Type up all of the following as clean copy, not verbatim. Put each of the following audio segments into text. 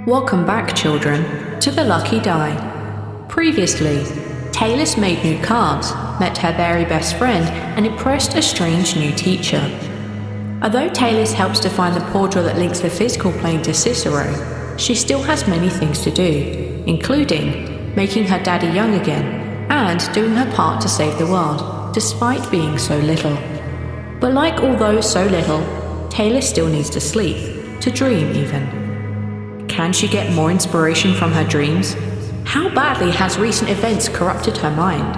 Welcome back, children, to the Lucky Die. Previously, Tayless made new cards, met her very best friend, and impressed a strange new teacher. Although Tayless helps to find the portal that links the physical plane to Cicero, she still has many things to do, including making her daddy young again and doing her part to save the world, despite being so little. But like all those so little, Tayless still needs to sleep, to dream even. Can she get more inspiration from her dreams? How badly has recent events corrupted her mind?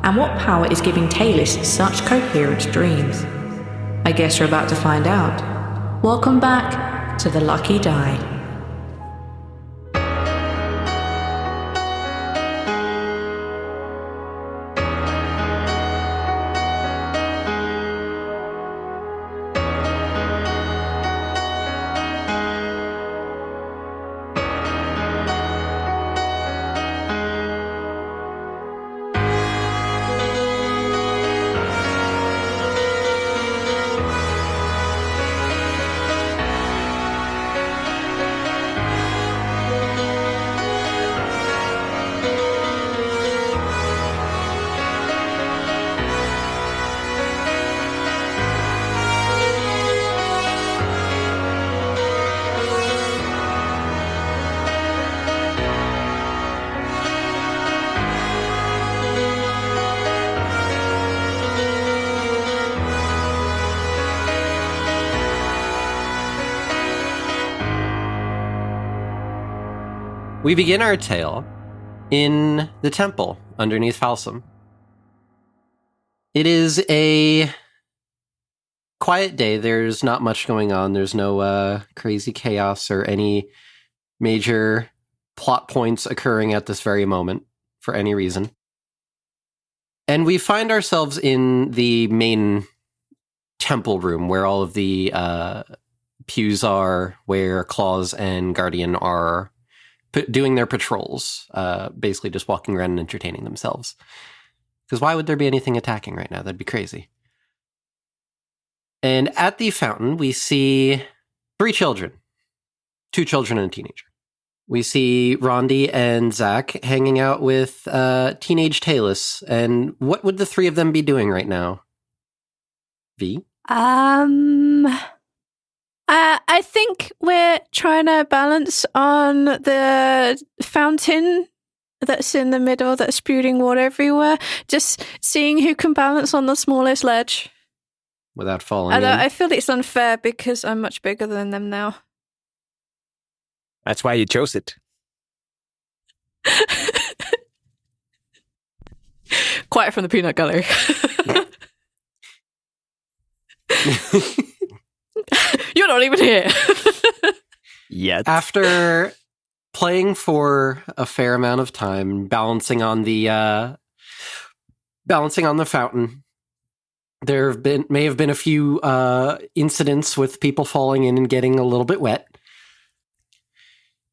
And what power is giving Tayless such coherent dreams? I guess you're about to find out. Welcome back to the Lucky Die. We begin our tale in the temple underneath Falsum. It is a quiet day. There's not much going on. There's no crazy chaos or any major plot points occurring at this very moment for any reason. And we find ourselves in the main temple room where all of the pews are, where Claus and Guardian are doing their patrols, basically just walking around and entertaining themselves. Because why would there be anything attacking right now? That'd be crazy. And at the fountain, we see 3 children. 2 children and a teenager. We see Rondi and Zach hanging out with teenage Tayless. And what would the 3 of them be doing right now? V? I think we're trying to balance on the fountain that's in the middle that's spewing water everywhere. Just seeing who can balance on the smallest ledge. Without falling in. I feel it's unfair because I'm much bigger than them now. That's why you chose it. Quiet from the peanut gallery. You're not even here. Yet. After playing for a fair amount of time, balancing on the fountain, there may have been a few incidents with people falling in and getting a little bit wet.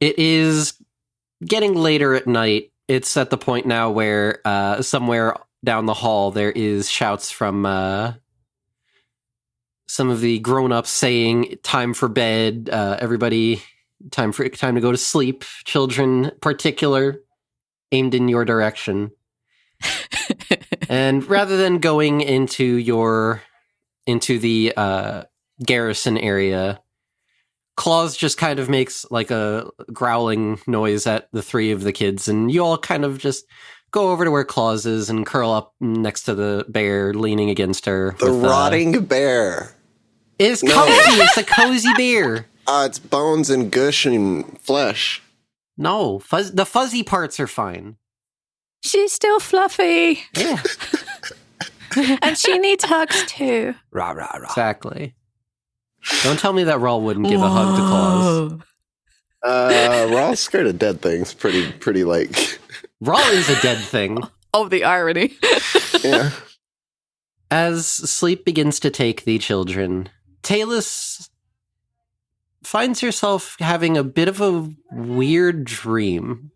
It is getting later at night. It's at the point now where somewhere down the hall there is shouts from some of the grown-ups saying, "Time for bed, everybody, time to go to sleep." Children, particular, aimed in your direction. And rather than going into the garrison area, Claus just kind of makes like a growling noise at the 3 of the kids, and you all kind of just go over to where Claus is and curl up next to the bear, leaning against her. The rotting bear. It's cozy. It's a cozy bear. It's bones and gush and flesh. No, the fuzzy parts are fine. She's still fluffy. Yeah. And she needs hugs too. Rah, rah, rah. Exactly. Don't tell me that Rawl wouldn't give a hug to Claus. Raw's scared of dead things. Pretty like. Rawl is a dead thing. Oh, the irony. Yeah. As sleep begins to take the children, Tayless finds herself having a bit of a weird dream.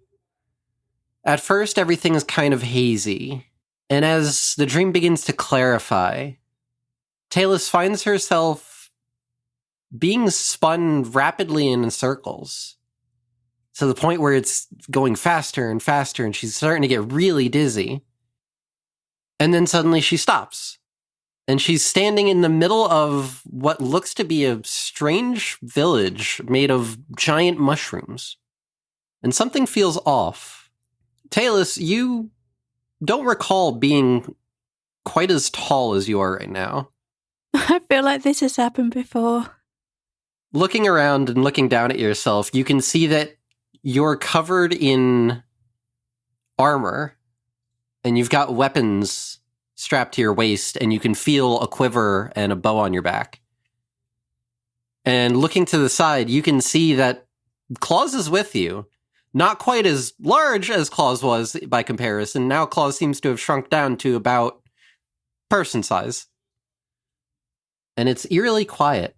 At first, everything is kind of hazy, and as the dream begins to clarify, Tayless finds herself being spun rapidly in circles. to the point where it's going faster and faster, and she's starting to get really dizzy. And then suddenly she stops. And she's standing in the middle of what looks to be a strange village made of giant mushrooms. And something feels off. Tayless, you don't recall being quite as tall as you are right now. I feel like this has happened before. Looking around and looking down at yourself, you can see that you're covered in armor, and you've got weapons strapped to your waist, and you can feel a quiver and a bow on your back. And looking to the side, you can see that Claus is with you. Not quite as large as Claus was by comparison. Now Claus seems to have shrunk down to about person size. And it's eerily quiet.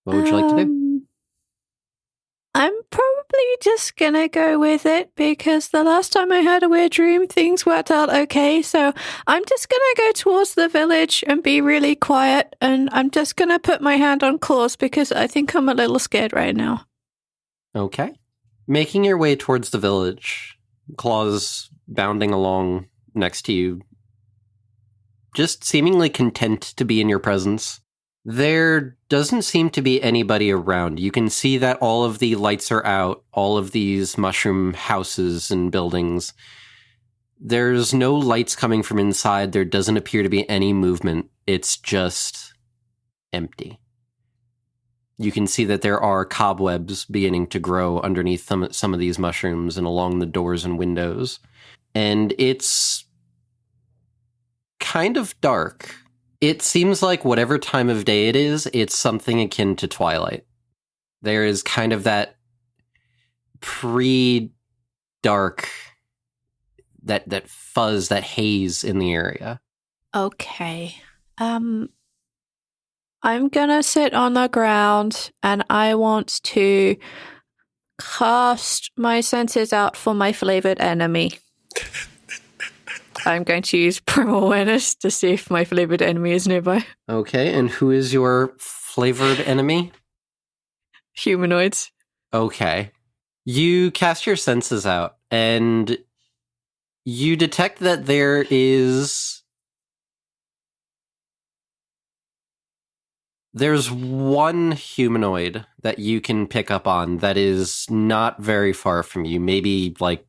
What would you like to do? I'm probably just gonna go with it because the last time I had a weird dream, things worked out okay. So I'm just gonna go towards the village and be really quiet. And I'm just gonna put my hand on Claus because I think I'm a little scared right now. Okay. Making your way towards the village, Claus bounding along next to you, just seemingly content to be in your presence. There doesn't seem to be anybody around. You can see that all of the lights are out, all of these mushroom houses and buildings. There's no lights coming from inside. There doesn't appear to be any movement. It's just empty. You can see that there are cobwebs beginning to grow underneath some of these mushrooms and along the doors and windows. And it's kind of dark. It seems like whatever time of day it is, it's something akin to twilight. There is kind of that pre-dark, that fuzz, that haze in the area. Okay. I'm gonna sit on the ground and I want to cast my senses out for my flavored enemy. I'm going to use primal awareness to see if my flavored enemy is nearby. Okay, and who is your flavored enemy? Humanoids. Okay. You cast your senses out, and you detect that there's one humanoid that you can pick up on that is not very far from you. Maybe like,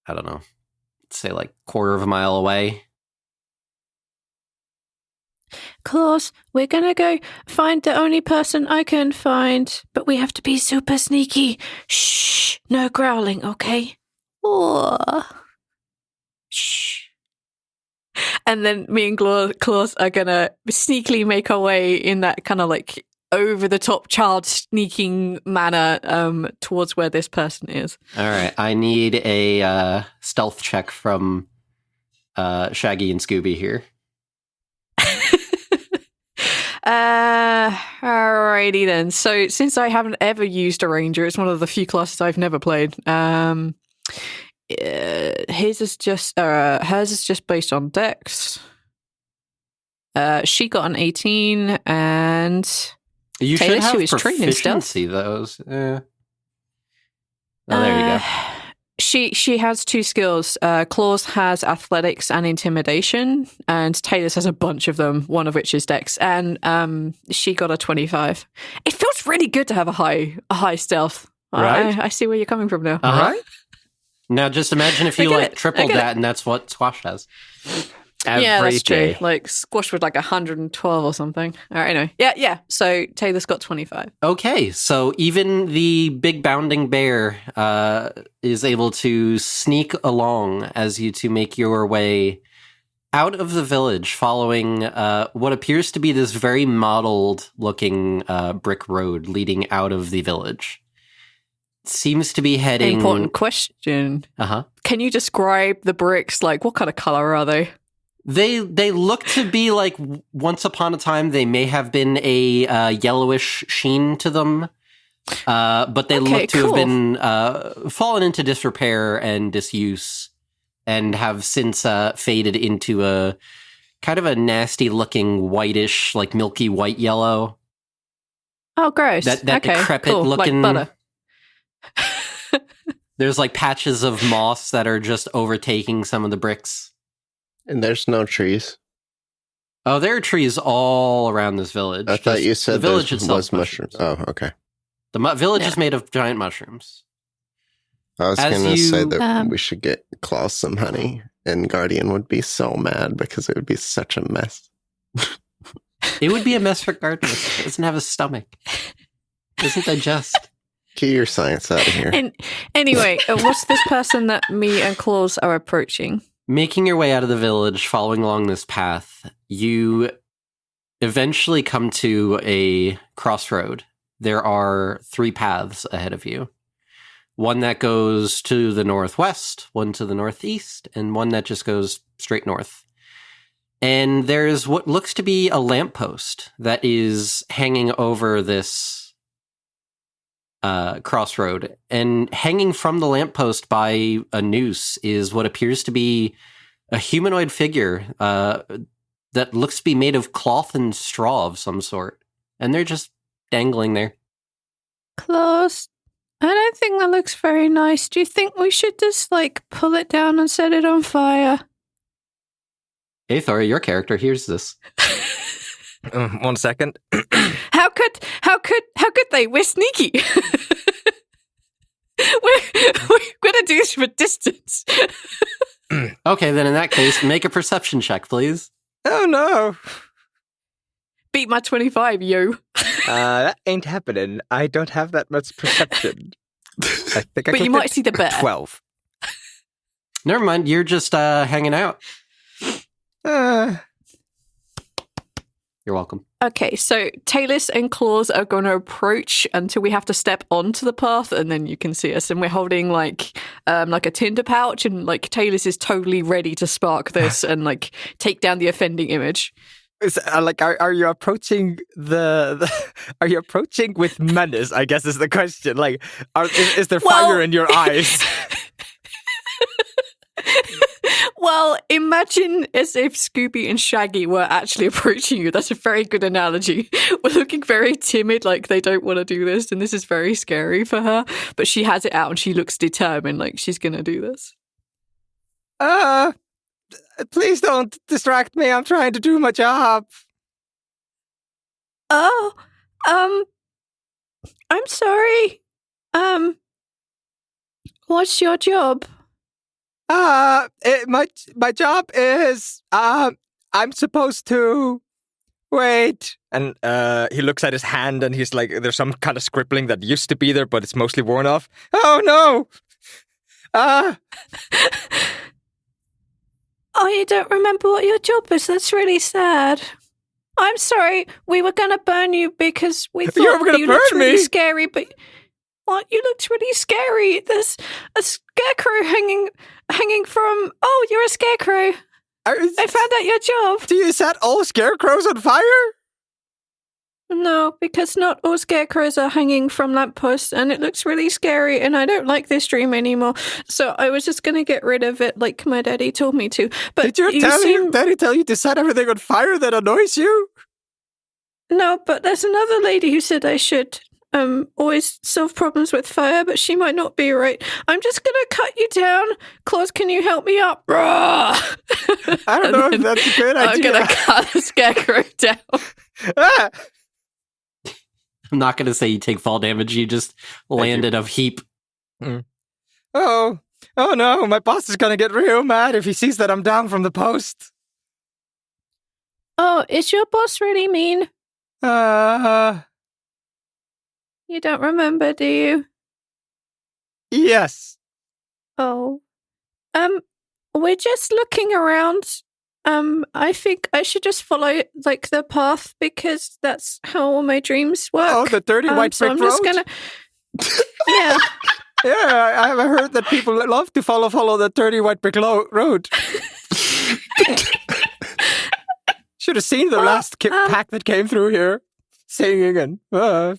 I don't know, say like quarter of a mile away. Claus, we're gonna go find the only person I can find, but we have to be super sneaky. Shh, no growling, okay? Oh. Shh. And then me and Claus are gonna sneakily make our way in that kind of like over the top child sneaking manner towards where this person is. All right, I need a stealth check from Shaggy and Scooby here. Alrighty then. So since I haven't ever used a ranger, it's one of the few classes I've never played. Hers is just based on dex. She got an 18, and You Tayless, should have who is trained in stealth. proficiency, those. Oh, there you go. She has two skills. Claus has athletics and intimidation, and Tayless has a bunch of them, one of which is dex, and she got a 25. It feels really good to have a high stealth. Right? I see where you're coming from now. Uh-huh. Now just imagine if you like tripled that, and that's what Squash has. Yeah, that's day. true. Like Squash with like 112 or something. All right, anyway. Yeah. So Taylor's got 25. Okay, so even the big bounding bear is able to sneak along as you two make your way out of the village, following what appears to be this very modeled-looking brick road leading out of the village. Seems to be heading... Important question. Uh-huh. Can you describe the bricks? Like, what kind of color are they? They look to be like, once upon a time, they may have been a yellowish sheen to them, but they look to have been fallen into disrepair and disuse, and have since faded into a kind of a nasty-looking whitish, like milky white yellow. Oh, gross. That decrepit looking. Like butter. There's like patches of moss that are just overtaking some of the bricks. And there's no trees. Oh, there are trees all around this village. I thought you said the village there itself was mushrooms. Oh, okay. The village is made of giant mushrooms. I was As going to say that Um, we should get Claus some honey, and Guardian would be so mad because it would be such a mess. It would be a mess for Gardner. It doesn't have a stomach. It doesn't digest. Get your science out of here. And anyway, what's this person that me and Claus are approaching? Making your way out of the village, following along this path, you eventually come to a crossroad. There are 3 paths ahead of you. One that goes to the northwest, one to the northeast, and one that just goes straight north. And there's what looks to be a lamppost that is hanging over this crossroad. And hanging from the lamppost by a noose is what appears to be a humanoid figure that looks to be made of cloth and straw of some sort. And they're just dangling there. Claus, I don't think that looks very nice. Do you think we should just, like, pull it down and set it on fire? Aethor, your character hears this. 1 second. How could they? We're sneaky. we're gonna do this from a distance. Okay, then in that case, make a perception check, please. Oh no. Beat my 25, yo. That ain't happening. I don't have that much perception. I think But you might see the bear. 12. Never mind, you're just hanging out. You're welcome. Okay, so Tayless and Claus are going to approach until we have to step onto the path, and then you can see us. And we're holding like a tinder pouch, and like Tayless is totally ready to spark this and like take down the offending image. Are you approaching are you approaching with menace? I guess is the question. Like, is there fire in your eyes? Well, imagine as if Scooby and Shaggy were actually approaching you. That's a very good analogy. We're looking very timid, like they don't want to do this, and this is very scary for her. But she has it out, and she looks determined, like she's going to do this. Please don't distract me. I'm trying to do my job. Oh, I'm sorry. What's your job? My job is I'm supposed to wait. And he looks at his hand, and he's like, there's some kind of scribbling that used to be there, but it's mostly worn off. Oh no! Oh, you don't remember what your job is? That's really sad. I'm sorry. We were going to burn you because we thought you looked really scary, but what? You looked really scary. There's a scarecrow hanging from... Oh, you're a scarecrow. I found out your job. Do you set all scarecrows on fire? No, because not all scarecrows are hanging from lampposts, and it looks really scary, and I don't like this dream anymore. So I was just going to get rid of it like my daddy told me to. But did your daddy tell you to set everything on fire that annoys you? No, but there's another lady who said I should always solve problems with fire, but she might not be right. I'm just going to cut you down. Claus, can you help me up? I don't know if that's a good idea. I'm going to cut the scarecrow down. Ah! I'm not going to say you take fall damage. You just landed a heap. Oh no, my boss is going to get real mad if he sees that I'm down from the post. Oh, is your boss really mean? You don't remember, do you? Yes. Oh. We're just looking around. I think I should just follow like the path because that's how all my dreams work. Oh, the dirty white brick road. I'm just gonna. Yeah. Yeah, I have heard that people love to follow the dirty white brick road. Should have seen the last pack that came through here, singing and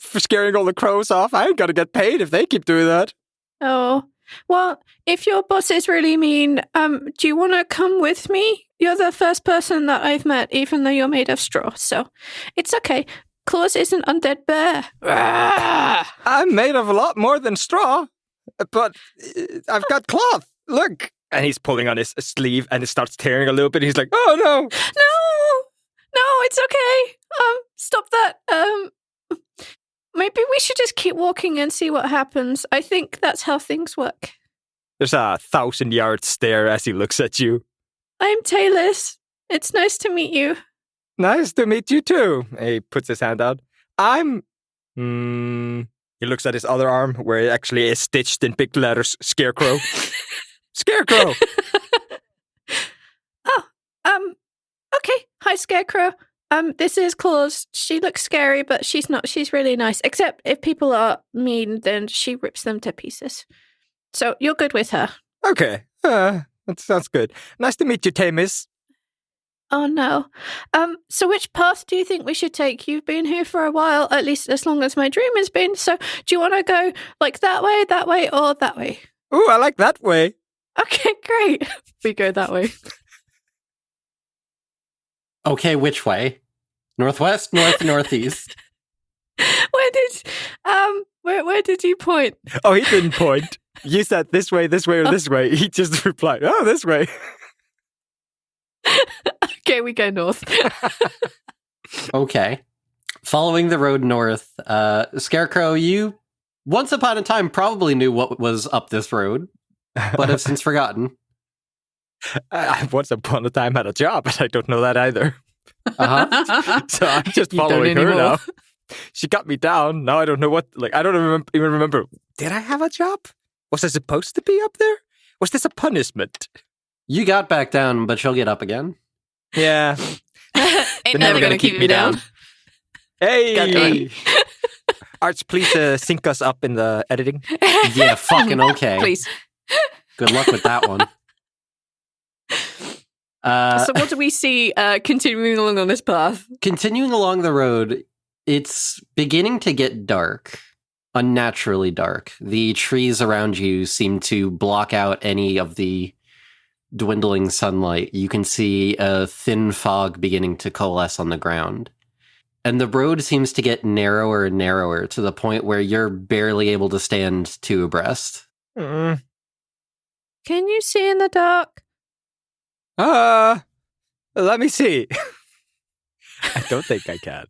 for scaring all the crows off. I ain't gonna get paid if they keep doing that. Oh. Well, if your boss is really mean, do you want to come with me? You're the first person that I've met, even though you're made of straw, so it's okay. Claus is an undead bear. I'm made of a lot more than straw. But I've got cloth. Look. And he's pulling on his sleeve and it starts tearing a little bit. He's like, oh, no. No, it's okay. Stop that. Maybe we should just keep walking and see what happens. I think that's how things work. There's a 1,000-yard stare as he looks at you. I'm Tayless. It's nice to meet you. Nice to meet you too. He puts his hand out. I'm... He looks at his other arm where it actually is stitched in big letters, Scarecrow. Scarecrow! Okay. Hi, Scarecrow. This is Claus. She looks scary, but she's not. She's really nice. Except if people are mean, then she rips them to pieces. So you're good with her. Okay. That sounds good. Nice to meet you, Tayless. Oh, no. So which path do you think we should take? You've been here for a while, at least as long as my dream has been. So do you want to go like that way, or that way? Ooh, I like that way. Okay, great. We go that way. Okay, which way? Northwest, north, northeast. Where did you point? Oh, he didn't point. You said this way, or this way. He just replied, oh, this way. Okay, we go north. Okay. Following the road north, Scarecrow, you once upon a time probably knew what was up this road, but have since forgotten. I once upon a time had a job, but I don't know that either. Uh-huh. So I'm just You don't following her anymore. now. She got me down. Now I don't know what, I don't even remember. Did I have a job? Was I supposed to be up there? Was this a punishment? You got back down, but you'll get up again. Yeah. Ain't never gonna keep me down. Hey! Goddamn. Arch, please sync us up in the editing. Yeah, fucking okay. Please. Good luck with that one. So what do we see continuing along on this path? Continuing along the road, it's beginning to get dark. Unnaturally dark. The trees around you seem to block out any of the dwindling sunlight. You can see a thin fog beginning to coalesce on the ground. And the road seems to get narrower and narrower to the point where you're barely able to stand two abreast. Mm. Can you see in the dark? Let me see. I don't think I can.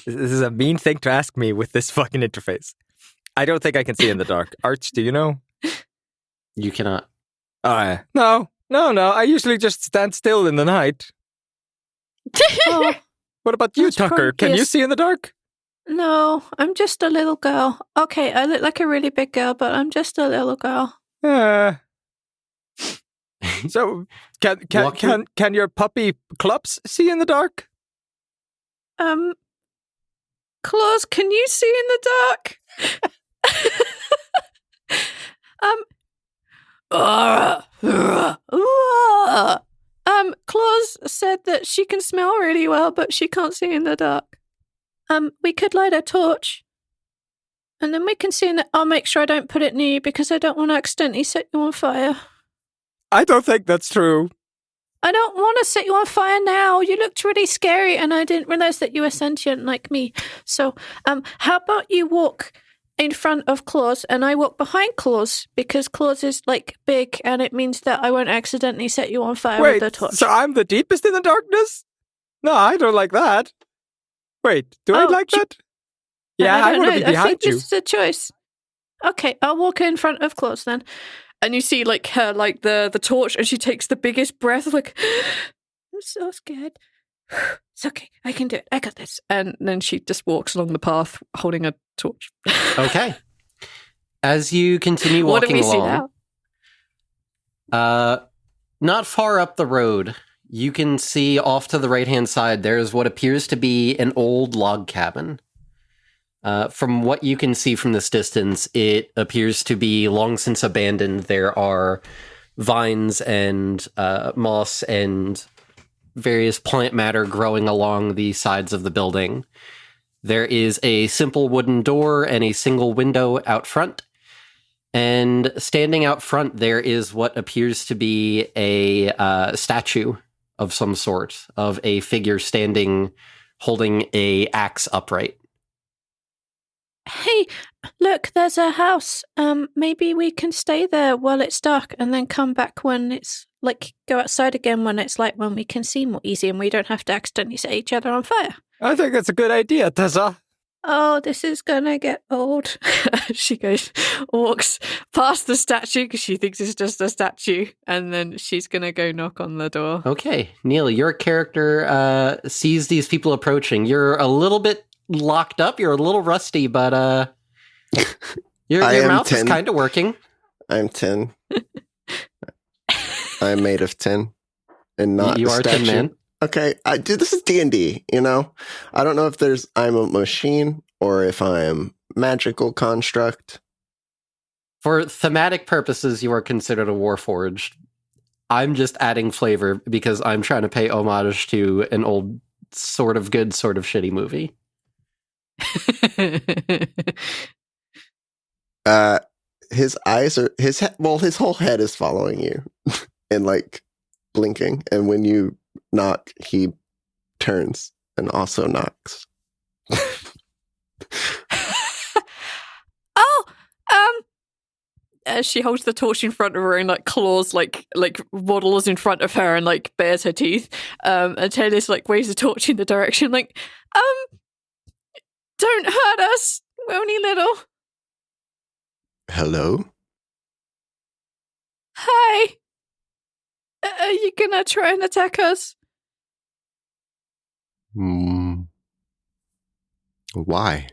This is a mean thing to ask me with this fucking interface. I don't think I can see in the dark. Arch, do you know? You cannot. No. I usually just stand still in the night. Oh, What about you, That's Tucker? Can probably you see in the dark? no, I'm just a little girl. Okay, I look like a really big girl, but I'm just a little girl. So, can your puppy Clubs see in the dark? Claus, can you see in the dark? Claus said that she can smell really well, but she can't see in the dark. We could light a torch, and then we can see in the... I'll make sure I don't put it near you because I don't want to accidentally set you on fire. I don't think that's true. I don't want to set you on fire now. You looked really scary, and I didn't realize that you were sentient like me. So, how about you walk in front of Claus, and I walk behind Claus, because Claus is, like, big, and it means that I won't accidentally set you on fire with Wait, the torch. so I'm the deepest in the darkness? No, I don't like that. Wait, do I Oh, like that? Yeah, I don't want to know. be behind I think you. this is a choice. Okay, I'll walk in front of Claus then. And you see, like, her, like, the torch, and she takes the biggest breath, like, I'm so scared. It's okay, I can do it. I got this. And then she just walks along the path holding a torch. Okay. As you continue What do walking we see along, now? not far up the road, you can see off to the right-hand side, there's what appears to be an old log cabin. From what you can see from this distance, it appears to be long since abandoned. There are vines and moss and various plant matter growing along the sides of the building. There is a simple wooden door and a single window out front. And standing out front, there is what appears to be a statue of some sort, of a figure standing, holding a axe upright. Hey, look, there's a house. Maybe we can stay there while it's dark and then come back when it's go outside again when it's light, when we can see more easy and we don't have to accidentally set each other on fire. I think that's a good idea, Tessa. Oh, this is gonna get old. She walks past the statue because she thinks it's just a statue, and then she's gonna go knock on the door. Okay, Neil, your character sees these people approaching. You're a little bit locked up. You're a little rusty, but your mouth is kind of working. I'm 10. I'm made of tin and not you a are statue. 10 man. Okay, this is D&D, you know? I don't know if I'm a machine or if I'm magical construct. For thematic purposes, you are considered a warforged. I'm just adding flavor because I'm trying to pay homage to an old sort of good, sort of shitty movie. His eyes are his whole head is following you and blinking, and when you knock, he turns and also knocks. She holds the torch in front of her and claws waddles in front of her and bares her teeth. And Tayless waves the torch in the direction don't hurt us. We're only little. Hello? Hi. Are you gonna try and attack us? Why?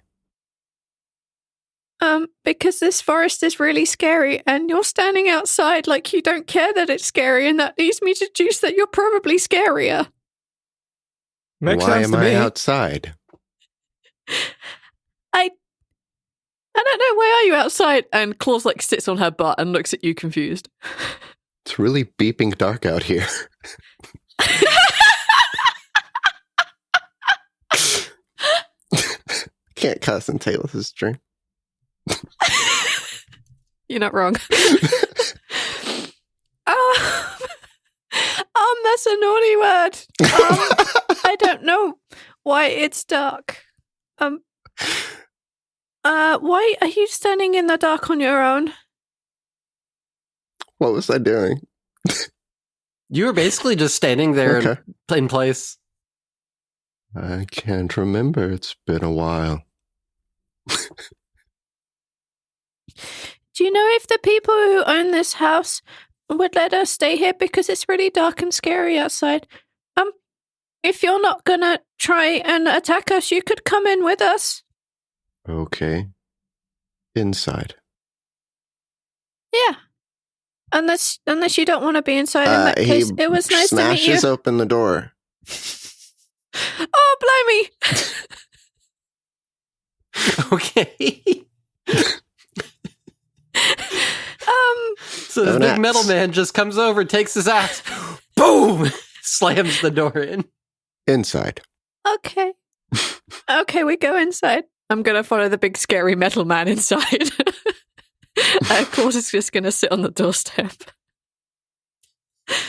Because this forest is really scary and you're standing outside like you don't care that it's scary, and that leads me to deduce that you're probably scarier. Why am I outside? I don't know, why are you outside? And Claus sits on her butt and looks at you confused. It's really beeping dark out here. Can't cuss in Tayless' stream. You're not wrong. That's a naughty word. I don't know why it's dark. Why are you standing in the dark on your own? What was I doing? You were basically just standing there in place. I can't remember. It's been a while. Do you know if the people who own this house would let us stay here, because it's really dark and scary outside? If you're not gonna try and attack us, you could come in with us. Okay. Inside. Yeah. Unless you don't want to be inside. In that case, it was nice to meet you. Smashes open the door. Oh, blimey! Okay. So this big metal man just comes over, takes his axe, boom, slams the door in. Inside. Okay. Okay, we go inside. I'm going to follow the big scary metal man inside. Claus is just going to sit on the doorstep.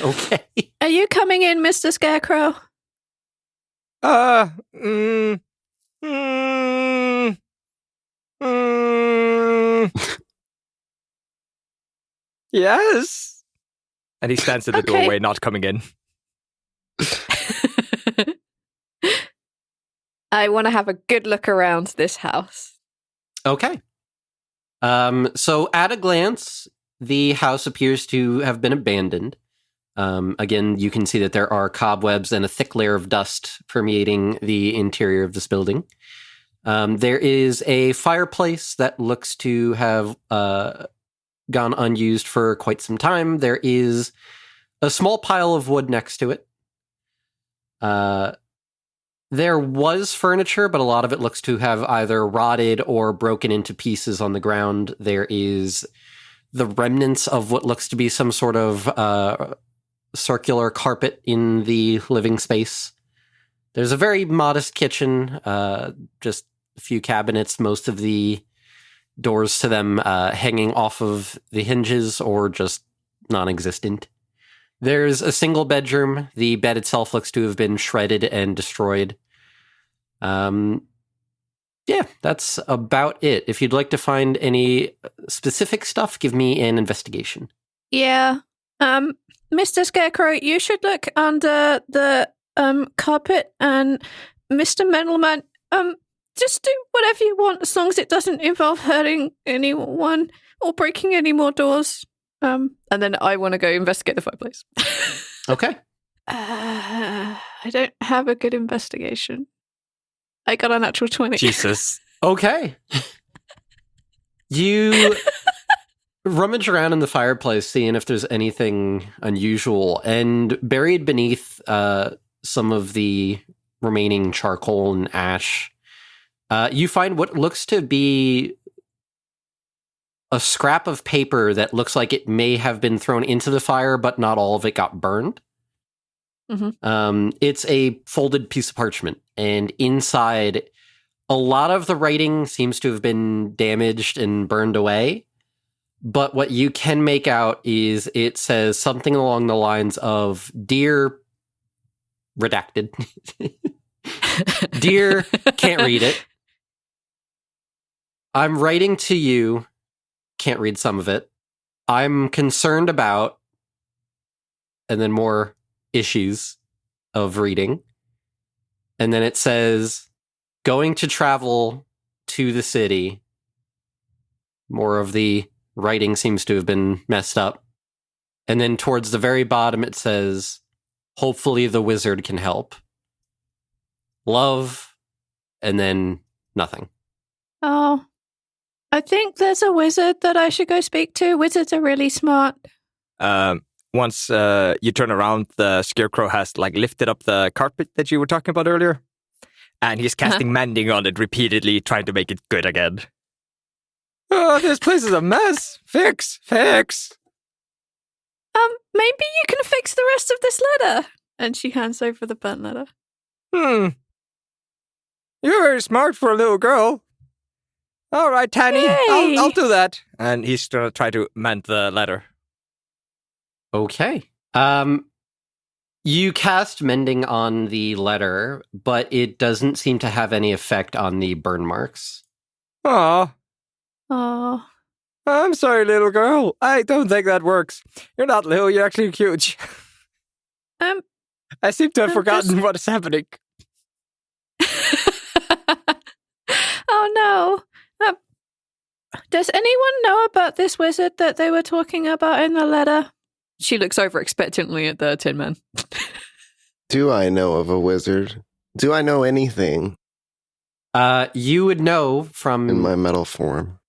Okay. Are you coming in, Mr. Scarecrow? Yes. And he stands at the doorway, not coming in. I want to have a good look around this house. Okay. So at a glance, the house appears to have been abandoned. Again, you can see that there are cobwebs and a thick layer of dust permeating the interior of this building. There is a fireplace that looks to have gone unused for quite some time. There is a small pile of wood next to it. There was furniture, but a lot of it looks to have either rotted or broken into pieces on the ground. There is the remnants of what looks to be some sort of circular carpet in the living space. There's a very modest kitchen, just a few cabinets, most of the doors to them hanging off of the hinges or just non-existent. There's a single bedroom. The bed itself looks to have been shredded and destroyed. Yeah, that's about it. If you'd like to find any specific stuff, give me an investigation. Yeah. Mr. Scarecrow, you should look under the carpet, and Mr. Metalman, just do whatever you want as long as it doesn't involve hurting anyone or breaking any more doors. And then I want to go investigate the fireplace. Okay. I don't have a good investigation. I got a natural 20. Jesus. Okay. You rummage around in the fireplace, seeing if there's anything unusual, and buried beneath some of the remaining charcoal and ash, you find what looks to be a scrap of paper that looks like it may have been thrown into the fire, but not all of it got burned. Mm-hmm. It's a folded piece of parchment, and inside, a lot of the writing seems to have been damaged and burned away. But what you can make out is it says something along the lines of, "Dear," redacted. "Dear," can't read it. "I'm writing to you," can't read some of it. "I'm concerned about," and then more issues of reading. And then it says, "Going to travel to the city." More of the writing seems to have been messed up. And then towards the very bottom it says, "Hopefully the wizard can help. Love," and then nothing. Oh, I think there's a wizard that I should go speak to. Wizards are really smart. Once you turn around, the Scarecrow has lifted up the carpet that you were talking about earlier, and he's casting mending on it repeatedly, trying to make it good again. Oh, this place is a mess. Fix. Maybe you can fix the rest of this letter. And she hands over the burnt letter. You're very smart for a little girl. All right, Tanny, Yay! I'll do that. And he's gonna try to mend the letter. Okay. You cast mending on the letter, but it doesn't seem to have any effect on the burn marks. Aw. Oh. I'm sorry, little girl. I don't think that works. You're not little, you're actually huge. I seem to have forgotten what is happening. Oh no. Does anyone know about this wizard that they were talking about in the letter? She looks over expectantly at the Tin Man. Do I know of a wizard? Do I know anything You would know from in my metal form?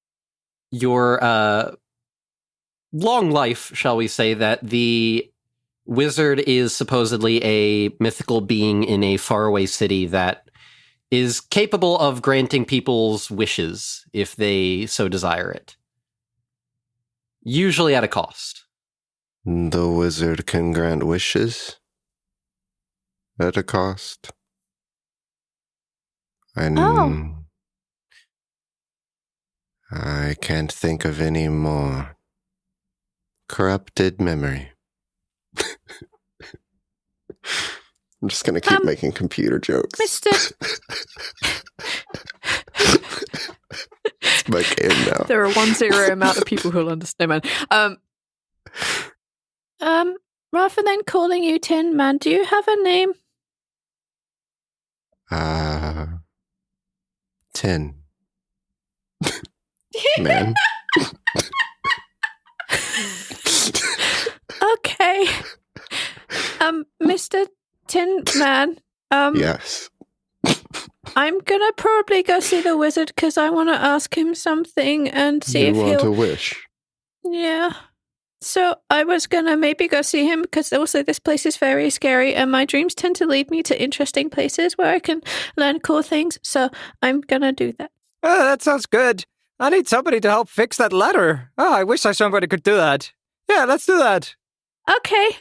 Your long life, shall we say, that the wizard is supposedly a mythical being in a faraway city that is capable of granting people's wishes if they so desire it. Usually at a cost. The wizard can grant wishes at a cost. I can't think of any more. Corrupted memory. I'm just going to keep making computer jokes. Mr. It's my game now. There are 1-0 amount of people who'll understand, man. Rather than calling you Tin Man, do you have a name? 10. Man. Okay. Mr. Tin Man. Yes. I'm gonna probably go see the wizard because I want to ask him something and see if You want he'll. a wish? Yeah. So I was gonna maybe go see him because also this place is very scary and my dreams tend to lead me to interesting places where I can learn cool things. So I'm gonna do that. Oh, that sounds good. I need somebody to help fix that letter. Oh, I wish somebody could do that. Yeah, let's do that. Okay.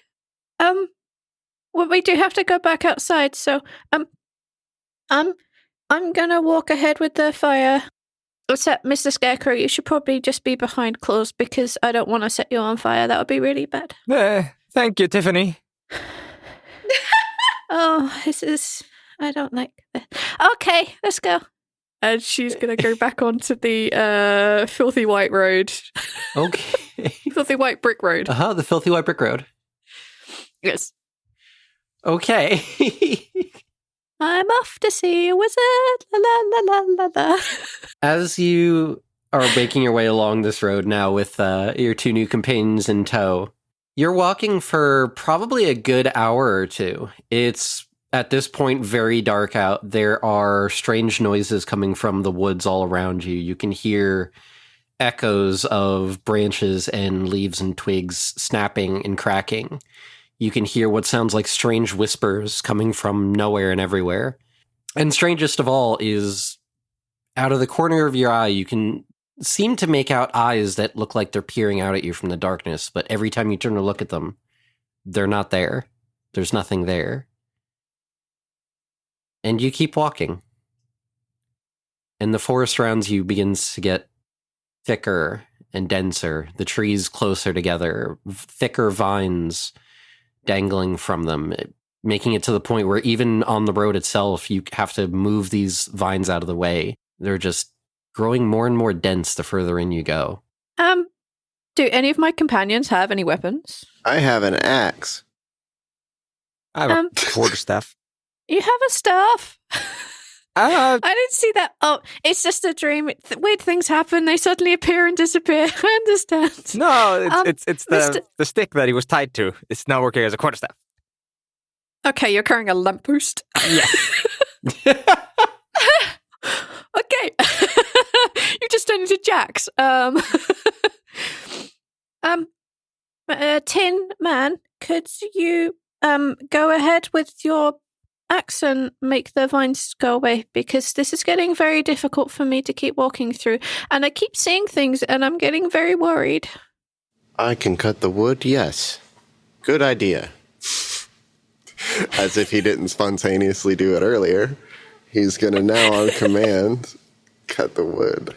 Well, we do have to go back outside, so I'm gonna walk ahead with the fire. Except, Mr. Scarecrow, you should probably just be behind clothes because I don't want to set you on fire. That would be really bad. Thank you, Tiffany. Oh, I don't like this. Okay, let's go. and she's going to go back onto the filthy white road. Okay. Filthy white brick road. The filthy white brick road. Yes. Okay. I'm off to see a wizard. La la la la la la. As you are making your way along this road now with your two new companions in tow, you're walking for probably a good hour or two. It's at this point very dark out. There are strange noises coming from the woods all around you. You can hear echoes of branches and leaves and twigs snapping and cracking. You can hear what sounds like strange whispers coming from nowhere and everywhere. And strangest of all is, out of the corner of your eye, you can seem to make out eyes that look like they're peering out at you from the darkness, but every time you turn to look at them, they're not there. There's nothing there. And you keep walking. And the forest around you begins to get thicker and denser, the trees closer together, thicker vines dangling from them, making it to the point where even on the road itself, you have to move these vines out of the way. They're just growing more and more dense the further in you go. Do any of my companions have any weapons? I have an axe. I have a quarterstaff. You have a staff? Uh, I didn't see that. Oh, it's just a dream. Weird things happen. They suddenly appear and disappear. I understand. no, it's Mr. the stick that he was tied to. It's now working as a quarterstaff. Okay, you're carrying a lamppost. Yeah. Okay. You just turned into Jax. Tin Man, could you go ahead with your axe and make the vines go away, because this is getting very difficult for me to keep walking through, and I keep seeing things and I'm getting very worried. I can cut the wood, yes. Good idea. As if he didn't spontaneously do it earlier. He's gonna now, on command, cut the wood.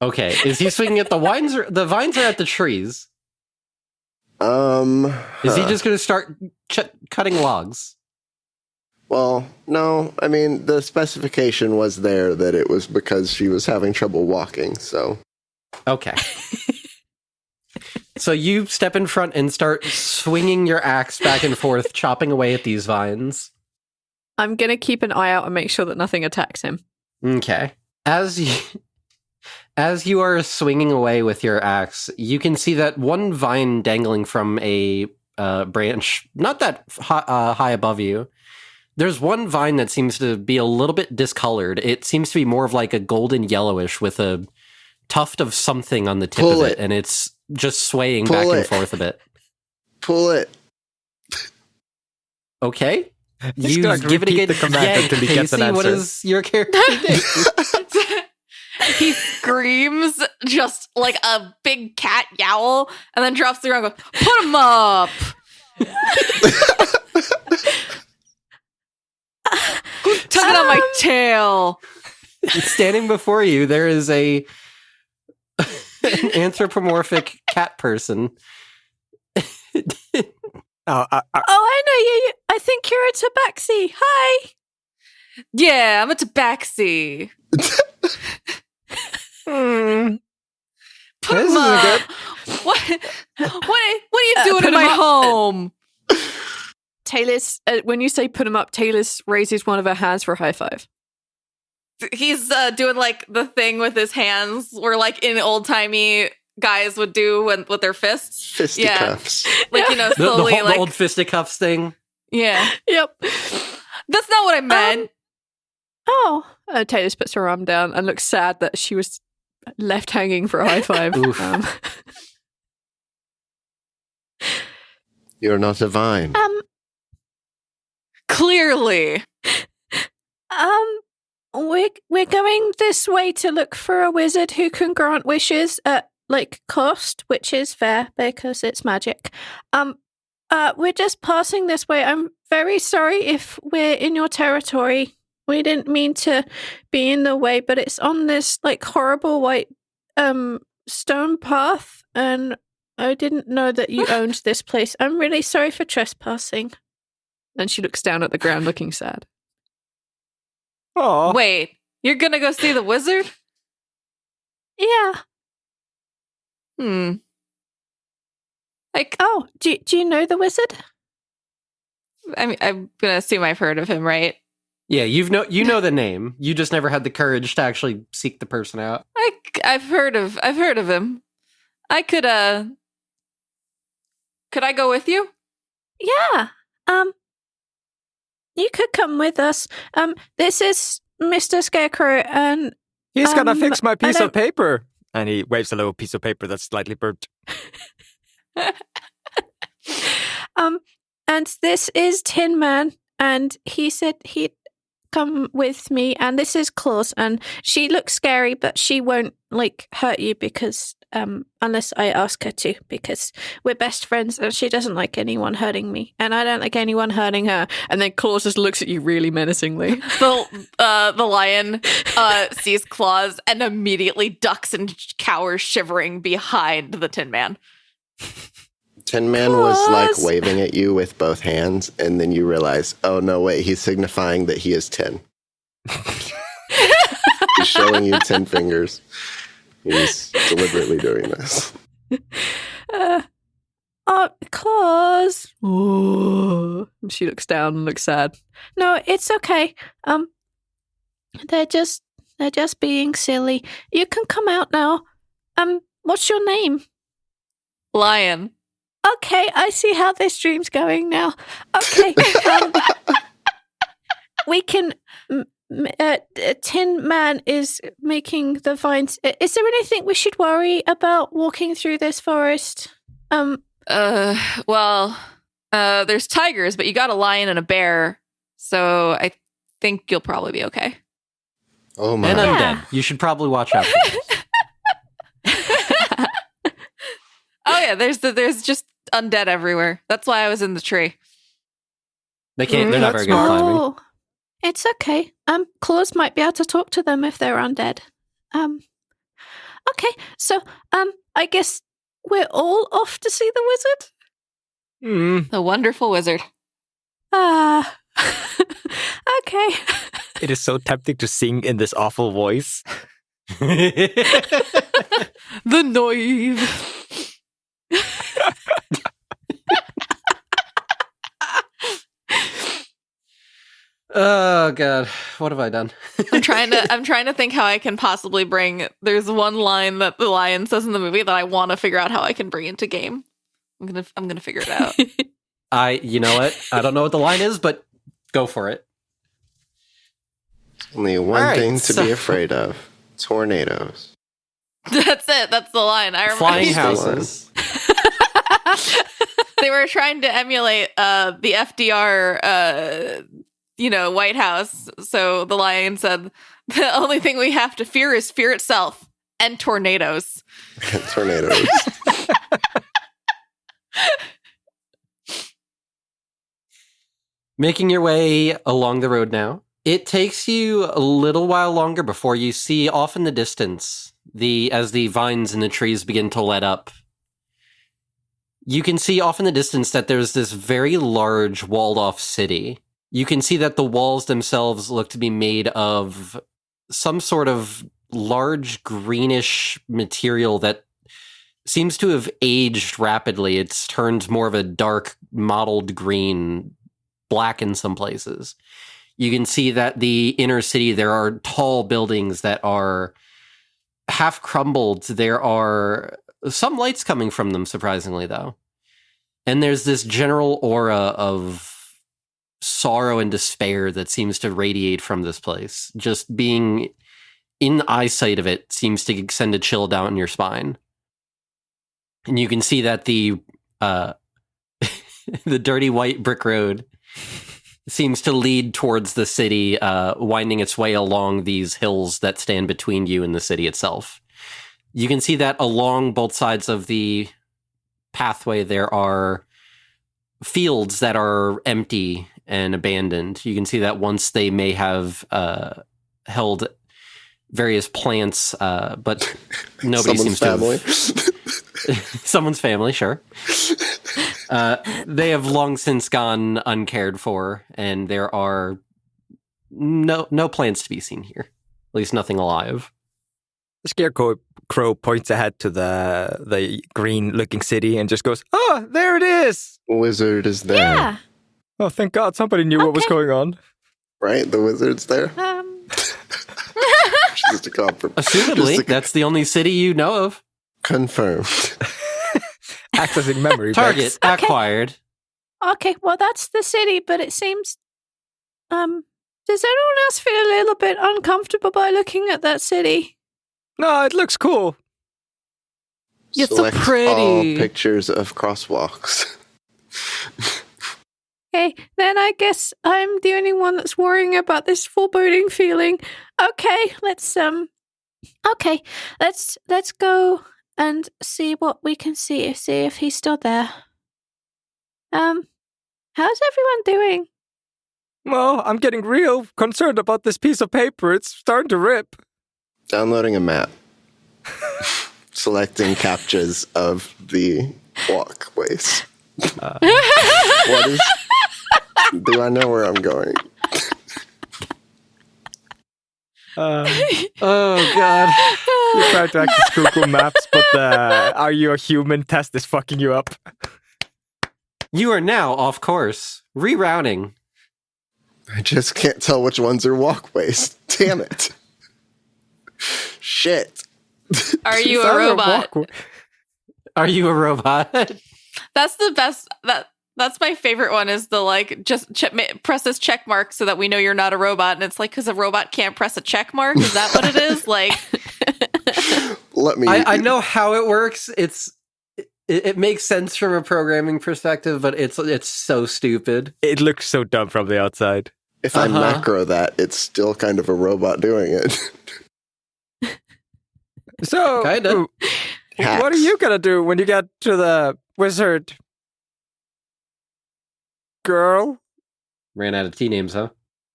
Okay, is he swinging at the vines? The vines are at the trees. Is he just going to start cutting logs? Well, no. I mean, the specification was there that it was because she was having trouble walking, so... Okay. So you step in front and start swinging your axe back and forth, chopping away at these vines. I'm going to keep an eye out and make sure that nothing attacks him. Okay. As you are swinging away with your axe, you can see that one vine dangling from a branch, not that high above you. There's one vine that seems to be a little bit discolored. It seems to be more of like a golden yellowish with a tuft of something on the tip of it, and it's just swaying back and forth a bit. Pull it. Okay. You give it again. The command until he gets an answer. What is your character do? He screams just like a big cat yowl and then drops to the ground and goes, "Put him up!" Who's tugging on my tail? Standing before you, there is an anthropomorphic cat person. I know you. I think you're a tabaxi. Hi. Yeah, I'm a tabaxi. Put This him isn't up. good. What are you doing put in my him up. home? Tayless, when you say put him up, Tayless raises one of her hands for a high five. He's doing like the thing with his hands where like in old-timey guys would do with their fists. Fisticuffs. Like, you know, The slowly the old fisticuffs thing. yeah. Yep. That's not what I meant. Taylor puts her arm down and looks sad that she was left hanging for a high five. Oof. You're not a vine. Clearly. We're going this way to look for a wizard who can grant wishes at like cost, which is fair because it's magic. We're just passing this way. I'm very sorry if we're in your territory. We didn't mean to be in the way, but it's on this like horrible white stone path, and I didn't know that you owned this place. I'm really sorry for trespassing. And she looks down at the ground looking sad. Oh, Wait, You're gonna go see the wizard? Yeah. Like, Oh, do you know the wizard? I mean, I'm gonna assume I've heard of him, right? Yeah, you know the name. You just never had the courage to actually seek the person out. I've heard of him. I could I go with you? Yeah. You could come with us. This is Mr. Scarecrow, and He's gonna fix my piece don't- of paper. And he waves a little piece of paper that's slightly burnt. and this is Tin Man, and he said he'd come with me, and this is Claus, and she looks scary, but she won't hurt you because unless I ask her to, because we're best friends and she doesn't like anyone hurting me, and I don't like anyone hurting her. And then Claus just looks at you really menacingly. The lion sees Claus and immediately ducks and cowers shivering behind the Tin Man. Tin Man was Claus! waving at you with both hands, and then you realize, oh no, wait, he's signifying that he is 10. He's showing you 10 fingers. He's deliberately doing this. Oh, Claus. Oh. She looks down and looks sad. No, it's okay. They're just being silly. You can come out now. What's your name? Lion. Okay, I see how this dream's going now. Okay, we can. Tin Man is making the vines. Is there anything we should worry about walking through this forest? Well, there's tigers, but you got a lion and a bear, so I think you'll probably be okay. Oh my. And undead. Yeah. You should probably watch out for this. Oh yeah, there's just undead everywhere. That's why I was in the tree. They're not very good at climbing. Oh, it's okay. Claus might be able to talk to them if they're undead. Okay, so I guess we're all off to see the wizard. The wonderful wizard. Okay. It is so tempting to sing in this awful voice. The Noive. Oh god, what have I done? I'm trying to think how I can possibly bring. There's one line that the lion says in the movie that I want to figure out how I can bring into game. I'm gonna figure it out. You know what? I don't know what the line is, but go for it. Only one All right, thing to so- be afraid of: tornadoes. That's it. That's the line. I remember. Flying That's the houses. They were trying to emulate the FDR, White House. So the lion said, "The only thing we have to fear is fear itself and tornadoes." Tornadoes. Making your way along the road now. It takes you a little while longer before you see off in the distance, as the vines in the trees begin to let up. You can see off in the distance that there's this very large walled off city. You can see that the walls themselves look to be made of some sort of large greenish material that seems to have aged rapidly. It's turned more of a dark mottled green, black in some places. You can see that the inner city, there are tall buildings that are half crumbled. There are some lights coming from them, surprisingly, though. And there's this general aura of sorrow and despair that seems to radiate from this place. Just being in eyesight of it seems to send a chill down your spine. And you can see that the dirty white brick road seems to lead towards the city, winding its way along these hills that stand between you and the city itself. You can see that along both sides of the pathway there are fields that are empty and abandoned. You can see that once they may have held various plants, but nobody seems to have... Someone's family, sure. They have long since gone uncared for, and there are no plants to be seen here. least nothing alive. The Scarecrow points ahead to the green-looking city and just goes, "Oh, there it is! Wizard is there. Yeah. Oh, thank God, somebody knew what was Okay. going on." Right? The wizard's there. Just to Assumedly, that's the only city you know of. confirmed. Accessing memory Target banks. acquired. Okay, well, that's the city, but it seems. Does anyone else feel a little bit uncomfortable by looking at that city? No, it looks cool. It's so Select pretty. all pictures of crosswalks. Okay, then I guess I'm the only one that's worrying about this foreboding feeling. Okay, let's go and see what we can see if he's still there. How's everyone doing? Well, I'm getting real concerned about this piece of paper. It's starting to rip. Downloading a map. Selecting captures of the walkways. What is... Do I know where I'm going? Oh, God. You tried to access Google Maps, but the "Are you a human?" test is fucking you up. You are now off course. Rerouting. I just can't tell which ones are walkways. Damn it. Shit. Are you Is a that robot? walkway? Are you a robot? That's the best. That's my favorite one. Is the like just press this check mark so that we know you're not a robot, and it's like because a robot can't press a check mark. Is that what it is? Like, Let me. I know how it works. It makes sense from a programming perspective, but it's so stupid. It looks so dumb from the outside. If I macro that, it's still kind of a robot doing it. So, Kinda. what are you gonna do when you get to the wizard? Girl? Ran out of T names, huh?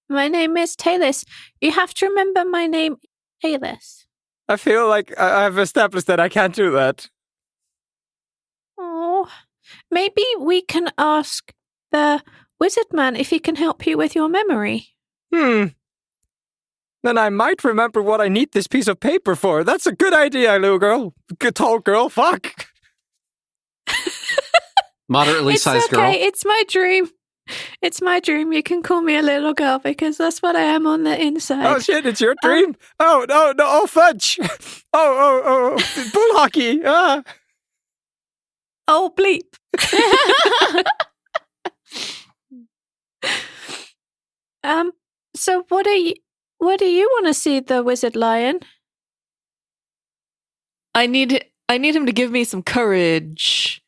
My name is Tayless. You have to remember my name, Tayless. I feel like I've established that I can't do that. Oh, maybe we can ask the wizard man if he can help you with your memory. Then I might remember what I need this piece of paper for. That's a good idea, little girl. Good tall girl, fuck. Moderately It's sized okay. girl. It's my dream. It's my dream. You can call me a little girl because that's what I am on the inside. Oh shit, it's your dream? Oh, no, oh fudge. Oh, bull hockey. Ah. Oh, bleep. So what do you want to see the wizard lion? I need him to give me some courage.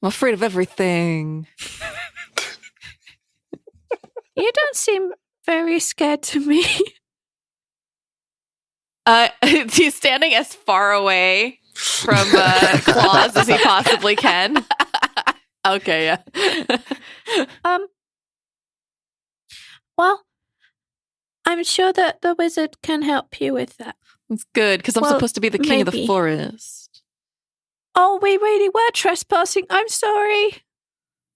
I'm afraid of everything. You don't seem very scared to me. He's standing as far away from Claus as he possibly can. Okay, yeah. Well, I'm sure that the wizard can help you with that. It's good because I'm Well, supposed to be the king of the maybe. forest. Oh, we really were trespassing. I'm sorry.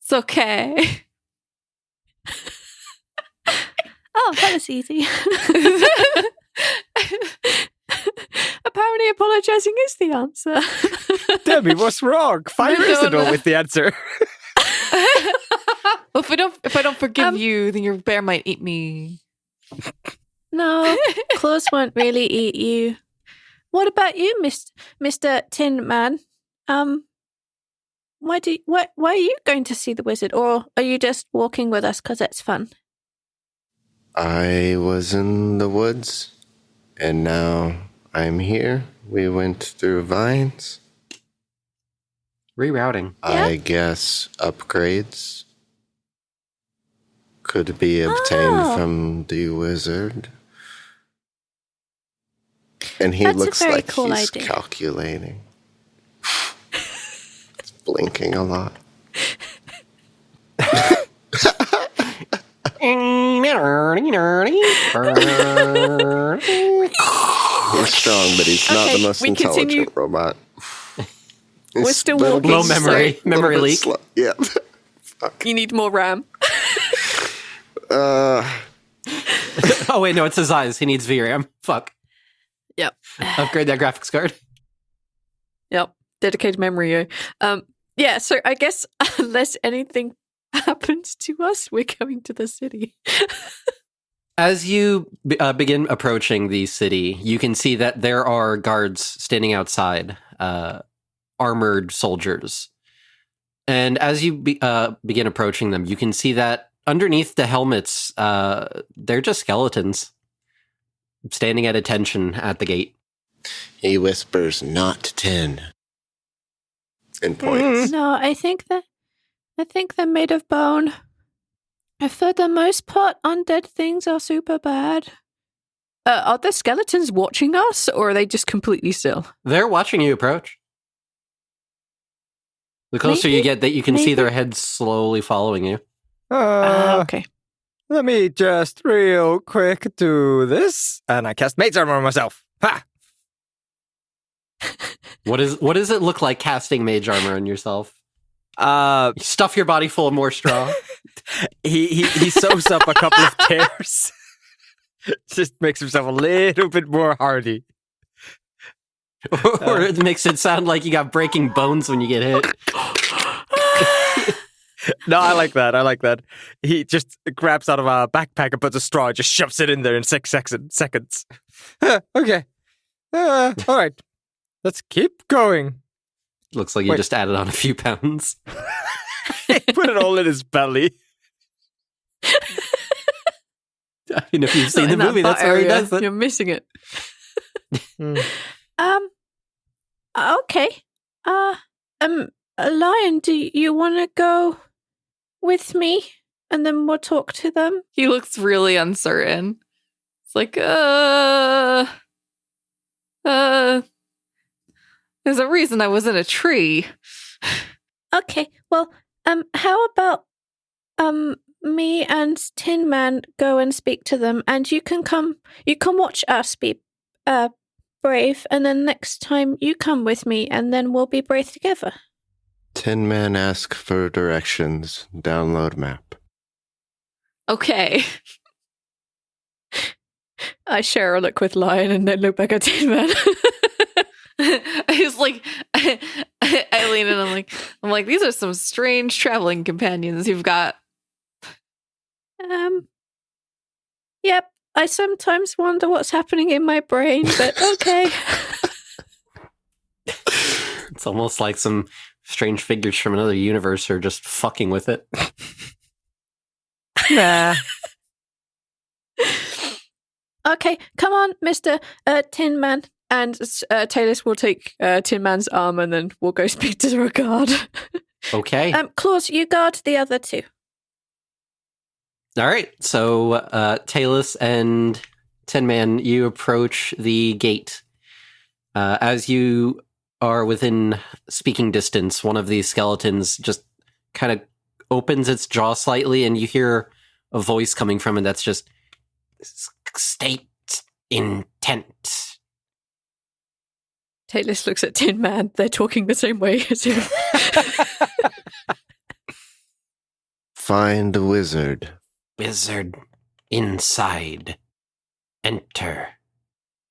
It's okay. Oh, that was easy. Apparently, apologizing is the answer. Debbie, what's wrong? Fire I isn't don't know. always the answer. Well, if I don't forgive you, then your bear might eat me. No, claws won't really eat you. What about you, Mr. Tin Man? Why are you going to see the wizard, or are you just walking with us because it's fun? I was in the woods, and now I'm here. We went through vines. Rerouting. I guess upgrades could be obtained from the wizard. And he That's a looks very like cool he's idea. calculating. It's blinking a lot. He's strong, but he's not Okay, the most we intelligent continue. robot. We're He's still little walking, bit Low memory. slow- little Memory bit leak. slow. Yeah. You need more RAM. Oh, wait, no, it's his eyes. He needs VRAM. Fuck. Yep. Upgrade that graphics card. Yep. Dedicated memory. Yeah, so I guess unless anything happens to us, we're going to the city. As you begin approaching the city, you can see that there are guards standing outside, armored soldiers. And as you begin approaching them, you can see that underneath the helmets, they're just skeletons standing at attention at the gate. He whispers, "Not 10." And points. No, I think they're made of bone. For the most part, undead things are super bad. Are the skeletons watching us, or are they just completely still? They're watching you approach. The closer you get, that you can see their heads slowly following you. Okay. Let me just real quick do this, and I cast Maid's Armor on myself. Ha! What does it look like casting mage armor on yourself? Uh, You stuff your body full of more straw. he sews up a couple of tears. Just makes himself a little bit more hardy. Or it makes it sound like you got breaking bones when you get hit. No, I like that. He just grabs out of a backpack and puts a straw and just shoves it in there in 6 seconds. Okay. All right. Let's keep going. Looks like you just added on a few pounds. Put it all in his belly. I mean, if you've seen the Not in movie, that that's where he area. does it. You're missing it. Okay. Lion, do you want to go with me, and then we'll talk to them? He looks really uncertain. It's like, there's a reason I was in a tree. Okay. Well, how about me and Tin Man go and speak to them, and you can watch us be brave, and then next time you come with me, and then we'll be brave together. 10 men ask for directions. Download map. Okay. I share a look with Lion and then look back at Tin Man. I was like, I lean in. I'm like, these are some strange traveling companions you've got. Yep. I sometimes wonder what's happening in my brain, but okay. It's almost like some strange figures from another universe are just fucking with it. Nah. Okay, come on, Mr. Tin Man. And Tayless will take Tin Man's arm, and then we'll go speak to the guard. Okay. Claus, you guard the other two. All right. So, Tayless and Tin Man, you approach the gate. As you are within speaking distance, one of these skeletons just kind of opens its jaw slightly, and you hear a voice coming from it that's just, "State intent." Tayless looks at Tin Man. They're talking the same way as him. Find the wizard. Wizard inside. Enter.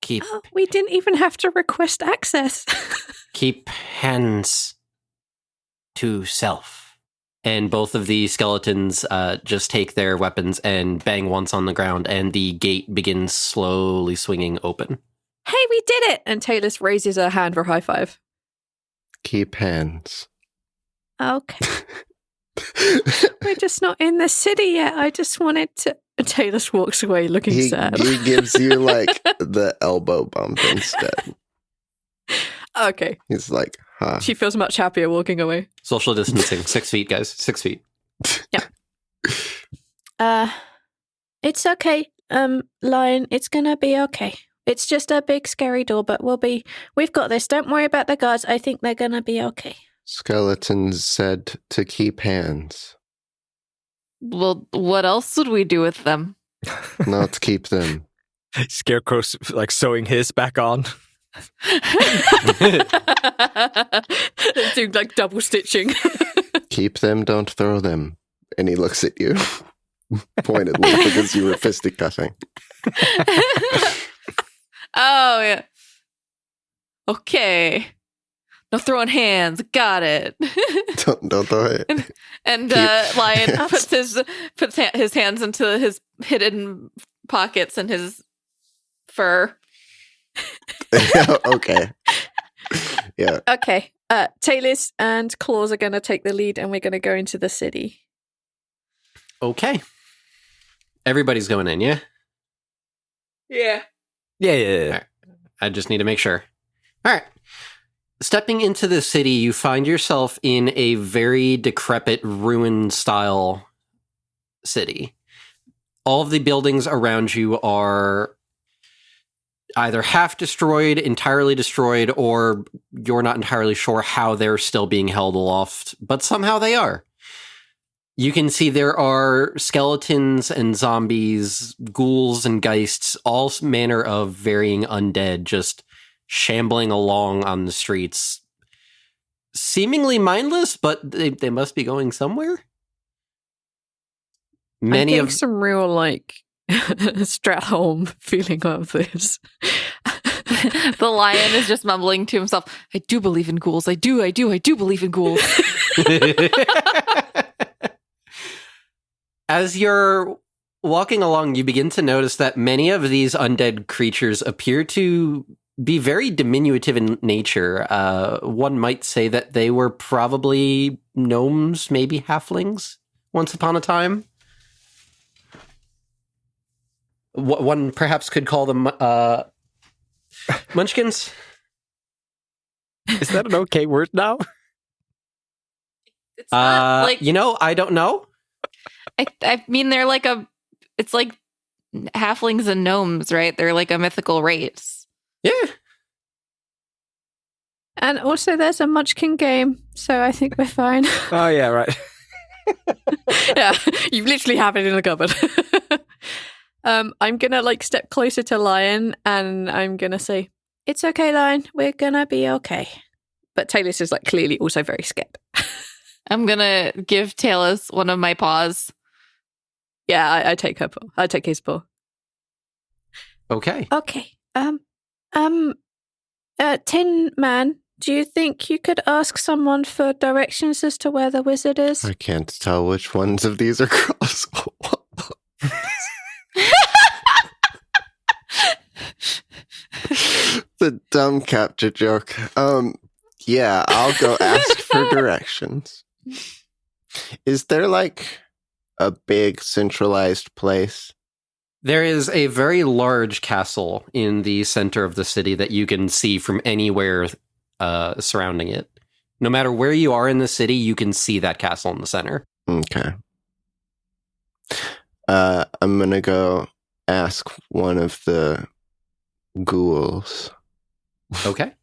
Keep Oh, we didn't even have to request access. keep hands to self. And both of the skeletons just take their weapons and bang once on the ground, and the gate begins slowly swinging open. Hey, we did it! And Tayless raises her hand for high five. Keep hands. Okay. We're just not in the city yet. I just wanted to... Tayless walks away looking sad. He gives you like the elbow bump instead. Okay. He's like, huh. She feels much happier walking away. Social distancing, 6 feet, guys, 6 feet. It's okay, Lion. It's gonna be okay. It's just a big scary door, but we've got this. Don't worry about the guards. I think they're gonna be okay. Skeletons said to keep hands, Well, what else would we do with them? not keep them. Scarecrow's like sewing his back on. Doing like double stitching. Keep them, don't throw them. And he looks at you pointedly because you were fisticuffing. Oh, yeah. Okay. No throwing hands. Got it. Don't throw it. And Keep Lion hands. puts his hands into his hidden pockets and his fur. Yeah, okay. Yeah. Okay. Tayless and Claws are going to take the lead, and we're going to go into the city. Okay. Everybody's going in, yeah? Yeah. Yeah. I just need to make sure. All right. Stepping into the city, you find yourself in a very decrepit, ruin-style city. All of the buildings around you are either half destroyed, entirely destroyed, or you're not entirely sure how they're still being held aloft, but somehow they are. You can see there are skeletons and zombies, ghouls and geists, all manner of varying undead just shambling along on the streets. Seemingly mindless, but they must be going somewhere. I'm getting some real, Stratholm feeling of this. The lion is just mumbling to himself, I do believe in ghouls. I do believe in ghouls. As you're walking along, you begin to notice that many of these undead creatures appear to be very diminutive in nature. One might say that they were probably gnomes, maybe halflings, once upon a time. One perhaps could call them munchkins. Is that an okay word now? It's not I don't know. I mean, they're it's like halflings and gnomes, right? They're like a mythical race. Yeah. And also, there's a Munchkin game, so I think we're fine. Oh, yeah, right. Yeah, you literally have it in the cupboard. I'm gonna step closer to Lion, and I'm gonna say, "It's okay, Lion. We're gonna be okay." But Tayless is clearly also very scared. I'm gonna give Tayless one of my paws. Yeah, I take her paw. I take his paw. Okay. Okay. Tin Man, do you think you could ask someone for directions as to where the wizard is? I can't tell which ones of these are cross. The dumb capture joke. Yeah, I'll go ask for directions. Is there a big centralized place? There is a very large castle in the center of the city that you can see from anywhere surrounding it. No matter where you are in the city, you can see that castle in the center. Okay. I'm gonna go ask one of the ghouls. Okay.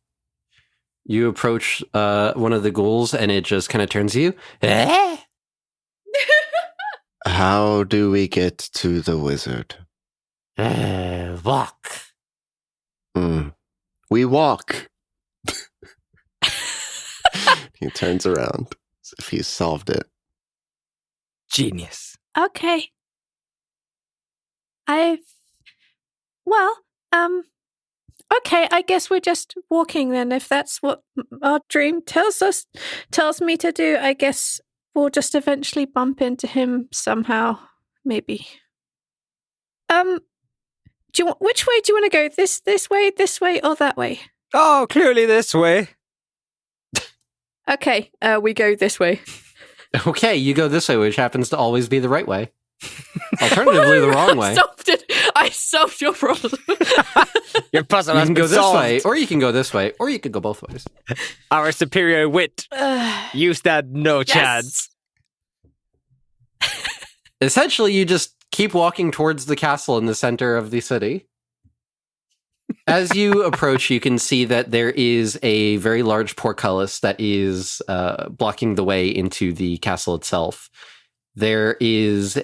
You approach one of the ghouls, and it just kind of turns to you. Eh? How do we get to the wizard? Walk. We walk. He turns around as if he's solved it. Genius. Okay. Okay, I guess we're just walking then. If that's what our dream tells me to do, I guess we'll just eventually bump into him somehow, maybe. Which way do you want to go? This way, or that way? Oh, clearly this way. Okay, we go this way. Okay, you go this way, which happens to always be the right way. Alternatively, the wrong way. I solved your problem. Your puzzle You has can been go this solved. way, or you can go this way, or you could go both ways. Our superior wit. You stand no Yes. chance. Essentially, you just keep walking towards the castle in the center of the city. As you approach, you can see that there is a very large portcullis that is blocking the way into the castle itself. There is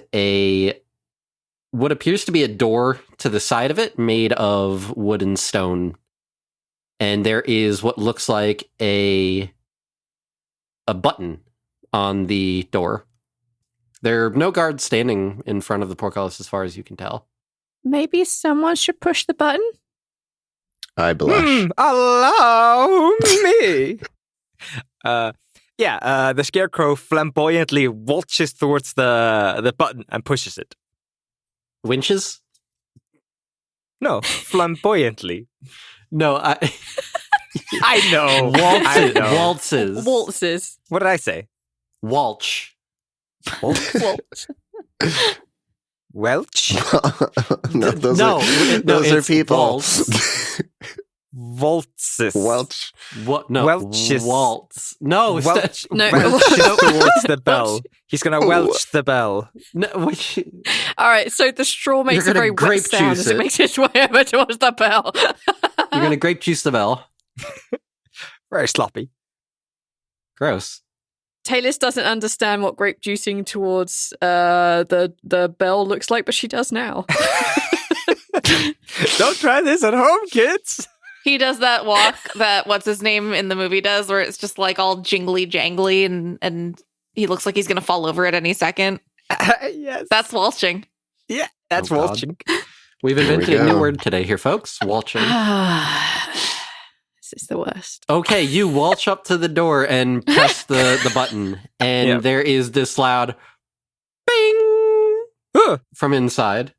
what appears to be a door to the side of it made of wood and stone. And there is what looks like a button on the door. There are no guards standing in front of the portcullis as far as you can tell. Maybe someone should push the button? I blush. Allow me. The Scarecrow flamboyantly waltzes towards the button and pushes it. Winches? No, flamboyantly. No, I know. waltzes. I know. Waltzes. Waltzes. What did I say? Waltz. Waltz. Welch? No, those are it's people. waltz. Waltzes. Welch. What? No, Welches. waltz. No, Welch. No. Welches towards the bell. He's gonna welch the bell. no, which, All right, so the straw makes You're a very gonna wet grape sound juice as it it. makes its way over towards the bell. you're gonna grape juice the bell. Very sloppy. Gross. Tayless doesn't understand what grape juicing towards the bell looks like, but she does now. Don't try this at home, kids. He does that walk that what's his name in the movie does, where it's just like all jingly jangly, and he looks like he's gonna fall over at any second. Yes. That's waltzing. Yeah, that's Oh, God. waltzing. We've There we invented a new go. word today here, folks. Waltzing. This is the worst. Okay, you waltz up to the door and press the button, and Yep. there is this loud bing from inside.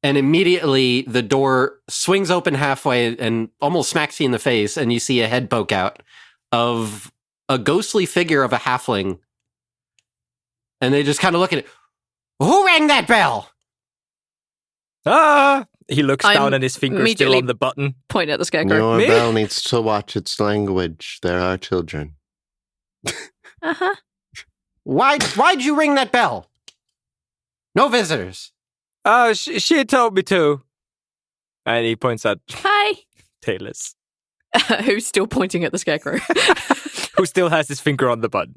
And immediately the door swings open halfway and almost smacks you in the face, and you see a head poke out of a ghostly figure of a halfling. And they just kind of look at it. Who rang that bell? He looks I'm down and his finger is still immediately- on the button. Point at the Scarecrow. Your Me? bell needs to watch its language. There are children. Uh-huh. Why'd you ring that bell? No visitors. Oh, she told me to. And he points at Hi. Tayless, Who's still pointing at the Scarecrow? who still has his finger on the button.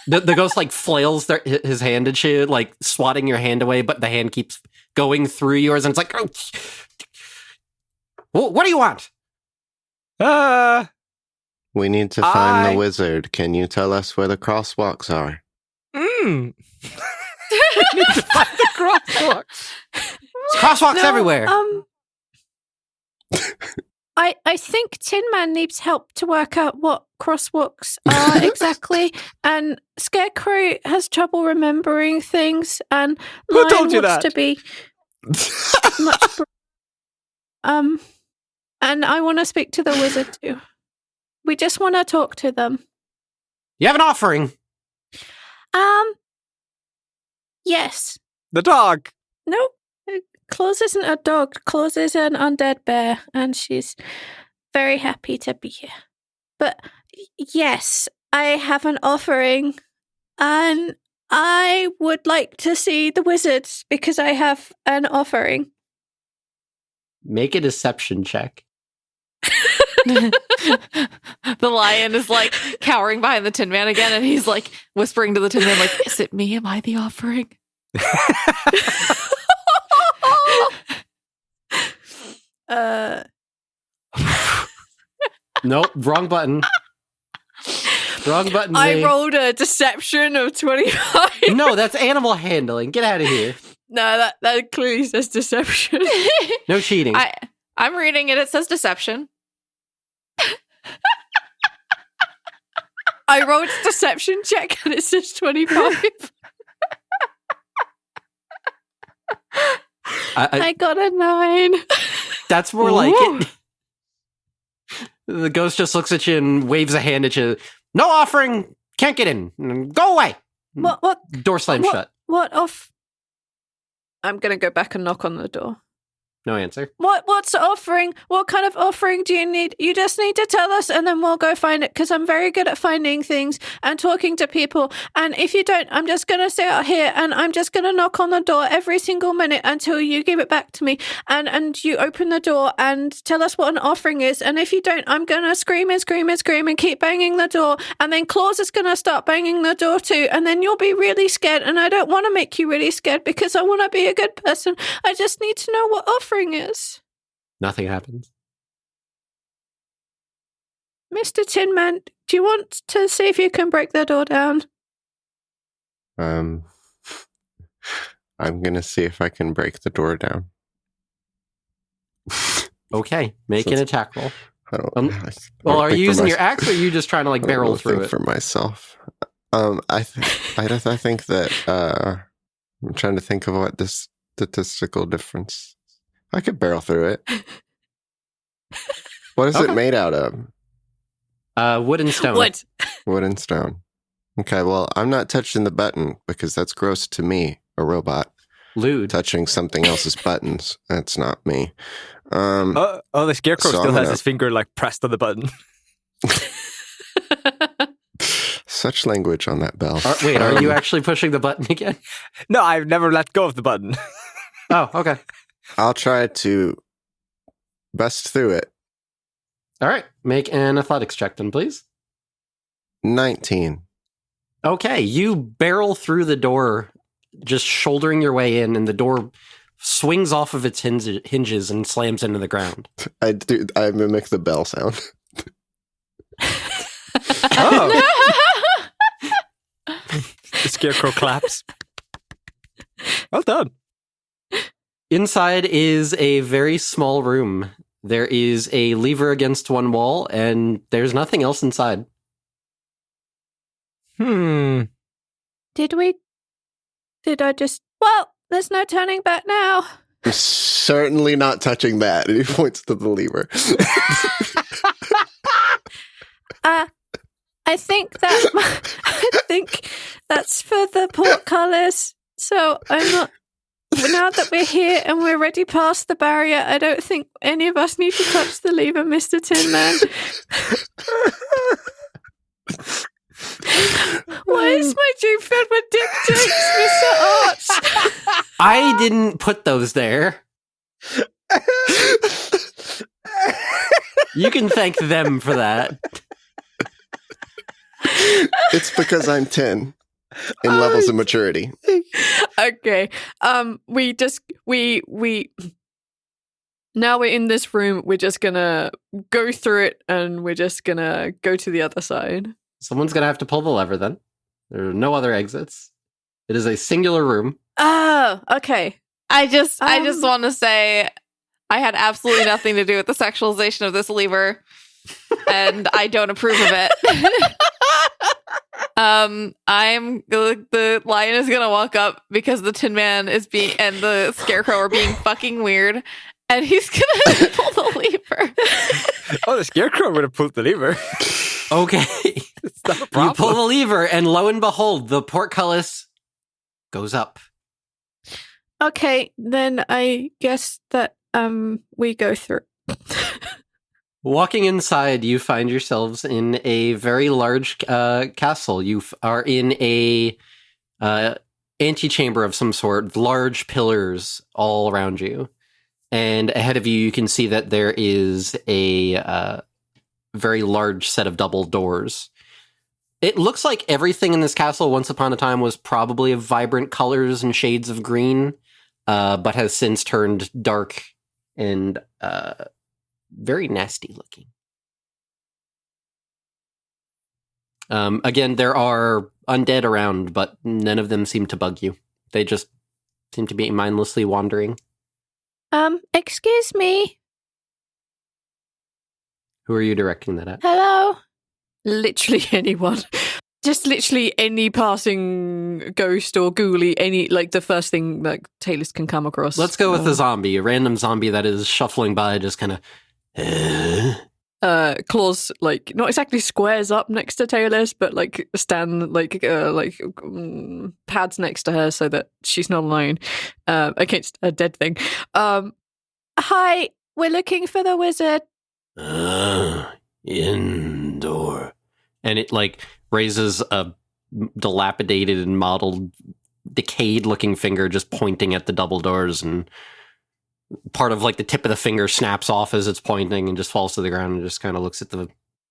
The ghost like flails his hand at you, like swatting your hand away, but the hand keeps going through yours, and it's like, what do you want? We need to find I- the wizard. Can you tell us where the crosswalks are? We need to find the crosswalk. There's crosswalks No, everywhere. I think Tin Man needs help to work out what crosswalks are exactly, and Scarecrow has trouble remembering things, and Who Lion told you wants that? to be much. And I want to speak to the wizard too. We just want to talk to them. You have an offering. Yes. The dog. Nope. Claus isn't a dog. Claus is an undead bear, and she's very happy to be here. But yes, I have an offering, and I would like to see the wizards because I have an offering. Make a deception check. The lion is like cowering behind the Tin Man again, and he's like whispering to the Tin Man, like, "Is it me? Am I the offering?" Nope, wrong button. Wrong button. I Z. rolled a deception of 25. No, that's animal handling. Get out of here. No, that clearly says deception. No cheating. I'm reading it. It says deception. I rolled a deception check and it says 25. I got a 9. That's more like Ooh. it. The ghost just looks at you and waves a hand at you. No offering. Can't get in. Go away. What Door slammed What? shut. What off? I'm going to go back and knock on the door. No answer. What's the offering? What kind of offering do you need? You just need to tell us and then we'll go find it because I'm very good at finding things and talking to people. And if you don't, I'm just going to sit out here and I'm just going to knock on the door every single minute until you give it back to me. And you open the door and tell us what an offering is. And if you don't, I'm going to scream and scream and scream and keep banging the door. And then Claus is going to start banging the door too. And then you'll be really scared. And I don't want to make you really scared because I want to be a good person. I just need to know what offering is. Nothing happens. Mr. Tin Man, do you want to see if you can break the door down? I'm gonna see if I can break the door down. Okay, make So an it's- attack roll. I don't. Well, are you using your axe? axe, or are you just trying to like barrel through it? For myself. I think that I'm trying to think of what this statistical difference. I could barrel through it. What is Okay. it made out of? Wood and stone. Wood. Wood and stone. Okay, well, I'm not touching the button because that's gross to me, a robot. Lewd. Touching something else's buttons. That's not me. The Scarecrow So still I'm has gonna- his finger like pressed on the button. Such language on that bell. Wait, are you actually pushing the button again? No, I've never let go of the button. Oh, okay. I'll try to bust through it. All right, make an athletics check then, please. 19. Okay, you barrel through the door, just shouldering your way in, and the door swings off of its hinges and slams into the ground. I mimic the bell sound. Oh. The Scarecrow claps. Well done. Inside is a very small room. There is a lever against one wall, and there's nothing else inside. Did I just... Well, there's no turning back now. I'm certainly not touching that. And he points to the lever. I think that's for the portcullis. So I'm not... Now that we're here and we're already past the barrier, I don't think any of us need to touch the lever, Mr. Tin Man. Why is my dream filled with dick jokes, Mr. Arch? I didn't put those there. You can thank them for that. It's because I'm 10 in levels of maturity. Okay. We now we're in this room, we're just gonna go through it and we're just gonna go to the other side. Someone's going to have to pull the lever then. There are no other exits. It is a singular room. Oh, okay. I just Um, want to say I had absolutely nothing to do with the sexualization of this lever, and I don't approve of it. The lion is gonna walk up because the Tin Man and the Scarecrow are being fucking weird, and he's gonna pull the lever. Oh, the Scarecrow would have pulled the lever. Okay. It's not a You problem. pull the lever, and lo and behold, the portcullis goes up. Okay, then I guess that we go through. Walking inside, you find yourselves in a very large castle. You are in a antechamber of some sort, large pillars all around you. And ahead of you, you can see that there is a very large set of double doors. It looks like everything in this castle once upon a time was probably of vibrant colors and shades of green, but has since turned dark and very nasty looking. Again, there are undead around, but none of them seem to bug you. They just seem to be mindlessly wandering. Excuse me. Who are you directing that at? Hello? Literally anyone. Just literally any passing ghost or ghoulie, the first thing like Tayless can come across. Let's go with a zombie, a random zombie that is shuffling by, just kind of. Claws not exactly squares up next to Tayless, but stand pads next to her so that she's not alone against a dead thing. Hi, we're looking for the wizard. Indoor. And it raises a dilapidated and mottled, decayed looking finger just pointing at the double doors, and part of the tip of the finger snaps off as it's pointing and just falls to the ground and just kind of looks at the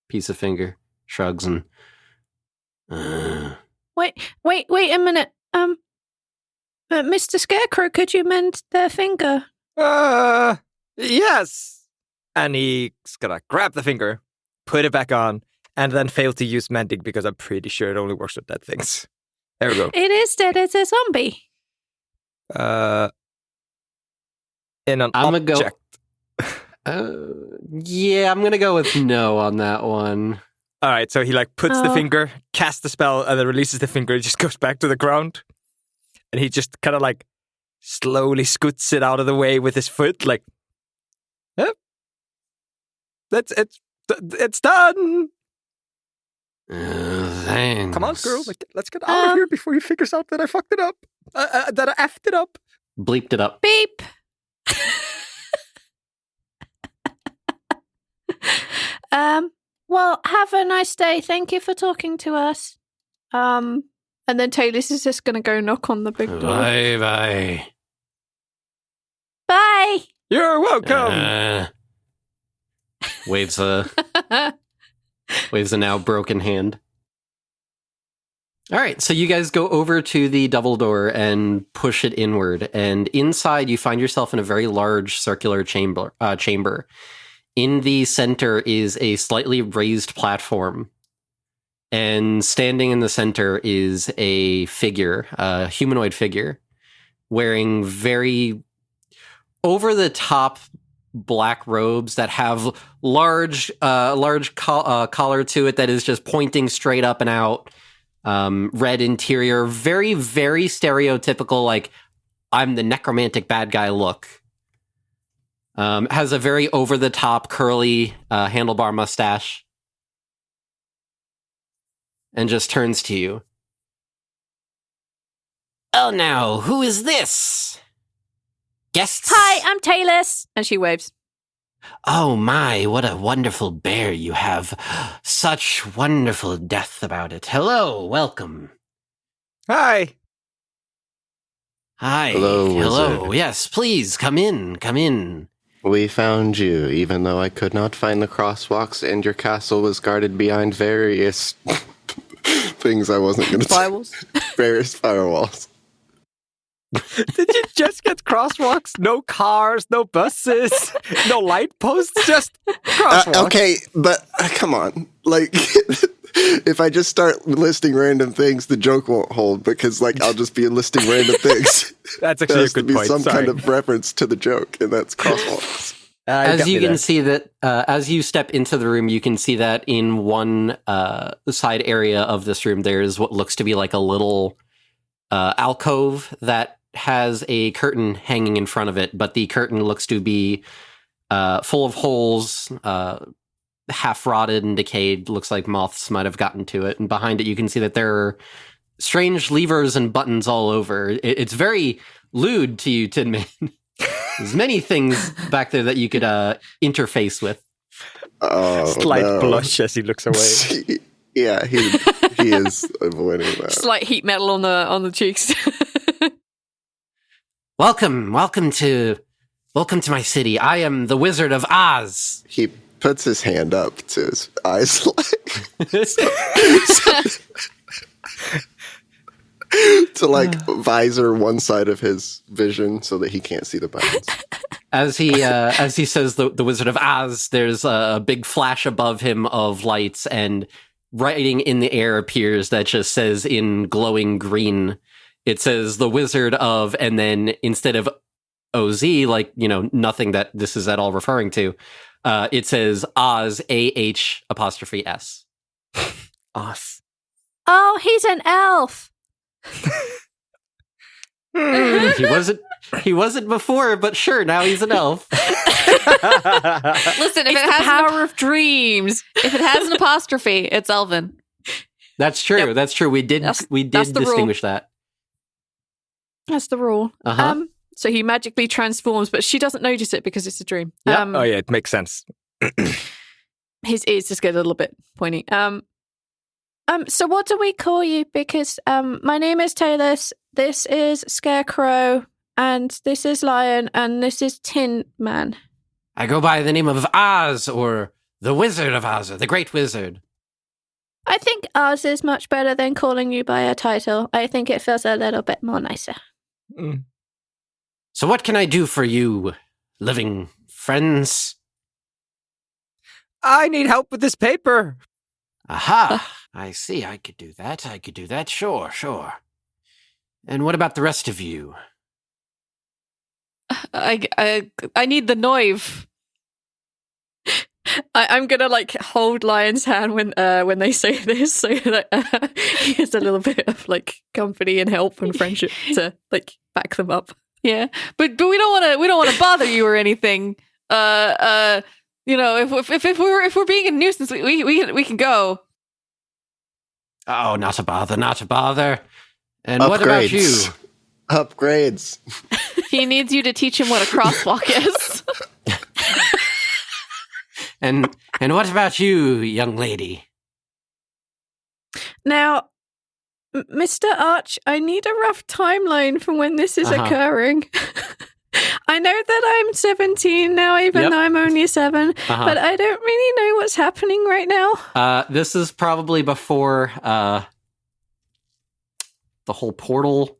piece of finger, shrugs, and Wait a minute. Mr. Scarecrow, could you mend their finger? Yes. And he's gonna grab the finger, put it back on, and then fail to use mending because I'm pretty sure it only works with dead things. There we go. It is dead as a zombie. In an I'm gonna go. object. Yeah, I'm gonna go with no on that one. All right, so he like puts the finger, casts the spell, and then releases the finger. It just goes back to the ground, and he just kind of like slowly scoots it out of the way with his foot, like, yep, it's done. Thanks. Come on, girl, let's get out of here before he figures out that I fucked it up, that I effed it up. Bleeped it up. Beep. Well, have a nice day. Thank you for talking to us. And then Tayless is just going to go knock on the big door. Bye. Bye. You're welcome. Waves a now broken hand. All right, so you guys go over to the double door and push it inward, and inside you find yourself in a very large circular chamber. In the center is a slightly raised platform, and standing in the center is a figure, a humanoid figure, wearing very over-the-top black robes that have large collar to it that is just pointing straight up and out. Red interior, very, very stereotypical, like, I'm the necromantic bad guy look. Has a very over-the-top, curly handlebar mustache. And just turns to you. Oh, now, who is this? Guests? Hi, I'm Tayless. And she waves. Oh my, what a wonderful bear you have. Such wonderful depth about it. Hello, welcome. Hi. Hi. Hello, wizard. Yes, please, come in. We found you, even though I could not find the crosswalks and your castle was guarded behind various things I wasn't going to say. Firewalls. Various firewalls. Did you just get crosswalks? No cars, no buses, no light posts, just crosswalks. Okay, but come on. Like, if I just start listing random things, the joke won't hold because, like, I'll just be listing random things. That's actually a good point. point. Some Sorry. kind of reference to the joke, and that's crosswalks. As you can see that, as you step into the room, you can see that in one side area of this room, there's what looks to be like a little alcove that has a curtain hanging in front of it, but the curtain looks to be full of holes, half rotted and decayed. Looks like moths might have gotten to it. And behind it, you can see that there are strange levers and buttons all over. It's very lewd to you, Tin Man. There's many things back there that you could interface with. Slight blush as he looks away. Yeah, he is avoiding that. Slight heat metal on the cheeks. Welcome to my city. I am the Wizard of Oz. He puts his hand up to his eyes, to like visor one side of his vision so that he can't see the buttons. As he says the Wizard of Oz, there's a big flash above him of lights, and writing in the air appears that just says in glowing green, it says the Wizard of, and then instead of OZ, like, nothing that this is at all referring to, it says Oz, AH''S. Oz. Oh, he's an elf. He wasn't before, but sure, now he's an elf. Listen, if It's it the has power of dreams. if it has an apostrophe, it's Elven. That's true. Yep. That's true. We did That's the distinguish that. That's the rule. Uh-huh. So he magically transforms, but she doesn't notice it because it's a dream. Yep. Oh yeah, it makes sense. His ears just get a little bit pointy. So what do we call you? Because my name is Tayless, this is Scarecrow, and this is Lion, and this is Tin Man. I go by the name of Oz, or the Wizard of Oz, or the Great Wizard. I think Oz is much better than calling you by a title. I think it feels a little bit more nicer. Mm. So what can I do for you, living friends? I need help with this paper. Aha! I see. I could do that. Sure. And what about the rest of you? I need the Noive. I'm gonna like hold Lion's hand when they say this, so that he has a little bit of like company and help and friendship to like back them up. Yeah, but we don't want to bother you or anything. You know, if we're being a nuisance, we can go. Oh, not a bother, not a bother. And what about you? Upgrades. He needs you to teach him what a crosswalk is. And what about you, young lady? Now, Mr. Arch, I need a rough timeline for when this is occurring. I know that I'm 17 now, even though I'm only 7, but I don't really know what's happening right now. This is probably before the whole portal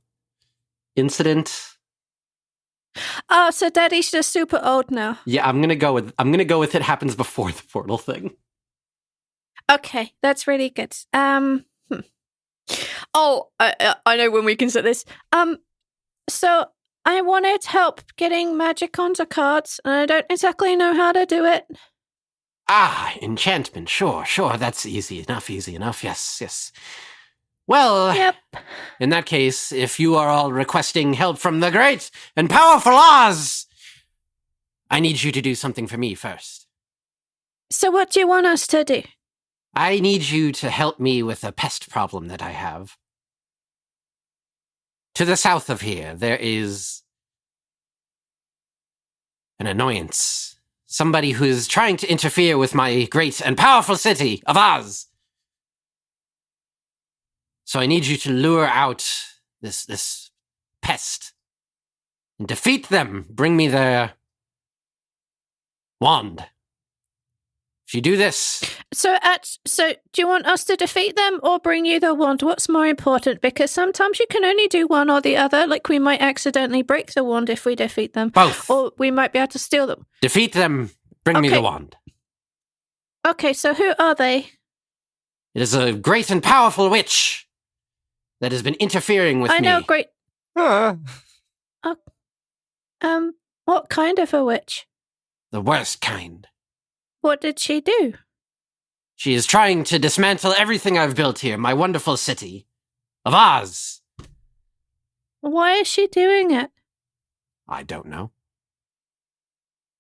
incident. Oh, so Daddy's just super old now. Yeah, I'm gonna go with it happens before the portal thing. Okay, that's really good. Oh, I know when we can set this. So I wanted help getting magic onto cards, and I don't exactly know how to do it. Ah, enchantment. Sure. That's easy enough. Yes. Well, Yep. In that case, if you are all requesting help from the great and powerful Oz, I need you to do something for me first. So what do you want us to do? I need you to help me with a pest problem that I have. To the south of here, there is an annoyance. Somebody who is trying to interfere with my great and powerful city of Oz. So I need you to lure out this pest and defeat them. Bring me their wand. If you do this... So do you want us to defeat them or bring you the wand? What's more important? Because sometimes you can only do one or the other. Like we might accidentally break the wand if we defeat them. Both. Or we might be able to steal them. Defeat them. Bring me the wand. Okay, so who are they? It is a great and powerful witch that has been interfering with me. I know, great. What kind of a witch? The worst kind. What did she do? She is trying to dismantle everything I've built here, my wonderful city of Oz. Why is she doing it? I don't know.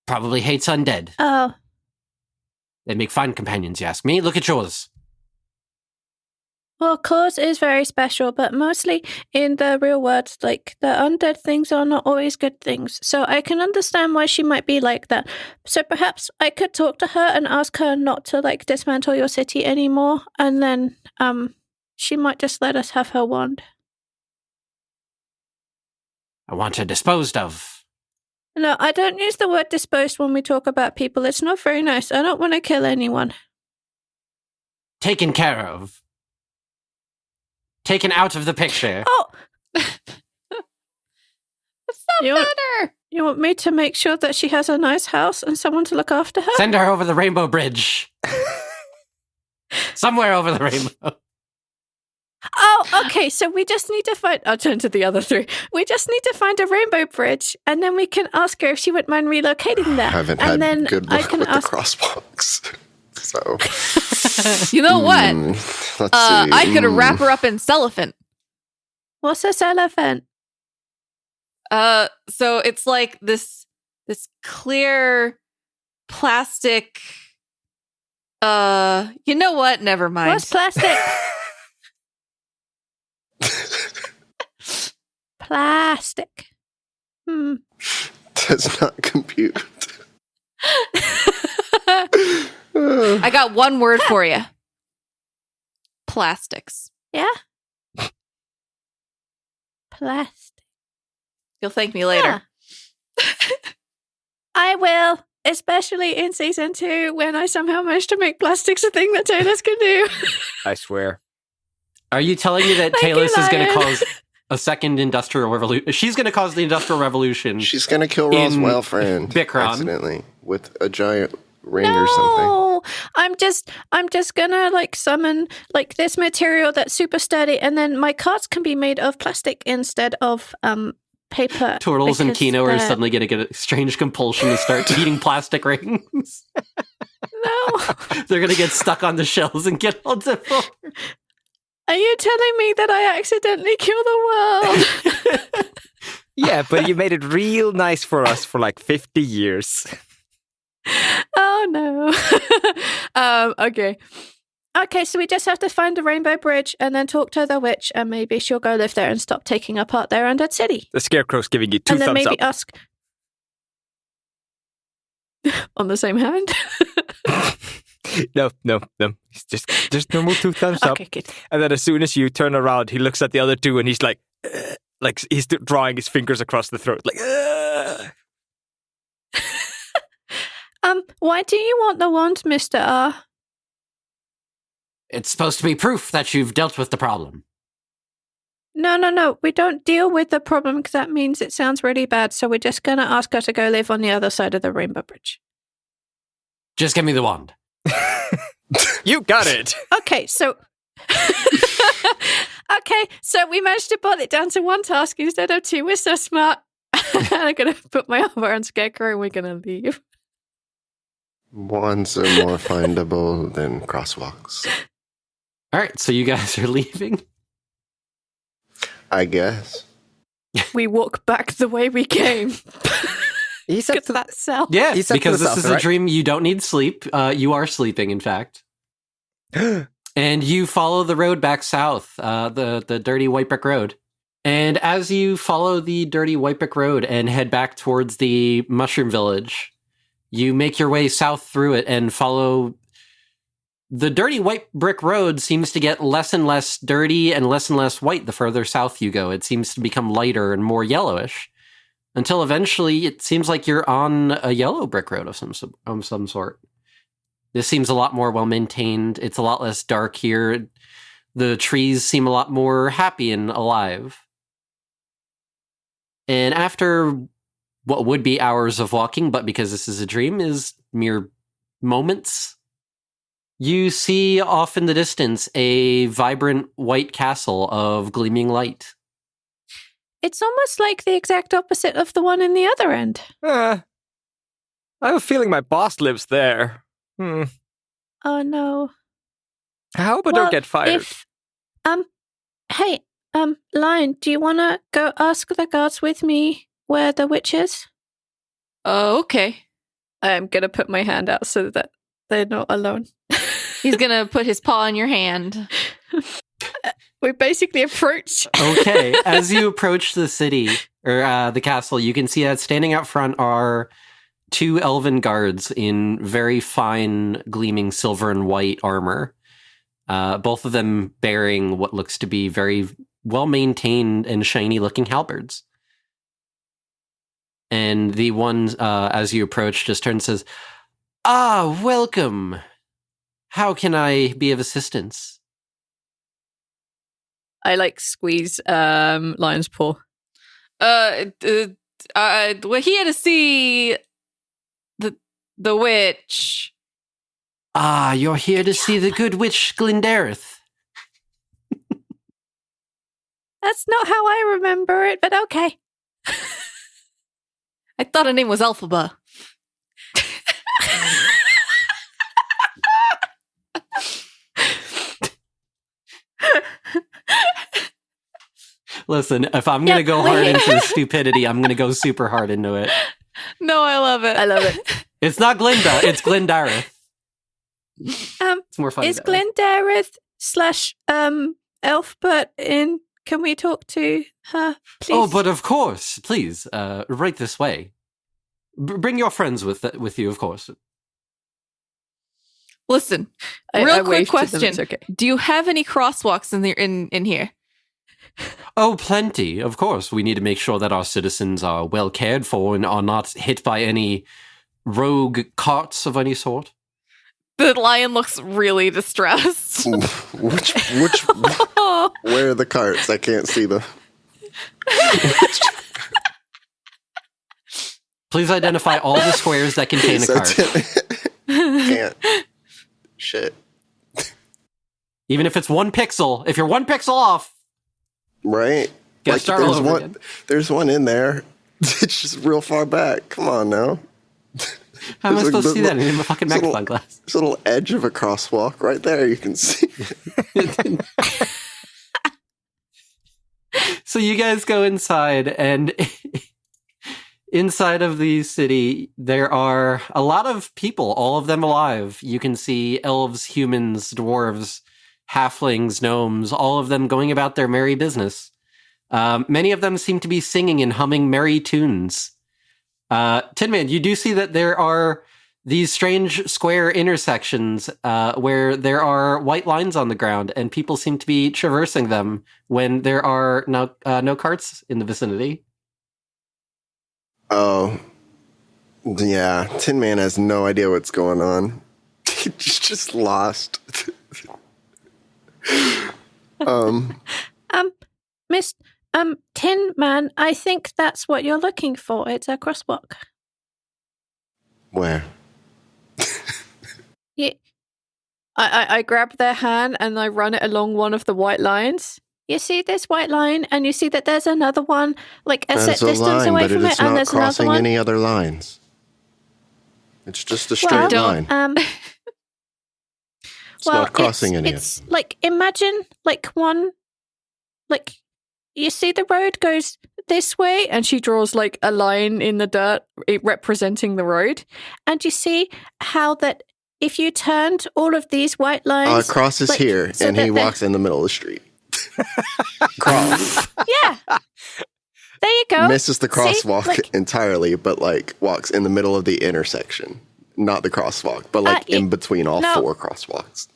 Probably hates undead. Oh. They make fine companions, you ask me. Look at yours. Well, Claus is very special, but mostly in the real world, like, the undead things are not always good things. So I can understand why she might be like that. So perhaps I could talk to her and ask her not to, like, dismantle your city anymore, and then, she might just let us have her wand. I want her disposed of. No, I don't use the word disposed when we talk about people. It's not very nice. I don't want to kill anyone. Taken care of. Taken out of the picture. Oh! That's not better. You want me to make sure that she has a nice house and someone to look after her? Send her over the Rainbow Bridge. Somewhere over the rainbow. Oh, okay. So we just need to find... I'll turn to the other 3. We just need to find a rainbow bridge, and then we can ask her if she wouldn't mind relocating there. I haven't and had then good luck with the crosswalks. So... You know what? Let's see. I could wrap her up in cellophane. What's a cellophane? So it's like this clear plastic. You know what? Never mind. What's plastic? Plastic. Does not compute. I got one word for you. Plastics. Yeah? Plastic. You'll thank me later. Yeah. I will, especially in season 2 when I somehow managed to make plastics a thing that Tayless can do. I swear. Are you telling me that Thank Tayless you, is going to Lion. cause a second industrial revolution? She's going to cause the industrial revolution. She's going to kill Roswell friend Bikron. accidentally with a giant ring or something. No, I'm just gonna like summon like this material that's super sturdy, and then my cards can be made of plastic instead of paper. Turtles and because Kino are they're- suddenly going to get a strange compulsion to start eating plastic rings. Oh no. They're going to get stuck on the shells and get all deformed. Are you telling me that I accidentally killed the world? Yeah, but you made it real nice for us for like 50 years. Oh no. Okay. Okay, so we just have to find the Rainbow Bridge and then talk to the witch, and maybe she'll go live there and stop taking apart their undead city. The Scarecrow's giving you two And then thumbs maybe up. ask on the same hand. No. He's just normal two thumbs up. Okay, good. And then as soon as you turn around, he looks at the other two and he's like he's drawing his fingers across the throat, like. Why do you want the wand, Mr. R? It's supposed to be proof that you've dealt with the problem. No. We don't deal with the problem because that means it sounds really bad. So we're just going to ask her to go live on the other side of the Rainbow Bridge. Just give me the wand. You got it. Okay, so... Okay, so we managed to boil it down to one task instead of two. We're so smart. I'm going to put my armor on Scarecrow and we're going to leave. Wands are more findable than crosswalks, All right, so you guys are leaving. I guess. We walk back the way we came. He's up Because to that cell. Yeah, He's up to because the this south, is a right? dream. You don't need sleep. You are sleeping, in fact. And you follow the road back south, the dirty white brick road. And as you follow the dirty white brick road and head back towards the mushroom village, you make your way south through it and follow. The dirty white brick road seems to get less and less dirty and less white the further south you go. It seems to become lighter and more yellowish until eventually it seems like you're on a yellow brick road of some sort. This seems a lot more well-maintained. It's a lot less dark here. The trees seem a lot more happy and alive. And after what would be hours of walking, but because this is a dream, is mere moments, you see off in the distance a vibrant white castle of gleaming light. It's almost like the exact opposite of the one in the other end. I have a feeling my boss lives there. Oh no. I hope I don't get fired. Hey, Lion, do you want to go ask the guards with me where the witch is? Oh, okay. I'm going to put my hand out so that they're not alone. He's gonna put his paw in your hand. We basically approach. Okay, as you approach the city, or the castle, you can see that standing out front are two elven guards in very fine, gleaming silver and white armor. Both of them bearing what looks to be very well-maintained and shiny-looking halberds. And the one, as you approach, just turns and says, "Ah, welcome. How can I be of assistance?" I squeeze Lion's paw. We're here to see the witch. Ah, you're here to see the good witch Glendareth. That's not how I remember it, but okay. I thought her name was Elphaba. Listen, if I'm going to go hard into the stupidity, I'm going to go super hard into it. No, I love it. I love it. It's not Glinda, it's Glendareth. It's more fun. Is Glendareth / Elfbert in? Can we talk to her, please? Oh, but of course, please, right this way. Bring your friends with you, of course. Listen, I real quick waved to them, question: it's okay. Do you have any crosswalks in here? Oh, plenty, of course. We need to make sure that our citizens are well cared for and are not hit by any rogue carts of any sort. The lion looks really distressed. Which where are the carts? I can't see them. Please identify all the squares that contain a cart. Can't. Shit. Even if it's 1 pixel. If you're 1 pixel off, Right? gotta start all over again. There's one in there. It's just real far back. Come on now. How am I There's supposed to see that little- in a fucking there's a magnifying glass? There's a little edge of a crosswalk right there. You can see. So you guys go inside, and inside of the city, there are a lot of people, all of them alive. You can see elves, humans, dwarves, halflings, gnomes, all of them going about their merry business. Many of them seem to be singing and humming merry tunes. Tin Man, you do see that there are these strange square intersections where there are white lines on the ground, and people seem to be traversing them when there are no carts in the vicinity. Oh, yeah. Tin Man has no idea what's going on. He's just lost. Miss Tin Man, I think that's what you're looking for. It's a crosswalk. Where? Yeah. I grab their hand and I run it along one of the white lines. You see this white line, and you see that there's another one, like a set That's a distance line, away but from it's it, and not there's another crossing one. any other lines. It's just a straight Well, line. It's not crossing any of It's like, imagine like one, like you see the road goes this way, and she draws like a line in the dirt representing the road, and you see how that if you turned all of these white lines, crosses like, here, so and that he they're- walks in the middle of the street. Cross. Yeah, there you go. Misses the See? crosswalk Like- entirely, but like walks in the middle of the intersection. Not the crosswalk, but like in between all no. 4 crosswalks.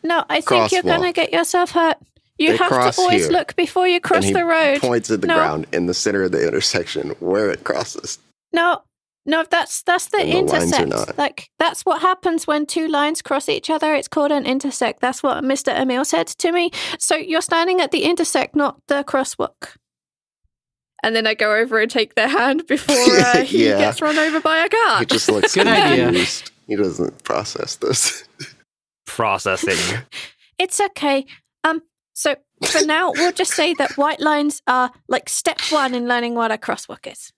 No, I think you're Crosswalk. gonna get yourself hurt. You They have cross to always here, look before you cross And he the road. points at the No. ground in the center of the intersection where it crosses. No, that's the And the lines are intersect. not. Like that's what happens when 2 lines cross each other. It's called an intersect. That's what Mr. Emil said to me. So you're standing at the intersect, not the crosswalk. And then I go over and take their hand before he Yeah. gets run over by a car. He just looks Good idea. confused. He doesn't process this. Processing. It's okay. So for now, we'll just say that white lines are like step 1 in learning what a crosswalk is.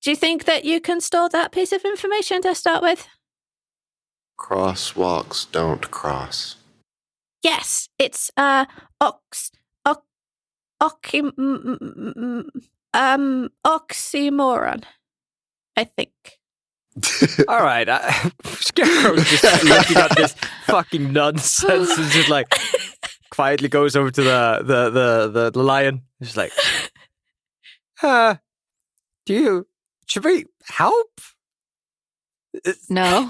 Do you think that you can store that piece of information to start with? Crosswalks don't cross. Yes, it's oxymoron, I think. All right, Scarecrow's just looking at this fucking nonsense and just like quietly goes over to the lion. He's like, should we help? No.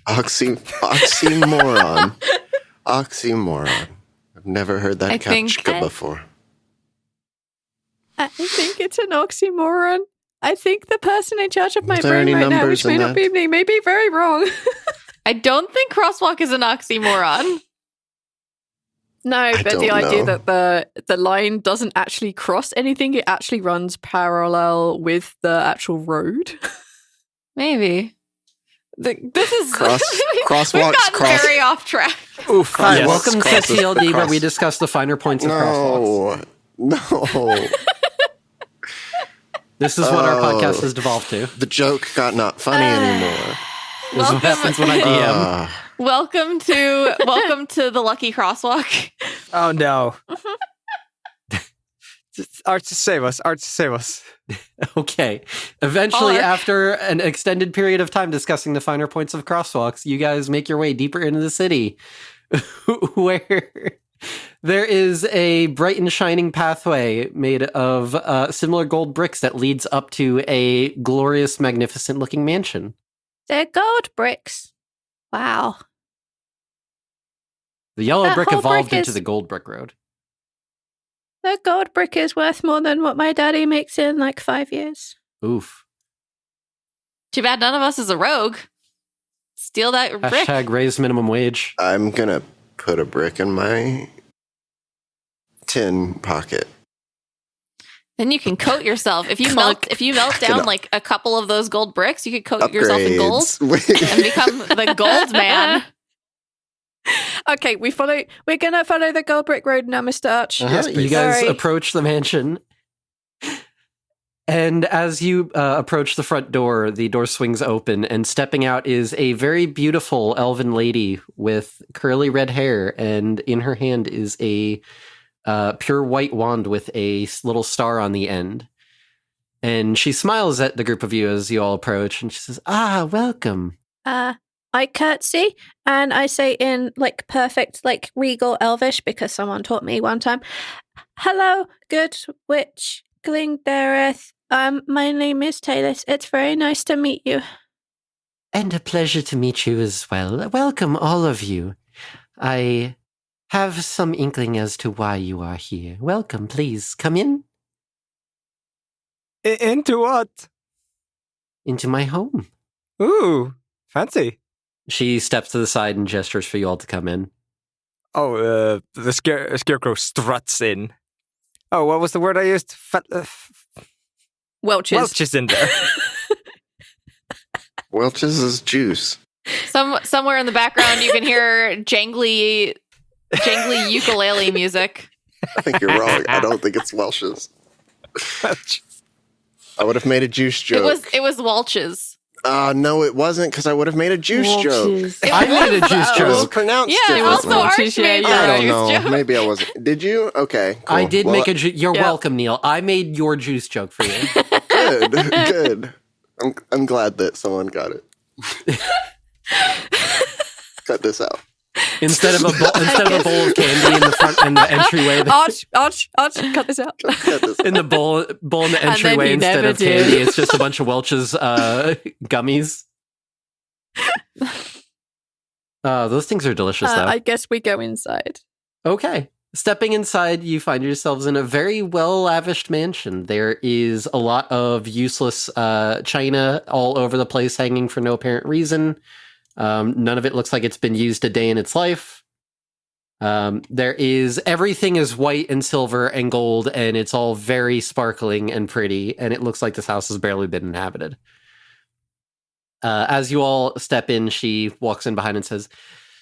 Oxymoron. Oxymoron. I've never heard that I think- captcha before. I think it's an oxymoron. I think the person in charge of my Is there brain any right now, numbers which may in not that? be me, may be very wrong. I don't think crosswalk is an oxymoron. No, but don't the idea know. that the line doesn't actually cross anything, it actually runs parallel with the actual road. Maybe. This is Crosswalks We've gotten cross- very off track. Oof. Hi, yes. welcome to crosses the TLD, where cross- we discuss the finer points of crosswalks. No. This is what our Oh. podcast has devolved to. The joke got not funny anymore. This is what happens when I DM. Welcome to the Lucky Crosswalk. Oh no. Arch, save us. Arch, save us. Okay. Eventually, Or- after an extended period of time discussing the finer points of crosswalks, you guys make your way deeper into the city, where there is a bright and shining pathway made of similar gold bricks that leads up to a glorious, magnificent-looking mansion. They're gold bricks. Wow. The yellow That brick whole evolved brick into is- the gold brick road. The gold brick is worth more than what my daddy makes in like 5 years. Oof. Too bad none of us is a rogue. Steal that brick. Hashtag raise minimum wage. I'm gonna put a brick in my tin pocket. Then you can coat yourself. If you melt down Gonna- like a couple of those gold bricks, you could coat yourself in gold Upgrades. and become the gold man. Okay, we're gonna follow the gold brick road now, Mr. Arch. Uh-huh. Yes, You please. guys Sorry. approach the mansion. And as you approach the front door, the door swings open, and stepping out is a very beautiful elven lady with curly red hair, and in her hand is a pure white wand with a little star on the end. And she smiles at the group of you as you all approach, and she says, welcome. I curtsy, and I say in, like, perfect, like, regal elvish, because someone taught me one time, "Hello, good witch Glingdareth. My name is Tayless. It's very nice to meet you." And a pleasure to meet you as well. Welcome, all of you. I have some inkling as to why you are here. Welcome, please, come in. Into what? Into my home. Ooh, fancy. She steps to the side and gestures for you all to come in. Oh, the Scarecrow struts in. Oh, what was the word I used? Welches. Welch is in there. Welch's is juice. Somewhere in the background, you can hear jangly ukulele music. I think you're wrong. I don't think it's Welch's. I would have made a juice joke. It was Welch's. No, it wasn't, because I would have made a juice joke. I made a juice It was joke. pronounced Yeah, differently. also Arch made I a don't juice know. joke. Maybe I wasn't. Did you? Okay. Cool. I did Well, make a juice. You're Yeah. welcome, Neil. I made your juice joke for you. Good. Good. I'm glad that someone got it. Cut this out. Instead of a bowl of candy in the front in the entryway. Arch, cut this out. Cut this In the bowl in the then entryway he instead never of did. candy, it's just a bunch of Welch's gummies. Those things are delicious, though. I guess we go inside. Okay. Stepping inside, you find yourselves in a very well-lavished mansion. There is a lot of useless china all over the place hanging for no apparent reason. None of it looks like it's been used a day in its life. Everything is white and silver and gold, and it's all very sparkling and pretty, and it looks like this house has barely been inhabited. As you all step in, she walks in behind and says,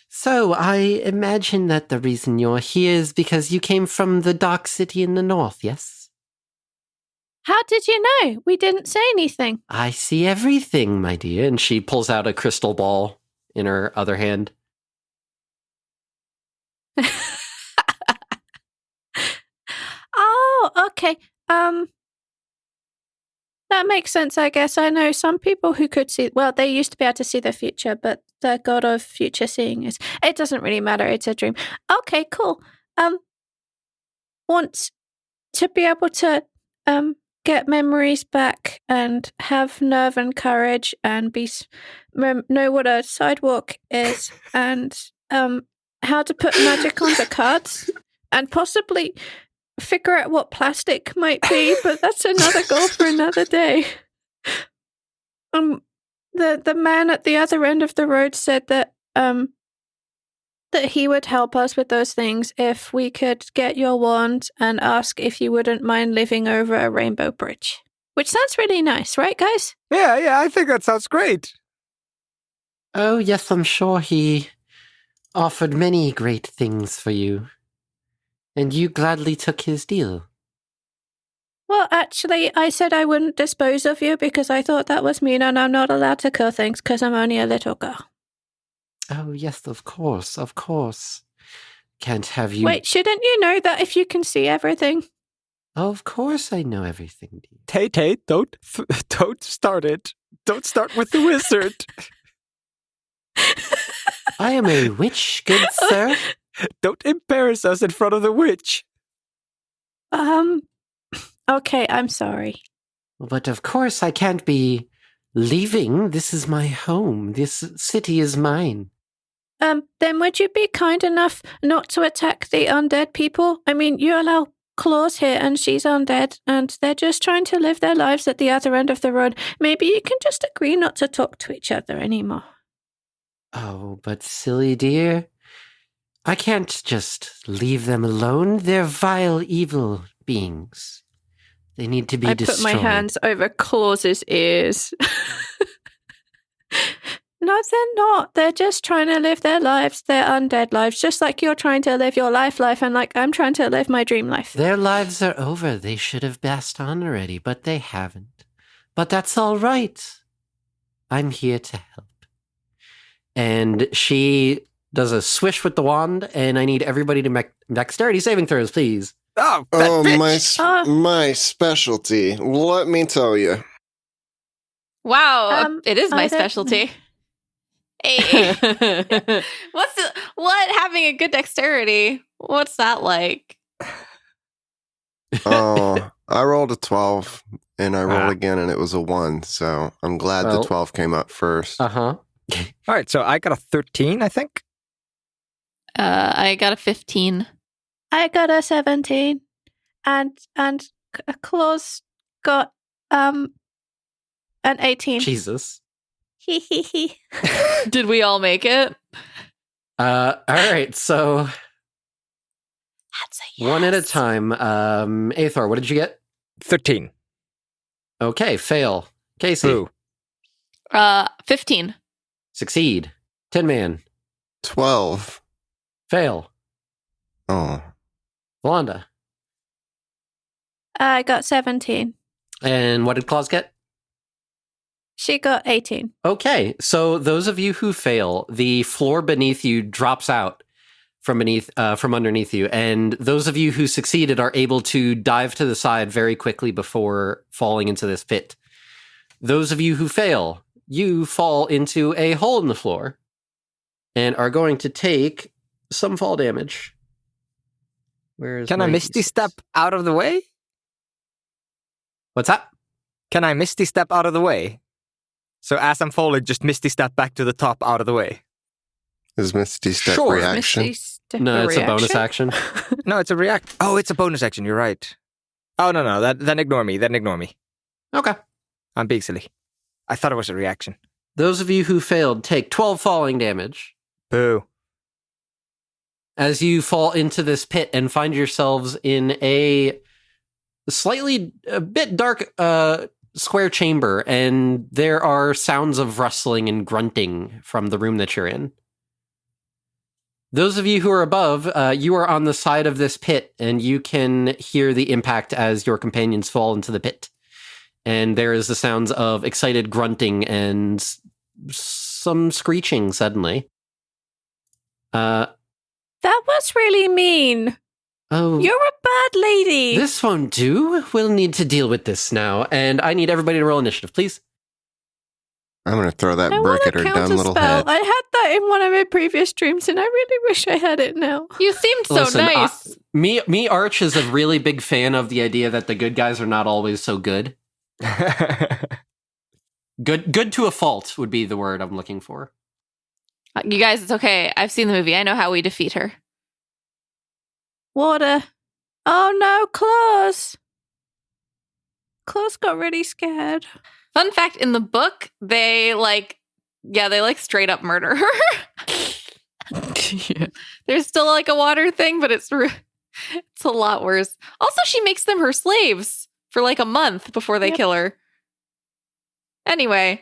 "So, I imagine that the reason you're here is because you came from the Dark City in the north, yes?" How did you know? We didn't say anything. "I see everything, my dear." And she pulls out a crystal ball in her other hand. Oh, okay. That makes sense, I guess. I know some people who could see, well, they used to be able to see the future, but the god of future seeing is, it doesn't really matter. It's a dream. Okay, cool. Want to be able to get memories back and have nerve and courage and know what a sidewalk is and how to put magic on the cards and possibly figure out what plastic might be, but that's another goal for another day. The man at the other end of the road said that that he would help us with those things if we could get your wand and ask if you wouldn't mind living over a rainbow bridge. Which sounds really nice, right, guys? Yeah, I think that sounds great. Oh, yes, I'm sure he offered many great things for you. And you gladly took his deal. Well, actually, I said I wouldn't dispose of you because I thought that was mean and I'm not allowed to kill things because I'm only a little girl. Oh, yes, of course, of course. Can't have you... Wait, shouldn't you know that if you can see everything? Of course I know everything, dear. Tay, don't start it. Don't start with the wizard. I am a witch, good sir. Don't embarrass us in front of the witch. Okay, I'm sorry. But of course I can't be leaving. This is my home. This city is mine. Then would you be kind enough not to attack the undead people? I mean, you allow Claus here and she's undead and they're just trying to live their lives at the other end of the road. Maybe you can just agree not to talk to each other anymore. Oh, but silly dear, I can't just leave them alone. They're vile, evil beings. They need to be destroyed. I put my hands over Claus's ears. No, they're not. They're just trying to live their lives, their undead lives, just like you're trying to live your life, and like I'm trying to live my dream life. Their lives are over. They should have passed on already, but they haven't. But that's all right. I'm here to help. And she does a swish with the wand, and I need everybody to make dexterity saving throws, please. Oh, that bitch. My specialty. Let me tell you. Wow, it is my I don't- specialty. Hey, what having a good dexterity? What's that like? Oh, I rolled a 12, and I rolled again, and it was a 1. So I'm glad the 12 came up first. Uh-huh. All right, so I got a 13, I think. I got a 15. I got a 17, and Claus got an 18. Jesus. Hee hee hee. Did we all make it? All right, so That's a yes. one at a time. Aethor, what did you get? 13. Okay, fail. Casey. Boo. 15. Succeed. Tin Man. 12. Fail. Oh. Valanda. I got 17. And what did Claus get? She got 18. Okay, so those of you who fail, the floor beneath you drops out from underneath you, and those of you who succeeded are able to dive to the side very quickly before falling into this pit. Those of you who fail, you fall into a hole in the floor and are going to take some fall damage. Can I Misty Step out of the way? What's that? Can I Misty Step out of the way? So as I'm falling, just Misty Step back to the top out of the way. Is Misty Step Sure. reaction? Misty Step No, it's a bonus reaction? action. No, it's a react. Oh, it's a bonus action. You're right. Oh, no. Then ignore me. Okay. I'm being silly. I thought it was a reaction. Those of you who failed take 12 falling damage Boo. as you fall into this pit and find yourselves in a bit dark square chamber, and there are sounds of rustling and grunting from the room that you're in. Those of you who are above, you are on the side of this pit, and you can hear the impact as your companions fall into the pit. And there is the sounds of excited grunting and some screeching suddenly. That was really mean. Oh, You're a bad lady. this won't do. We'll need to deal with this now. And I need everybody to roll initiative, please. I'm going to throw that I brick want at a her dumb little counterspell. head. I had that in one of my previous streams, and I really wish I had it now. You seemed so Listen, nice. Me, Arch is a really big fan of the idea that the good guys are not always so good. Good to a fault would be the word I'm looking for. You guys, it's okay. I've seen the movie. I know how we defeat her. Water. Oh no, Claus. Claus got really scared. Fun fact, in the book, they straight up murder her. There's still like a water thing, but it's a lot worse. Also, she makes them her slaves for like a month before they kill her. Anyway,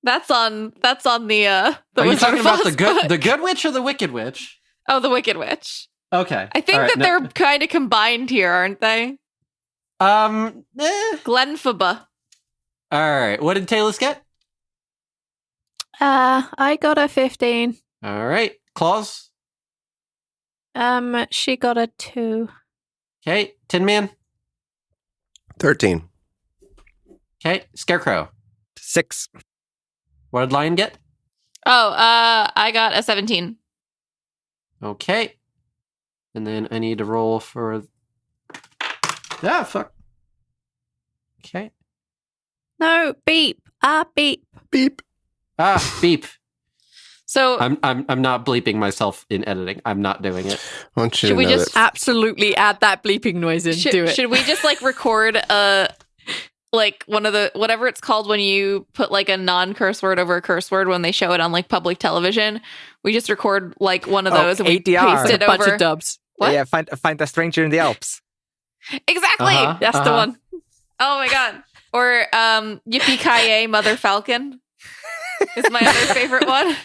that's on the Are you Wizard talking of about Oz the book. good witch or the wicked witch? Oh, the Wicked Witch. Okay. I think All right, that they're kind of combined here, aren't they? Glenfaba. All right. What did Tayless get? I got a 15. All right. Claus. She got a 2. Okay. Tin Man. 13. Okay. Scarecrow. 6. What did Lion get? Oh, I got a 17. Okay. And then I need to roll for... Ah, fuck. Okay. No, beep. Beep. Beep. Ah, beep. So I'm not bleeping myself in editing. I'm not doing it. I want you Should to we know just that Absolutely add that bleeping noise in. Do it. Should we just like record like one of the whatever it's called when you put like a non-curse word over a curse word when they show it on like public television? We just record like one of those and we ADR. paste it a bunch over. of dubs. What? Yeah, find a stranger in the Alps. Exactly. Uh-huh, That's the uh-huh. one. Oh my god. Or yippee ki mother falcon. is my other favorite one.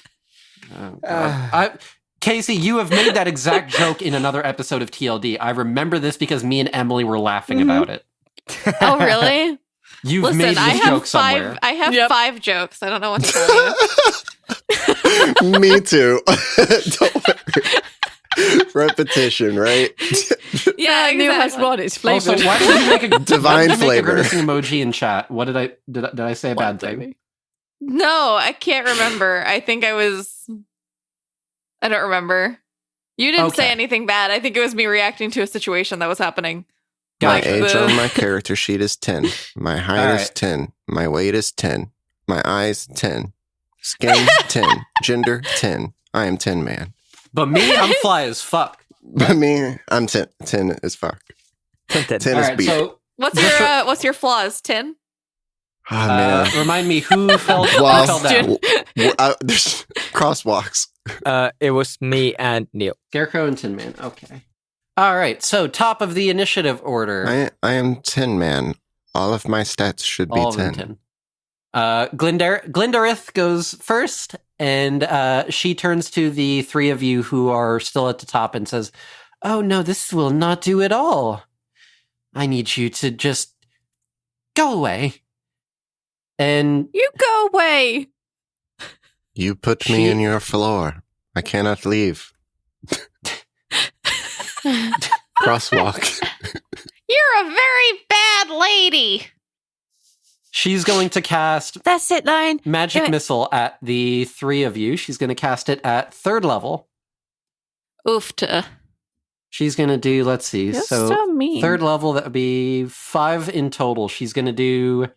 Oh, God. Casey, you have made that exact joke in another episode of TLD. I remember this because me and Emily were laughing about it. Oh, really? You've Listen, made this joke somewhere. I have 5 jokes. I don't know what to tell you. Me too. Don't worry. Repetition, right? Yeah, Neil has exactly. one. It's flavored. Also, why did you make a Divine why did you make a flavor. grimacing emoji in chat? What did I say a bad thing? No, I can't remember. I don't remember. You didn't say Okay. anything bad. I think it was me reacting to a situation that was happening. My Gotcha. age on my character sheet is 10. My height All is right. 10. My weight is 10. My eyes 10. Skin 10. Gender 10. I am 10 man. But me, I'm fly as fuck. But me, I'm 10. 10 as fuck. 10 All is right, beat. so What's your flaws, Tin? Oh, man. remind me who fell Well, down. There's crosswalks. It was me and Neil. Scarecrow and Tin Man. Okay. All right. So top of the initiative order. I am 10 man. All of my stats should be All of 10. them 10. Glindarith goes first, and she turns to the three of you who are still at the top and says, "Oh no, this will not do at all. I need you to just go away." And You go away. You put me in your floor. I cannot leave. Crosswalk. You're a very bad lady. she's going to cast That's it, Lion. Magic Do it. Missile at the three of you. She's going to cast it at 3rd level. Oofta. She's going to do, let's see. You're so so mean. 3rd level, that would be 5 in total. She's going to do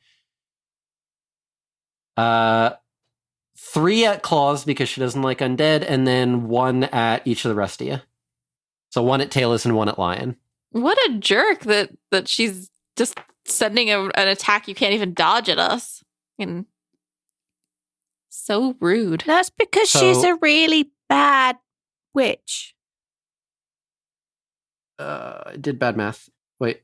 3 at claws because she doesn't like undead, and then 1 at each of the rest of you. So 1 at Tayless and 1 at Lion. What a jerk that she's just sending an attack you can't even dodge at us. And so rude. That's because she's So- a really bad witch. I did bad math. Wait.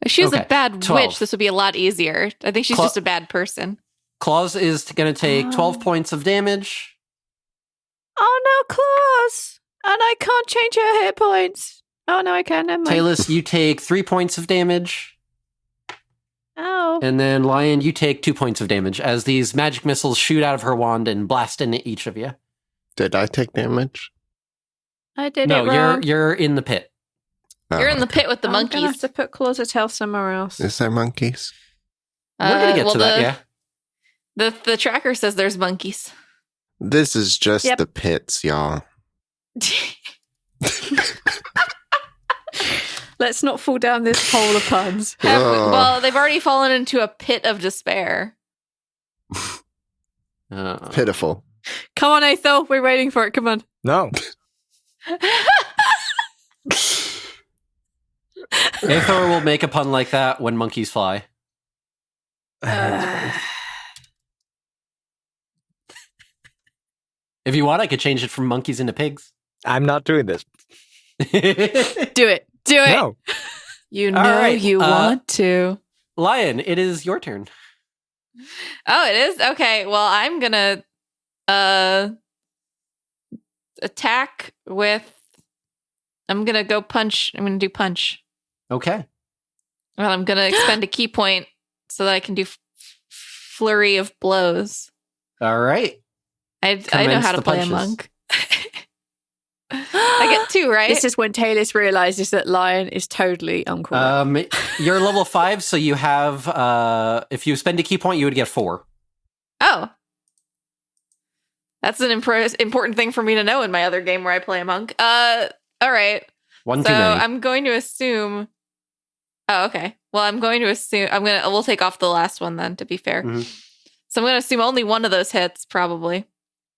If she was Okay, a bad 12. witch, this would be a lot easier. I think she's Cla- just a bad person. Claws is going to take 12 Oh. points of damage. Oh no, claws! And I can't change her hit points. Oh no, I can. Never mind. Tayless, you take 3 points of damage. Oh, And then Lion, you take 2 points of damage as these magic missiles shoot out of her wand and blast into each of you. Did I take damage? I did No, it wrong. you're in the pit. Oh, You're in the pit with the I'm gonna have monkeys. to put claws of tail somewhere else. Is there monkeys? We're gonna get well, to that, yeah. The tracker says there's monkeys. This is just Yep. the pits, y'all. Let's not fall down this hole of puns. Oh. Well, they've already fallen into a pit of despair. Pitiful. Come on, Aethel. We're waiting for it. Come on. No. Aethor will make a pun like that when monkeys fly. If you want, I could change it from monkeys into pigs. I'm not doing this. Do it. Do it. No. You All know right, you want to. Lion, it is your turn. Oh, it is? Okay. Well, I'm gonna attack with I'm gonna go punch. I'm gonna do punch. Okay. Well, I'm gonna expend a key point so that I can do flurry of blows. All right. I know Commence how to the play punches. a monk. I get 2, right? This is when Tayless realizes that Lion is totally uncorrect. You're level 5, so you have if you spend a key point, you would get 4. Oh. That's an important thing for me to know in my other game where I play a monk. All right. 1 So too many. I'm going to assume. Oh, okay. Well, I'm going to assume we'll take off the last one then, to be fair. Mhm. So I'm going to assume only one of those hits, probably.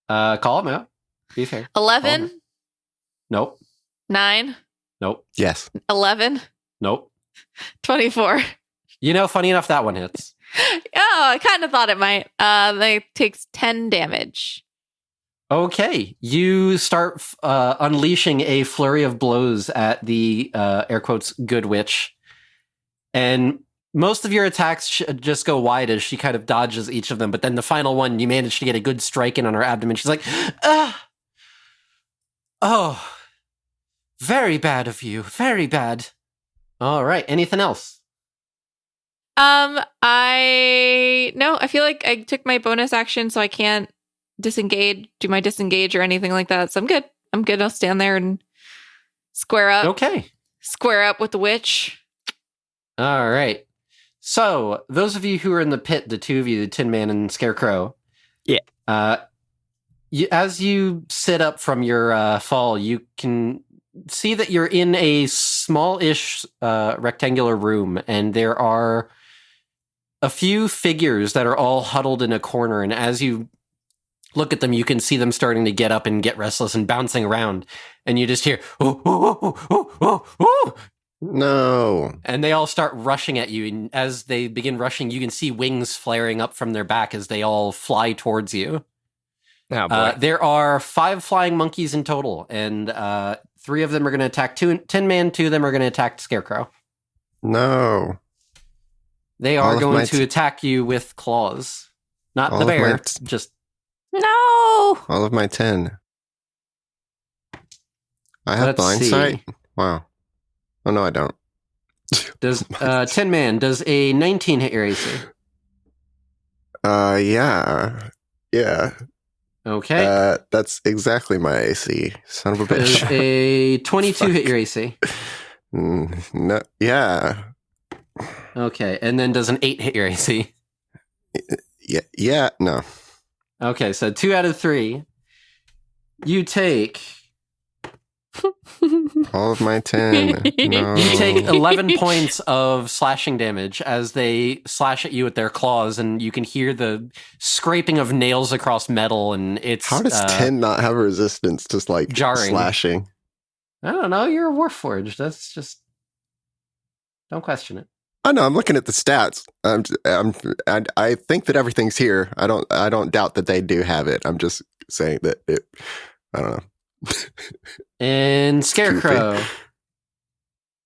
Call him out. Be fair. 11, Nope. 9, Nope. Yes. 11, Nope. 24. You know, funny enough, that one hits. Oh, I kind of thought it might. They takes 10 damage. Okay. You start unleashing a flurry of blows at the, air quotes, good witch. And Most of your attacks just go wide as she kind of dodges each of them, but then the final one, you manage to get a good strike in on her abdomen. She's like, oh, very bad of you. Very bad. All right. Anything else? I feel like I took my bonus action, so I can't do my disengage or anything like that. So I'm good. I'll stand there and square up. Okay. Square up with the witch. All right. So those of you who are in the pit, the two of you, the Tin Man and Scarecrow. Yeah. As you sit up from your fall, you can see that you're in a small-ish rectangular room, and there are a few figures that are all huddled in a corner, and as you look at them, you can see them starting to get up and get restless and bouncing around, and you just hear, "Oh, oh, oh, oh, oh, oh." No. And they all start rushing at you, and as they begin rushing, you can see wings flaring up from their back as they all fly towards you. Oh, boy. There are 5 flying monkeys in total, and 3 of them are going to attack Tin Man, 2 of them are going to attack Scarecrow. No. They are going to attack you with claws. Not the bear, just... No! All of my 10. I have Let's blind see. sight? Wow. Oh, no, I don't. Does Tin Man, does a 19 hit your AC? Yeah. Yeah. Okay. That's exactly my AC. Son of a Does bitch. a 22 hit your AC? No, yeah. Okay, and then does an 8 hit your AC? Yeah, no. Okay, so 2 out of 3. You take... All of my 10. No. You take 11 points of slashing damage as they slash at you with their claws, and you can hear the scraping of nails across metal, and it's... How does 10 not have a resistance to, like, jarring. slashing? I don't know, you're a Warforged. That's just... Don't question it. I know, I'm looking at the stats. I think that everything's here. I don't doubt that they do have it. I'm just saying that it... I don't know. And Scarecrow,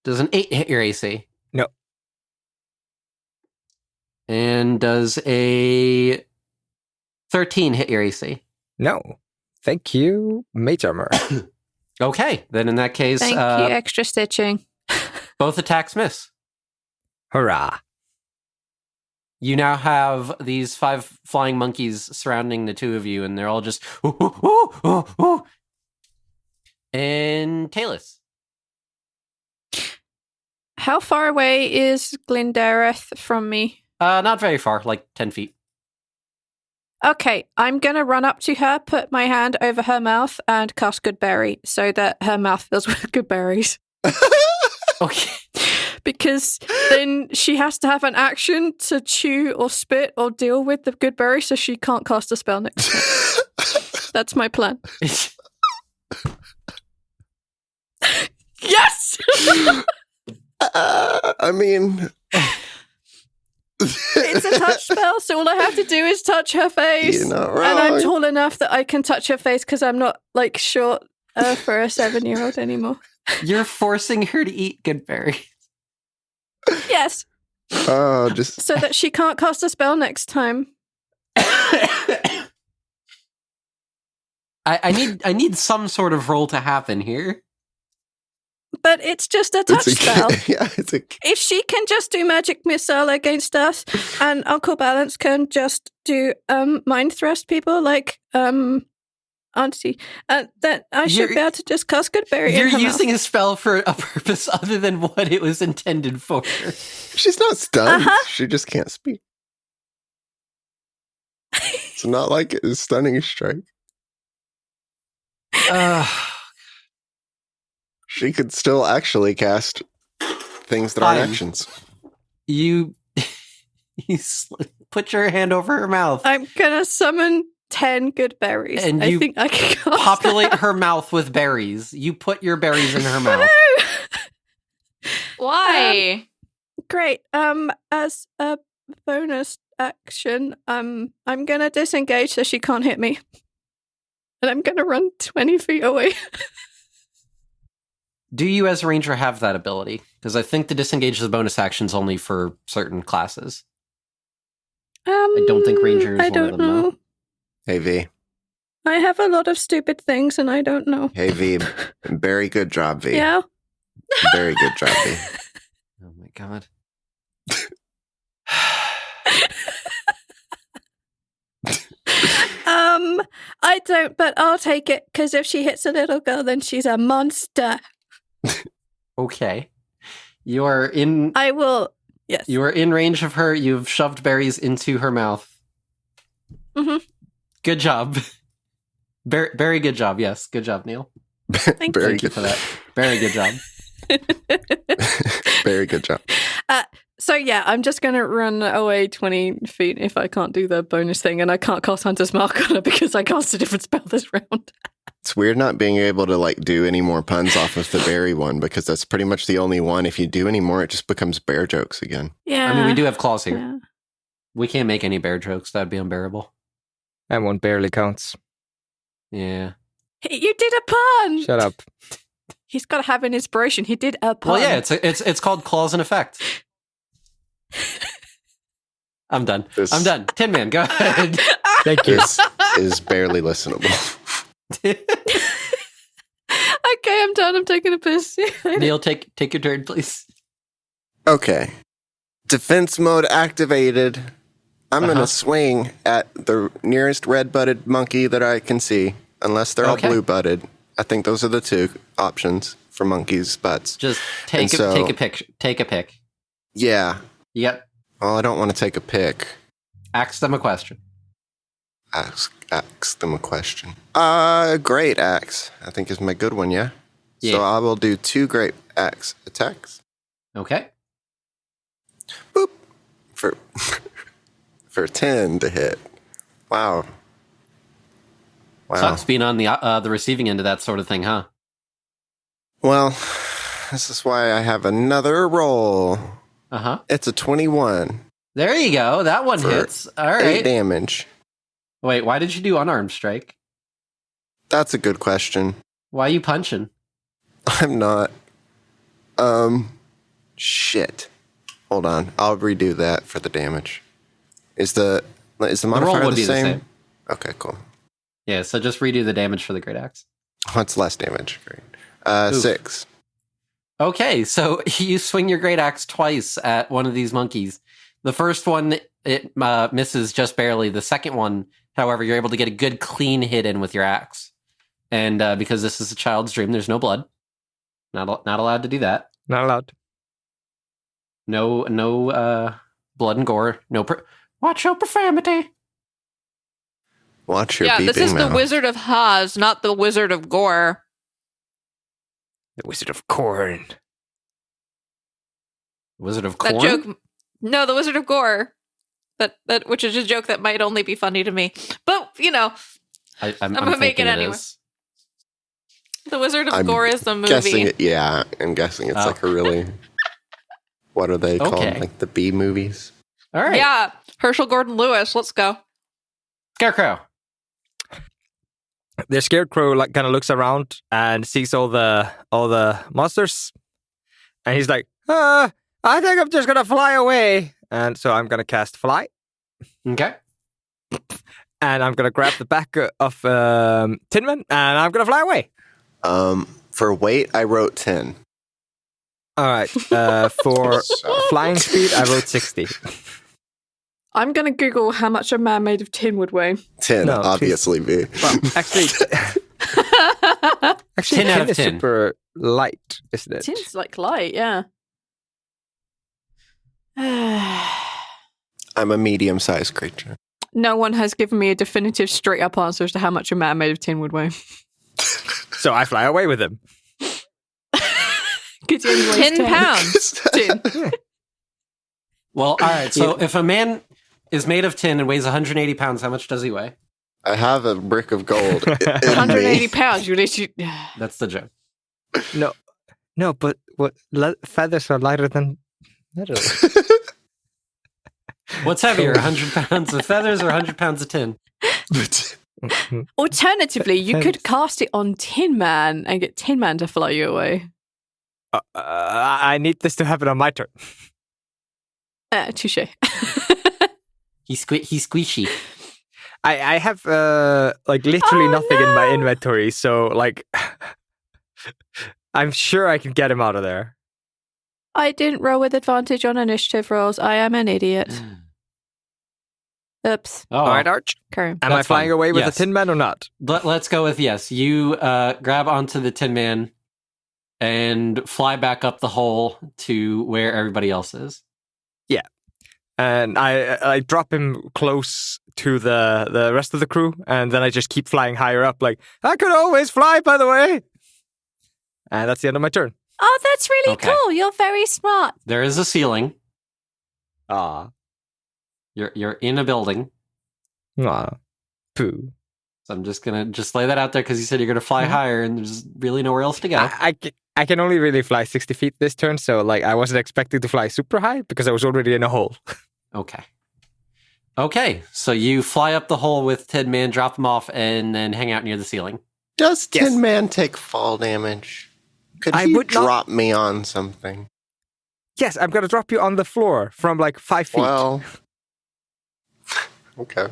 does an 8 hit your AC? No. And does a 13 hit your AC? No. Thank you, Mage Armor. Okay, then in that case, Thank you, extra stitching. both attacks miss. Hurrah. You now have these 5 flying monkeys surrounding the 2 of you, and they're all just... Ooh, ooh, ooh, ooh, ooh. And Tayless. How far away is Glendareth from me? Not very far, like 10 feet. Okay, I'm going to run up to her, put my hand over her mouth, and cast Good Berry so that her mouth fills with good berries. Okay. Because then she has to have an action to chew or spit or deal with the good berry, so she can't cast a spell next time. That's my plan. Yes! I mean... It's a touch spell, so all I have to do is touch her face. You're not wrong. And I'm tall enough that I can touch her face because I'm not, like, short for a 7-year-old anymore. You're forcing her to eat good berries. Yes. Oh, just... So that she can't cast a spell next time. I need some sort of roll to happen here. But it's just a touch spell. Yeah, it's a... If she can just do magic missile against us, and Uncle Balance can just do mind thrust people like Auntie, then I should be able to just cast Good Berry. You're in her using mouth. a spell for a purpose other than what it was intended for. She's not stunned. She just can't speak. It's not like a stunning strike. She could still actually cast things that aren't Fine. actions. You put your hand over her mouth. I'm gonna summon 10 good berries. And I you think I can cast populate that. her mouth with berries. You put your berries in her mouth. Why? Great. As a bonus action, I'm gonna disengage so she can't hit me. And I'm gonna run 20 feet away. Do you as a ranger have that ability? Because I think the disengage as a bonus action is only for certain classes. I don't think ranger is I one don't of them, know. though. Hey, V. I have a lot of stupid things, and I don't know. Hey, V. Very good job, V. Yeah. Very good job, V. Oh my god. I don't, but I'll take it, because if she hits a little girl, then she's a monster. Okay. You are in I will, yes. you are in range of her. You've shoved berries into her mouth. Mhm. Good job. Very good job. Yes, good job, Neil. Thank Very Thank you good. for that. Very good job. Very good job. So yeah, I'm just going to run away 20 feet if I can't do the bonus thing, and I can't cast Hunter's Mark on her because I cast a different spell this round. It's weird not being able to like do any more puns off of the berry one because that's pretty much the only one. If you do any more, it just becomes bear jokes again. Yeah. I mean, we do have claws here. Yeah. We can't make any bear jokes. That'd be unbearable. And one barely counts. Yeah. You did a pun! Shut up. He's got to have an inspiration. He did a pun. Well, yeah, it's called claws in effect. I'm done. This- I'm done. Tin Man, go ahead. Thank you. This is barely listenable. Okay, I'm done. I'm taking a piss. Neil, take your turn, please. Okay. Defense mode activated. I'm going to swing at the nearest red-butted monkey that I can see, unless they're all blue-butted. I think those are the two options for monkeys' butts. Just And so- take a pic. Take a pic. Yeah. Yep. Well, I don't want to take a pic. Ask them a question. Ask them a question. Great axe, I think is my good one, yeah? Yeah. So I will do 2 great axe attacks. Okay. Boop. For 10 to hit. Wow. Sucks being on the receiving end of that sort of thing, huh? Well, this is why I have another roll. Uh-huh. It's a 21. There you go. That one For hits. All 8 right. damage. Wait, why did you do unarmed strike? That's a good question. Why are you punching? I'm not. Shit. Hold on. I'll redo that for the damage. Is the modifier would the be the same? same. Okay, cool. Yeah, so just redo the damage for the great axe. What's less damage? Great. Oof. 6. Okay, so you swing your great axe twice at one of these monkeys. The first one, it misses just barely. The second one, however, you're able to get a good clean hit in with your axe. And because this is a child's dream, there's no blood. Not allowed to do that. Not allowed. No blood and gore. Watch your profanity. Watch your Yeah, this beeping is the mouth. Wizard of Oz, not the Wizard of Gore. The Wizard of Corn. Wizard of That Corn? joke. No, the Wizard of Gore. That which is a joke that might only be funny to me. But, you know, I'm gonna make it thinking anyway. is. the Wizard of I'm Gore is the movie. Guessing it, yeah, I'm guessing it's Oh. like a really... What are they called? Okay. Like the B movies? All right. Yeah, Herschel Gordon Lewis. Let's go. Scarecrow. The Scarecrow like kind of looks around and sees all the monsters, and he's like, I think I'm just gonna fly away. And so I'm gonna cast Fly, Okay. and I'm gonna grab the back of Tin Man, and I'm gonna fly away. For weight, I wrote 10. All right. For So- flying speed, I wrote 60. I'm going to Google how much a man made of tin would weigh. 10, No, obviously, V. Well, actually, 10 out of is 10. super light, isn't it? Tin's like light, yeah. I'm a medium-sized creature. No one has given me a definitive straight up answer as to how much a man made of tin would weigh. So I fly away with him. Because he only weighs 10 pounds. Tin. Well, all right. So if a man is made of tin and weighs 180 pounds, how much does he weigh? I have a brick of gold. in 180 me. pounds. You literally. That's the joke. No, but feathers are lighter than metal. What's heavier, 100 pounds of feathers or 100 pounds of tin? Alternatively, you could Depends. cast it on Tin Man and get Tin Man to fly you away. I need this to happen on my turn. Touche. He's squishy. I have literally nothing in my inventory, so I'm sure I can get him out of there. I didn't roll with advantage on initiative rolls. I am an idiot. Oops. Oh, All right, Arch. Okay. Am I flying fine. away with Yes. the Tin Man or not? Let's go with yes. You grab onto the Tin Man and fly back up the hole to where everybody else is. Yeah. And I drop him close to the rest of the crew, and then I just keep flying higher up, like, I could always fly, by the way. And that's the end of my turn. Oh, that's really Okay. cool. You're very smart. There is a ceiling. Aw. You're in a building. Aw. Poo. So I'm just gonna lay that out there because you said you're gonna fly higher, and there's really nowhere else to go. I can only really fly 60 feet this turn, so I wasn't expecting to fly super high because I was already in a hole. Okay, so you fly up the hole with Tin Man, drop him off, and then hang out near the ceiling. Does Yes. Tin Man take fall damage? Could I he would not- drop me on something? Yes, I'm going to drop you on the floor from 5 feet. Well, okay.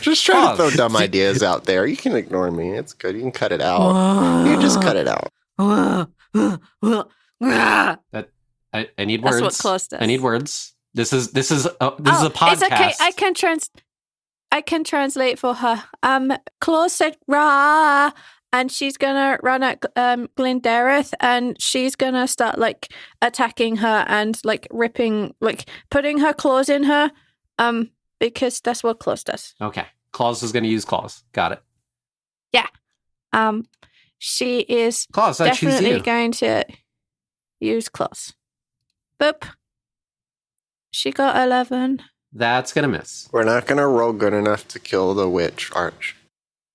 Just trying to throw dumb ideas out there. You can ignore me. It's good. You can cut it out. You just cut it out. I need words. That's what Klaus does. I need words. This is a podcast. It's okay. I can translate for her. Klaus said "Rah," and she's gonna run at Glendareth, and she's gonna start attacking her and ripping, putting her claws in her, because that's what Klaus does. Okay, Claus is going to use claws. Got it. Yeah. She is Claus, I choose definitely you. going to use claws. Boop. She got 11. That's going to miss. We're not going to roll good enough to kill the witch, Arch.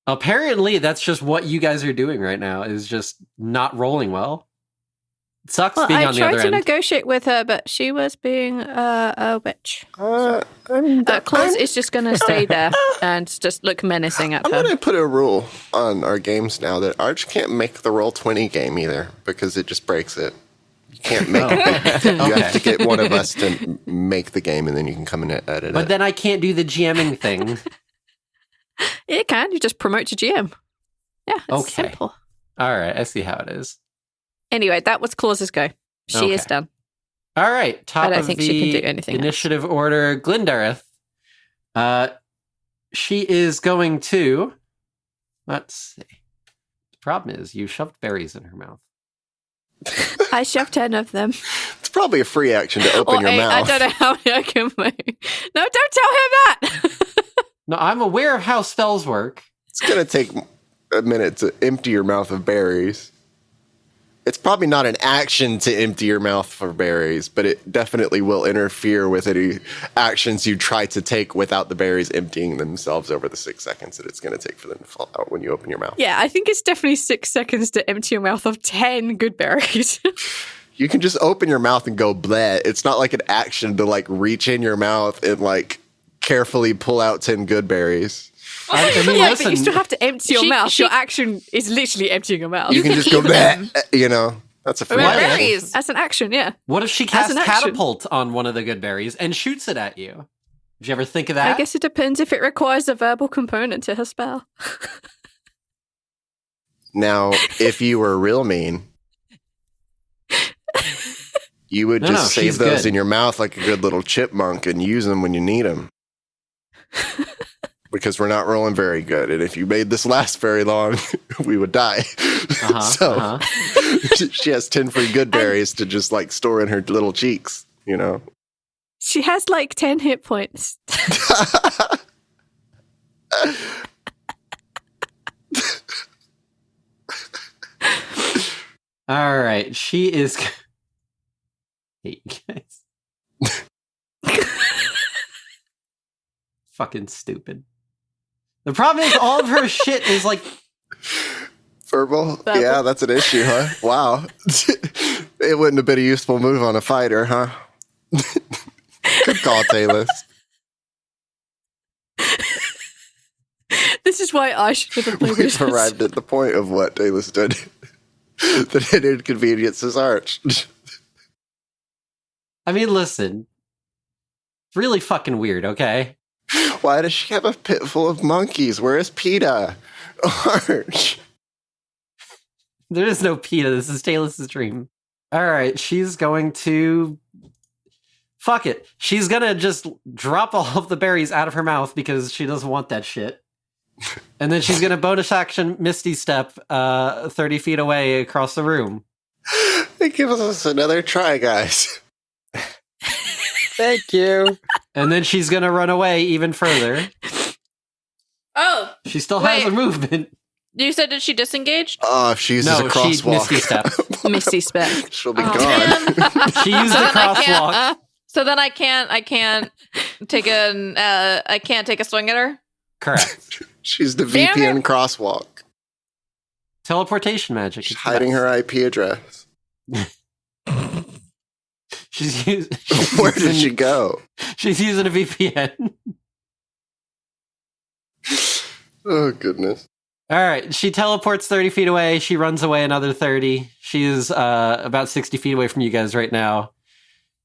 Apparently, that's just what you guys are doing right now, is just not rolling well. It sucks Well, being I on the tried other to end. negotiate with her, but she was being a witch. Claus is just going to stay there and just look menacing at I'm her. going to put a rule on our games now that Arch can't make the Roll20 game either because it just breaks it. You can't make it. You have to get one of us to make the game and then you can come and edit it. But then I can't do the GMing thing. You can. You just promote to GM. Yeah, it's Okay. simple. All right, I see how it is. Anyway, that was Claus's go. She is Okay. done. All right, top I don't of think the she can do anything else. initiative order, Glendareth. She is going to. Let's see. The problem is you shoved berries in her mouth. I shoved 10 of them. It's probably a free action to open Or your 8. mouth. I don't know how many I can make. No, don't tell him that. No, I'm aware of how spells work. It's going to take a minute to empty your mouth of berries. It's probably not an action to empty your mouth for berries, but it definitely will interfere with any actions you try to take without the berries emptying themselves over the 6 seconds that it's going to take for them to fall out when you open your mouth. Yeah, I think it's definitely 6 seconds to empty your mouth of 10 good berries. You can just open your mouth and go bleh. It's not like an action to reach in your mouth and carefully pull out 10 good berries. I mean, yeah, listen, but you still have to empty your mouth. she- Your action is literally emptying your mouth. You can just go bleh. That's a free Red action. berries. As an action, yeah. what if she As casts an action. catapult on one of the good berries and shoots it at you? Did you ever think of that? I guess it depends if it requires a verbal component to her spell. Now, if you were real mean, you would No, just she's save those good. in your mouth like a good little chipmunk and use them when you need them. Because we're not rolling very good. And if you made this last very long, we would die. So she has 10 free good berries to just store in her little cheeks, She has 10 hit points. All right, she is. Hate you guys. Fucking stupid. The problem is all of her shit is Verbal? Verbal. Yeah, that's an issue, huh? Wow. It wouldn't have been a useful move on a fighter, huh? Good call, Tayless. This is why I should have played We've this. arrived at the point of what Tayless did. that it inconveniences Arch. I mean, listen. Really fucking weird, okay? Why does she have a pit full of monkeys? Where is PETA? Arch. There is no PETA. This is Tayless's dream. All right, she's going to... Fuck it. She's gonna just drop all of the berries out of her mouth because she doesn't want that shit. And then she's gonna bonus action Misty Step 30 feet away across the room. It gives us another try, guys. Thank you. And then she's gonna run away even further. Oh, She still has her movement. you said that she disengaged? Oh, if she uses a No, she crosswalk, Misty Step. Misty Spec. she'll be Oh, gone. man. She used the then I can't- crosswalk. So then I can't take a swing at her. Correct. She's the Damn VPN crosswalk. Teleportation magic. She's It's the hiding best. her IP address. She's Where did she go? She's using a VPN. Oh, goodness. All right, she teleports 30 feet away. She runs away another 30. She is about 60 feet away from you guys right now.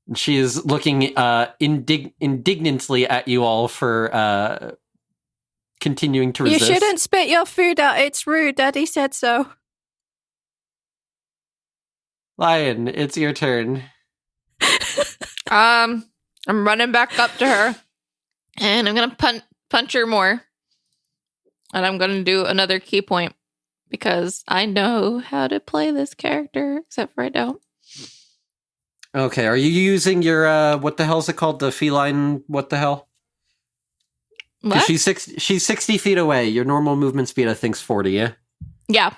And she is looking indignantly at you all for continuing to You resist. shouldn't spit your food out. It's rude. Daddy said so. Lion, it's your turn. I'm running back up to her, and I'm gonna punch her more, and I'm gonna do another key point because I know how to play this character, except for I don't. Okay, are you using your, what the hell is it called? The feline, what the hell? 'Cause What? she's 60 feet away. Your normal movement speed, I think, is 40, yeah? Yeah.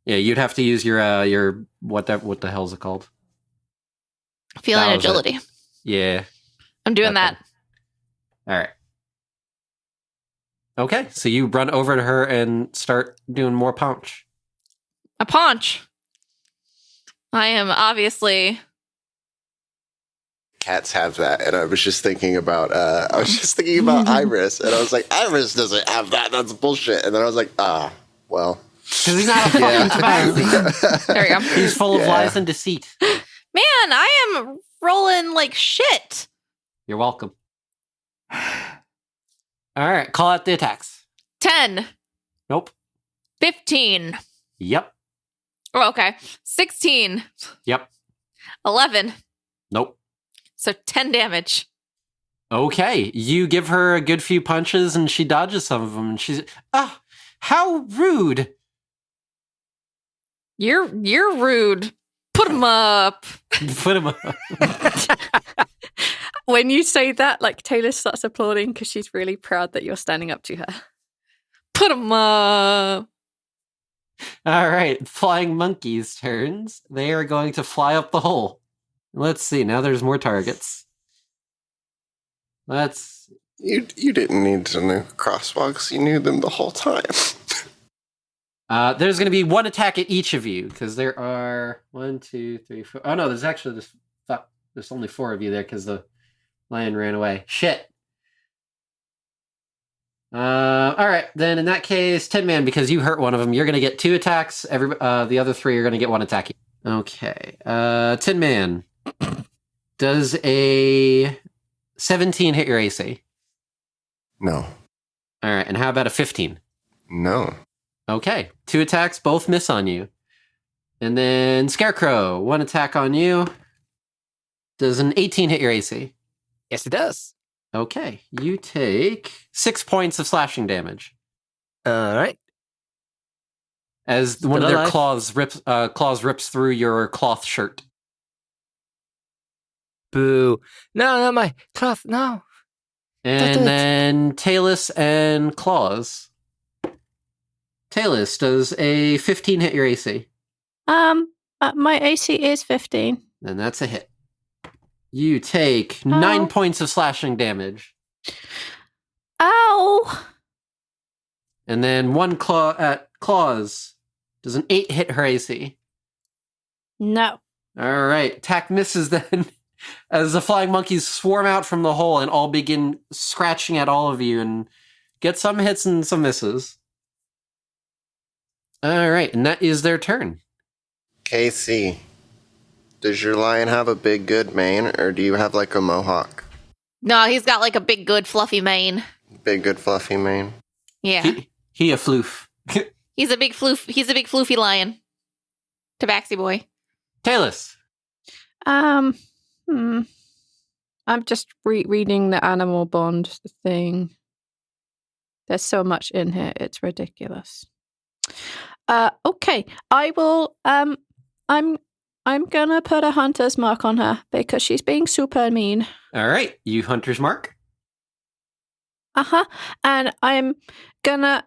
Yeah, you'd have to use your what the hell is it called? Feeling That was it. agility. Yeah. I'm doing that that. All right. Okay, so you run over to her and start doing more punch. A punch. I am obviously. Cats have that, and I was just thinking about Iris, and I was like, Iris doesn't have that. That's bullshit. And then I was like, well, Because he's not a fucking chimpanzee. There we go. He's full of Yeah. lies and deceit. Man, I am rolling like shit. You're welcome. All right, call out the attacks. 10, Nope. 15. Yep. Oh, okay. 16, Yep. 11. Nope. So 10 damage. Okay, you give her a good few punches and she dodges some of them and she's, how rude. You're rude. Put him up. Put him up. When you say that, like, Taylor starts applauding because she's really proud that you're standing up to her. Put him up. All right, flying monkeys turns. They are going to fly up the hole. Let's see, now there's more targets. Let's... you didn't need to know crosswalks. You knew them the whole time. There's going to be one attack at each of you, because there are 1, 2, 3, 4... Oh no, there's actually this... Fuck, there's only 4 of you there, because the lion ran away. Shit. Alright, then in that case, Tin Man, because you hurt one of them, you're going to get 2 attacks. The other 3 are going to get 1 attack. Okay. Tin Man. Does a 17 hit your AC? No. Alright, and how about a 15? No. Okay. 2 attacks, both miss on you. And then Scarecrow, 1 attack on you. Does an 18 hit your AC? Yes, it does. Okay. You take 6 points of slashing damage. All right. As one of Still their alive? claws rips through your cloth shirt. Boo. No, not my cloth. No. And do it. then Tayless and Claws. Tayless, does a 15 hit your AC? My AC is 15. Then that's a hit. You take 9 points of slashing damage. Ow! And then 1 claw at Claws. Does an 8 hit her AC? No. All right. Attack misses then. As the flying monkeys swarm out from the hole and all begin scratching at all of you and get some hits and some misses. All right. And that is their turn. KC, does your lion have a big, good mane, or do you have like a mohawk? No, he's got like a big, good, fluffy mane. Big, good, fluffy mane. Yeah. He a floof. He's a big floofy lion. Tabaxi boy. Tayless. I'm just reading the animal bond thing. There's so much in here, it's ridiculous. Okay, I will. I'm gonna put a hunter's mark on her because she's being super mean. All right, you hunter's mark. And I'm gonna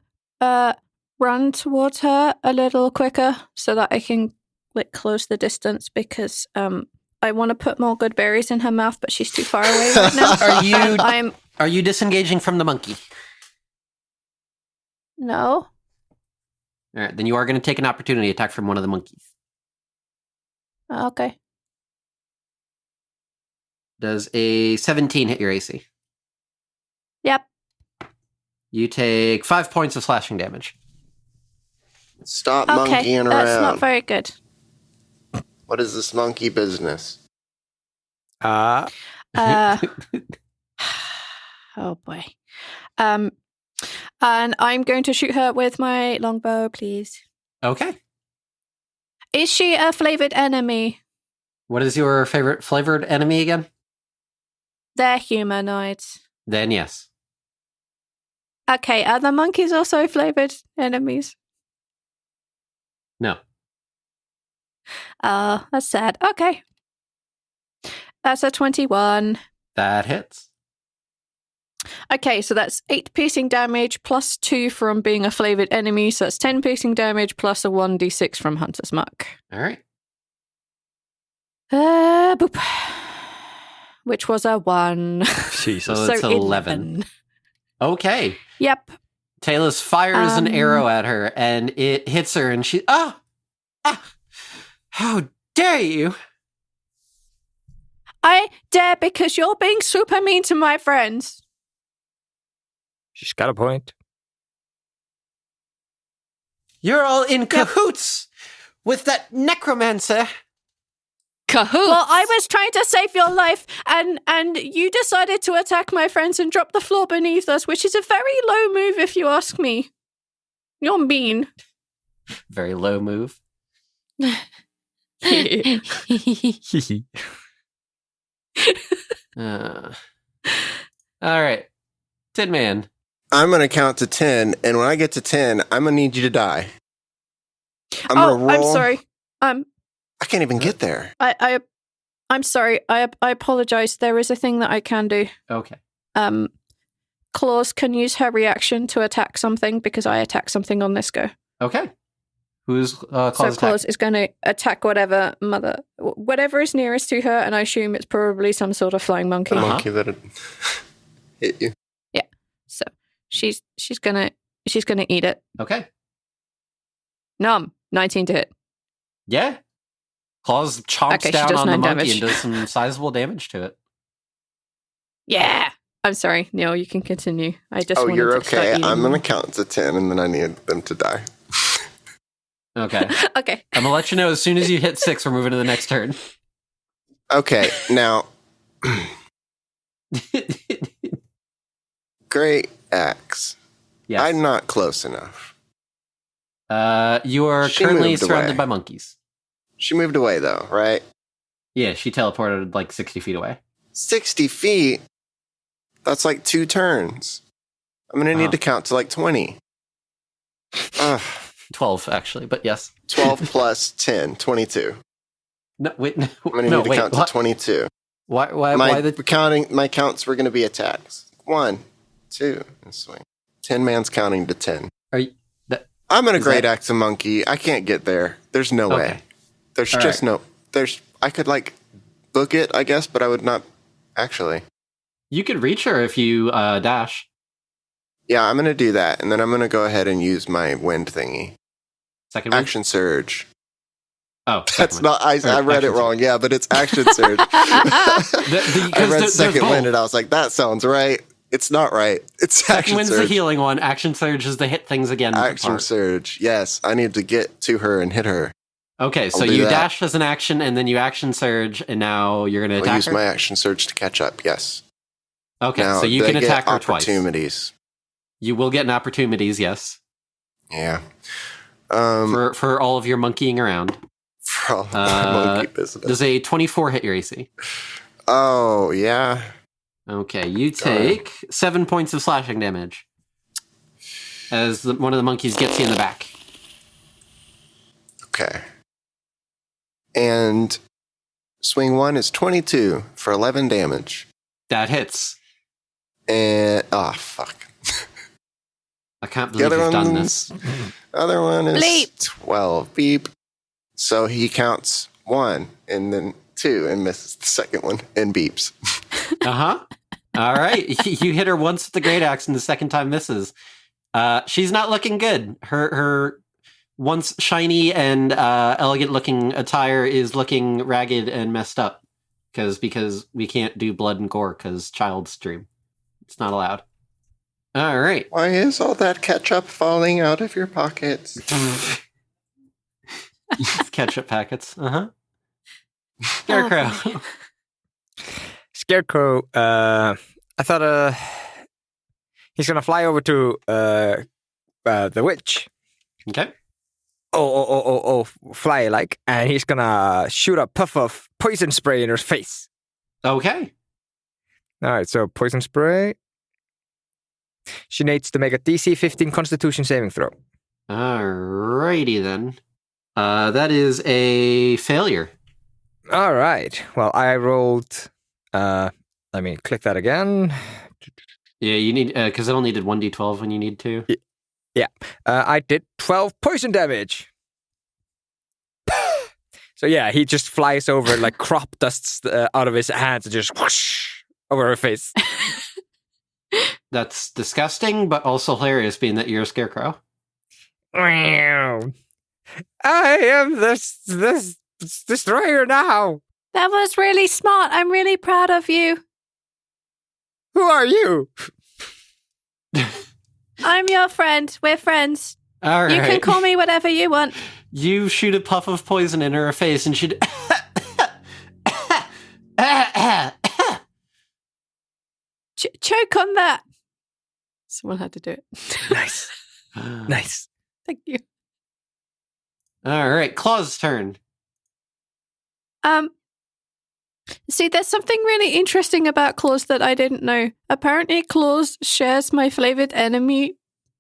run towards her a little quicker so that I can like close the distance because I want to put more good berries in her mouth, but she's too far away right now. Are you disengaging from the monkey? No. All right, then you are going to take an opportunity attack from one of the monkeys. Okay. Does a 17 hit your AC? Yep. You take 5 points of slashing damage. Stop Okay, monkeying around. that's not very good. What is this monkey business? Oh boy. And I'm going to shoot her with my longbow, please. Okay. Is she a flavored enemy? What is your favorite flavored enemy again? They're humanoids. Then yes. Okay, are the monkeys also flavored enemies? No. Oh, that's sad. Okay. That's a 21. That hits. Okay, so that's 8 piercing damage plus 2 from being a flavored enemy. So that's 10 piercing damage plus a 1d6 from Hunter's Mark. All right. Boop. Which was a 1. Jesus. So it's 11. Okay. Yep. Tayless fires an arrow at her, and it hits her, and she... How dare you? I dare because you're being super mean to my friends. She's got a point. You're all in cahoots with that necromancer. Cahoots. Well, I was trying to save your life, and you decided to attack my friends and drop the floor beneath us, which is a very low move if you ask me. You're mean. Very low move. All right. Tin Man. I'm going to count to 10, and when I get to 10, I'm going to need you to die. I'm going to roll. I'm sorry. I can't even get there. I'm sorry. I apologize. There is a thing that I can do. Okay. Claws can use her reaction to attack something because I attack something on this go. Okay. Who's Claws So attack? Claws is going to attack whatever is nearest to her, and I assume it's probably some sort of flying monkey. The monkey that hit you. Yeah. So she's gonna eat it. Okay. Nom. 19 to hit. Yeah. Claws chomps Okay, she down does on the 9 monkey damage. and does some sizable damage to it. Yeah. I'm sorry, Neil. You can continue. I just. Oh, wanted you're to start okay. eating I'm going more. to count to 10, and then I need them to die. Okay. Okay. I'm going to let you know as soon as you hit 6, we're moving to the next turn. Okay, now, great axe. Yes. I'm not close enough. You are She currently moved surrounded away. by monkeys. She moved away, though, right? Yeah, she teleported like 60 feet away. 60 feet? That's like 2 turns. I'm going to need to count to like 20. Ugh. 12, actually, but yes. 12 plus 10, 22. No, wait. No, I'm going to no, need to wait. count to 22. Why My the... my counts were going to be attacks. 1, 2, and swing. 10 man's counting to 10. Are you... I'm in a Is great that- axe of monkey. I can't get there. There's no Okay. way. There's All just right. no... I could like book it, I guess, but I would not actually. You could reach her if you dash. Yeah, I'm going to do that. And then I'm going to go ahead and use my wind thingy. Second one? Action surge. Oh, That's second not... I read it action wrong. Yeah, but it's action surge. one. I read there's second both. wind and I was like, that sounds right. It's not right. It's Second action wind's the surge. healing one. Action surge is the hit things again. Action part. surge. Yes, I need to get to her and hit her. Okay, so I'll do you that. dash as an action, and then you action surge, and now you're going to I'll attack use her? my action surge to catch up. Yes. Okay, Now, so you they can get attack her twice. opportunities. You will get an opportunities, yes, Yeah. for all of your monkeying around. For all my monkey business. Does a 24 hit your AC? Oh, yeah. Okay, you take 7 points of slashing damage as one of the monkeys gets you in the back. Okay. And swing 1 is 22 for 11 damage. That hits. And, fuck. I can't believe you've done this. Other one is Bleep. 12. Beep. So he counts 1 and then 2 and misses the second one and beeps. Uh-huh. All right. You hit her once with the great axe and the second time misses. She's not looking good. Her once shiny and elegant looking attire is looking ragged and messed up because we can't do blood and gore because child stream. It's not allowed. All right. Why is all that ketchup falling out of your pockets? Ketchup packets. Uh-huh. Scarecrow. Scarecrow, I thought he's gonna fly over to the witch. Okay. Oh, fly like, and he's gonna shoot a puff of poison spray in her face. Okay. All right, so poison spray. She needs to make a DC 15 Constitution saving throw. Alrighty then. That is a failure. All right. Well, I rolled. Let me click that again. Yeah, you need because it only did 1d12 when you need to. Yeah, I did 12 poison damage. So yeah, he just flies over like crop dusts out of his hands and just whoosh over her face. That's disgusting, but also hilarious, being that you're a scarecrow. I am this destroyer now. That was really smart. I'm really proud of you. Who are you? I'm your friend. We're friends. All right. You can call me whatever you want. You shoot a puff of poison in her face, and she'd. Choke on that. Someone had to do it. Nice. Nice. Thank you. All right, Claw's turn. See, there's something really interesting about Claws that I didn't know. Apparently, Claws shares my flavored enemy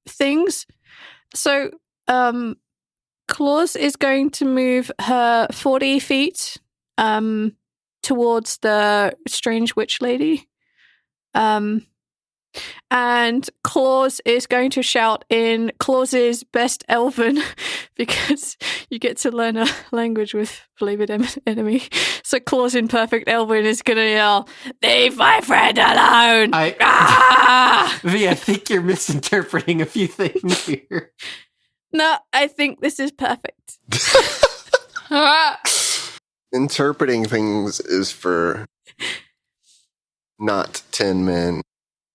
things. So, Claws is going to move her 40 feet towards the strange witch lady. And Claws is going to shout in Claw's best Elven because you get to learn a language with flavored enemy. So Claws in perfect Elven is going to yell, "Leave my friend alone!" V, I think you're misinterpreting a few things here. No, I think this is perfect. Interpreting things is for not 10 men.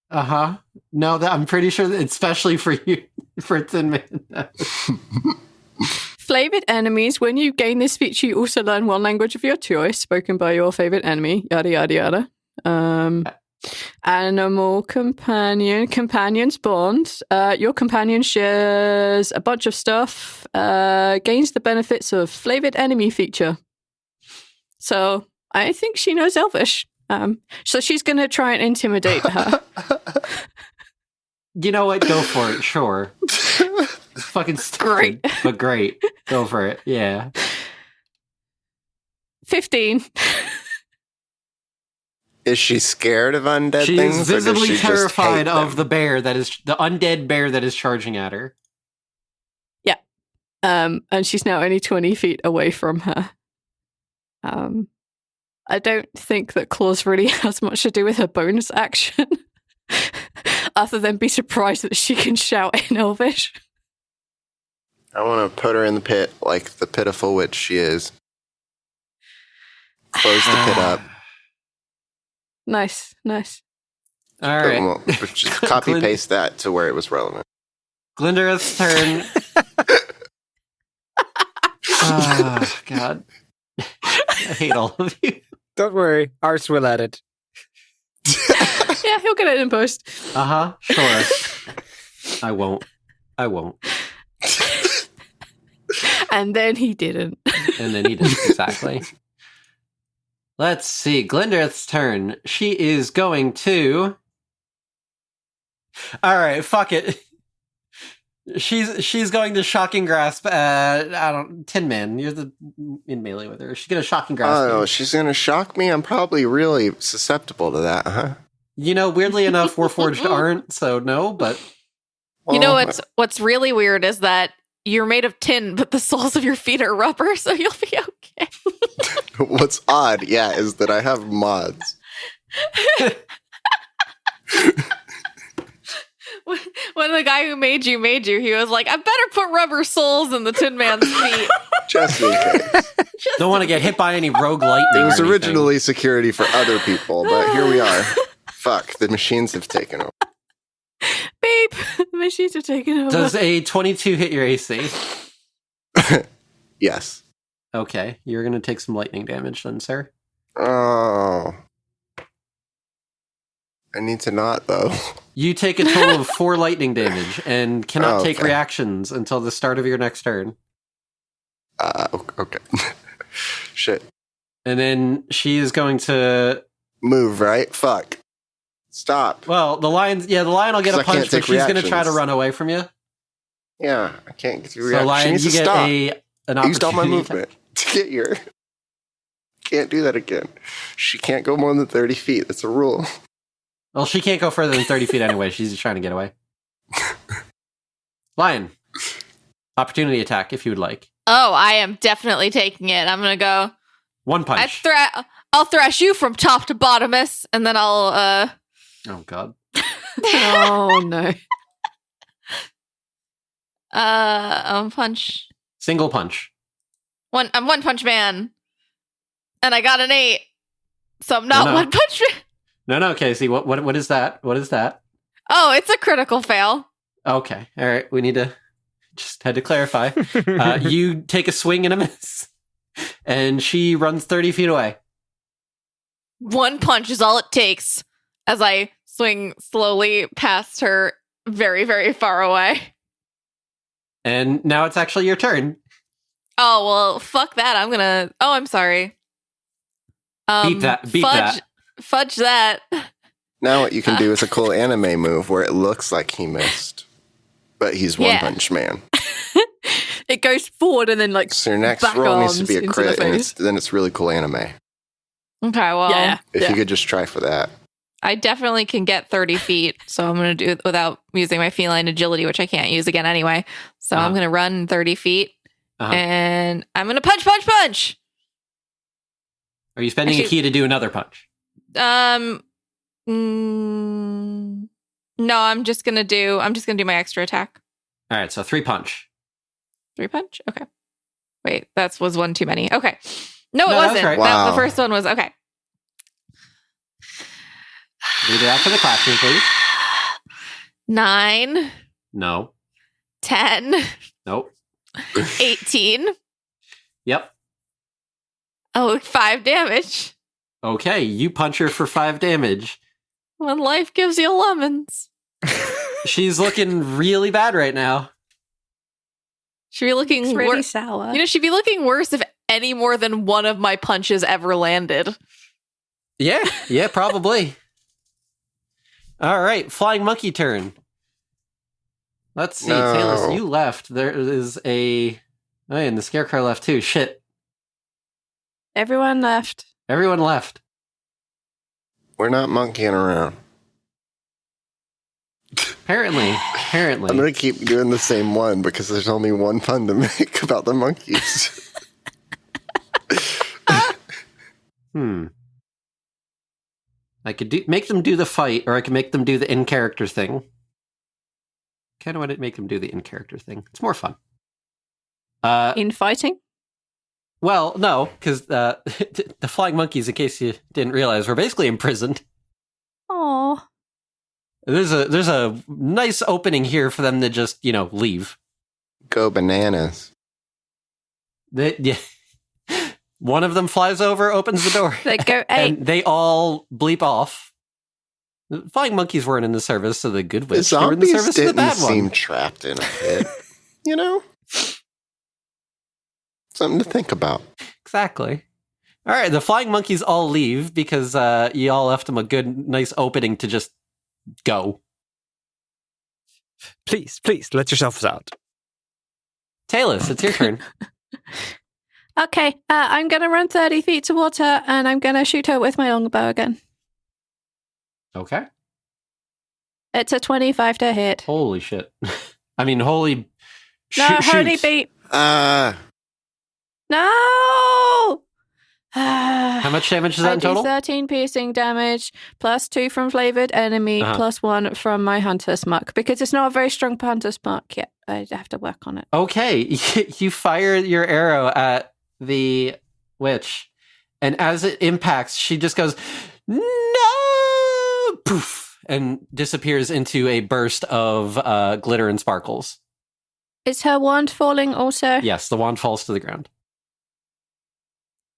Uh-huh. No, I'm pretty sure that it's especially for you, for Thin Man. Flavored enemies. When you gain this feature, you also learn one language of your choice, spoken by your favorite enemy. Yada yada yada. Animal companions bond. Your companion shares a bunch of stuff. Gains the benefits of flavored enemy feature. So I think she knows Elvish. So she's going to try and intimidate her. You know what? Go for it. Sure. It's fucking stupid, but great. Go for it. Yeah. 15. Is she scared of undead She things? is or does visibly she just terrified hate of them? the bear that is the undead bear that is charging at her. Yeah. And she's now only 20 feet away from her. I don't think that Claws really has much to do with her bonus action. Other than be surprised that she can shout in Elvish. I want to put her in the pit like the pitiful witch she is. Close the pit up. Nice. All right. Well, just copy paste that to where it was relevant. Glindareth's turn. Oh, God. I hate all of you. Don't worry, Ars will add it. Yeah, he'll get it in post. Sure. I won't. And then he didn't. And then he did, exactly. Let's see. Glendarth's turn. She is going to... All right, fuck it. She's going to shocking grasp at, Tin Man. You're in melee with her. She's going to shocking grasp. Oh, you. she's going to shock me? I'm probably really susceptible to that, huh? You know, weirdly enough, Warforged aren't, so no, but... You know Well, what's really weird is that you're made of tin, but the soles of your feet are rubber, so you'll be okay. What's odd, is that I have mods. When the guy who made you, he was like, I better put rubber soles in the Tin Man's feet. Just in case. Don't want to get hit by any rogue lightning. It was or anything. originally security for other people, but here we are. Fuck, the machines have taken over. Beep! The machines are taking over. Does a 22 hit your AC? Yes. Okay, you're going to take some lightning damage then, sir. Oh. I need to not, though. You take a total of 4 lightning damage and cannot take Okay. reactions until the start of your next turn. Okay. Shit. And then she is going to... Move, right? Fuck. Stop. Well, the lion will get 'Cause a I can't punch, but take she's going to try to reactions. run away from you. Yeah, I can't get to So, react. She lion, needs you to get stop. an I used all my opportunity movement to get here. Can't do that again. She can't go more than 30 feet. That's a rule. Well, she can't go further than 30 feet anyway. She's just trying to get away. Lion. Opportunity attack, if you would like. Oh, I am definitely taking it. I'm gonna go. One punch. I'll thrash you from top to bottomest, and then I'll Oh, God. Oh, no. punch. Single punch. I'm One Punch Man, and I got an 8, so I'm not No. One Punch Man. No, Casey. What is that? What is that? Oh, it's a critical fail. Okay. All right. We need to... Just had to clarify. You take a swing and a miss. And she runs 30 feet away. One punch is all it takes as I swing slowly past her very, very far away. And now it's actually your turn. Oh, well, fuck that. I'm sorry. Beat that. Fudge that. Now what you can do is a cool anime move where it looks like he missed, but he's One Yeah. Punch Man. It goes forward and then, like, So your next back roll needs to arms be a into crit, the and face. then it's really cool anime. Okay, well, Yeah. If you could just try for that. I definitely can get 30 feet, so I'm going to do it without using my feline agility, which I can't use again anyway. So I'm going to run 30 feet, and I'm going to punch! Are you spending a key to do another punch? No, I'm just gonna do my extra attack. All right, so 3 punch. 3 punch? Okay. Wait, that was one too many. Okay. No, it No, that's wasn't. right. Wow. The first one was okay. Read it out for the classroom, please. 9, No. 10, Nope. 18. Yep. Oh, 5 damage. Okay, you punch her for 5 damage. When life gives you lemons. She's looking really bad right now. She'd be looking It's really worse. sour. You know, she'd be looking worse if any more than one of my punches ever landed. Yeah, probably. All right, flying monkey turn. Let's see, No. Tayless, you left. There is a... Oh, and the Scarecrow left too. Shit. Everyone left. Everyone left. We're not monkeying around. Apparently. I'm going to keep doing the same one because there's only one pun to make about the monkeys. I could make them do the fight, or I could make them do the in-character thing. Kind of want to make them do the in-character thing. It's more fun. In fighting? Well, no, because the flying monkeys, in case you didn't realize, were basically imprisoned. Oh. There's a nice opening here for them to just, leave. Go bananas. Yeah. One of them flies over, opens the door. They go, And they all bleep off. The flying monkeys weren't in the service of the good The witch. They were in the zombies service of the didn't bad seem one. trapped in a pit. You know? Something to think about. Exactly. All right, the flying monkeys all leave because you all left them a good, nice opening to just go. Please, let yourselves out. Tayless, it's your turn. okay, I'm going to run 30 feet towards her and I'm going to shoot her with my longbow again. Okay. It's a 25 to hit. Holy shit. I mean, holy... No, holy beat. No! How much damage is that in total? 13 piercing damage, plus 2 from flavored enemy, plus 1 from my hunter's mark. Because it's not a very strong hunter's mark yet. I have to work on it. Okay, you fire your arrow at the witch, and as it impacts, she just goes, no! Poof! And disappears into a burst of glitter and sparkles. Is her wand falling also? Yes, the wand falls to the ground.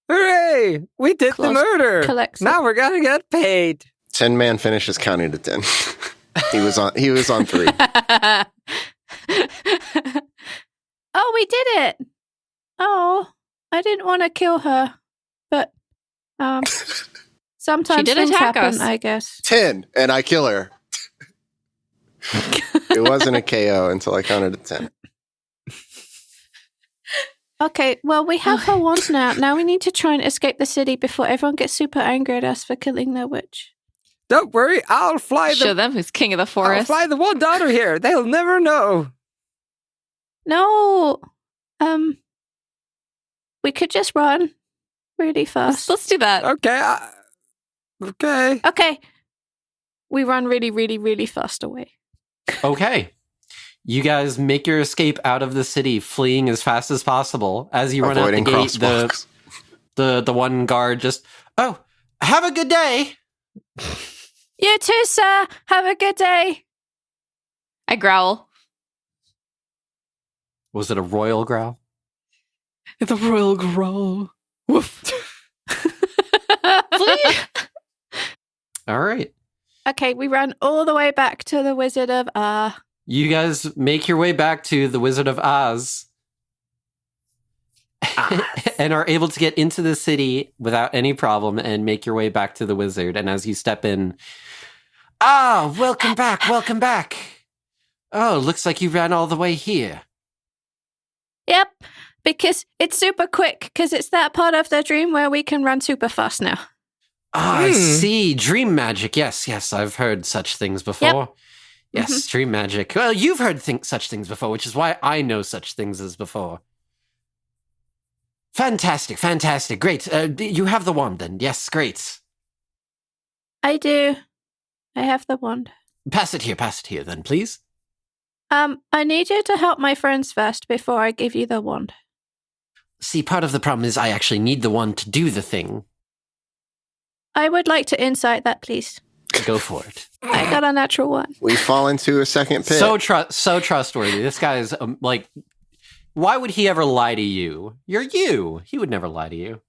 Hooray! We did the murder. Now we're gonna get paid. Tin Man finishes counting to 10. He was on 3. Oh, we did it! Oh, I didn't want to kill her, but sometimes She did things attack happen, us. I guess. 10, and I kill her. It wasn't a KO until I counted to 10. Okay, well, we have her wand now. Now we need to try and escape the city before everyone gets super angry at us for killing their witch. Don't worry, I'll fly Show them who's king of the I'll forest. fly the wand out of here. They'll never know. No, we could just run really fast. Let's do that. Okay. Okay. Okay, we run really, really, really fast away. Okay. You guys make your escape out of the city, fleeing as fast as possible. As you run out the Avoiding gate, crosswalks. the one guard just, oh, have a good day. You too, sir. Have a good day. I growl. Was it a royal growl? The royal growl. Woof. Flee. All right. Okay, we run all the way back to the Wizard of You guys make your way back to the Wizard of Oz and are able to get into the city without any problem and make your way back to the wizard. And as you step in, welcome back, welcome back. Oh, looks like you ran all the way here. Yep, because it's super quick, because it's that part of the dream where we can run super fast now. I see. Dream magic. Yes, I've heard such things before. Yep. Yes, dream magic. Well, you've heard such things before, which is why I know such things as before. Fantastic. Great. You have the wand then. Yes, great. I do. I have the wand. Pass it here then, please. I need you to help my friends first before I give you the wand. See, part of the problem is I actually need the wand to do the thing. I would like to insight that, please. Go for it. I got a natural one. We fall into a second pit. So trustworthy. This guy is like, why would he ever lie to you? You're you. He would never lie to you.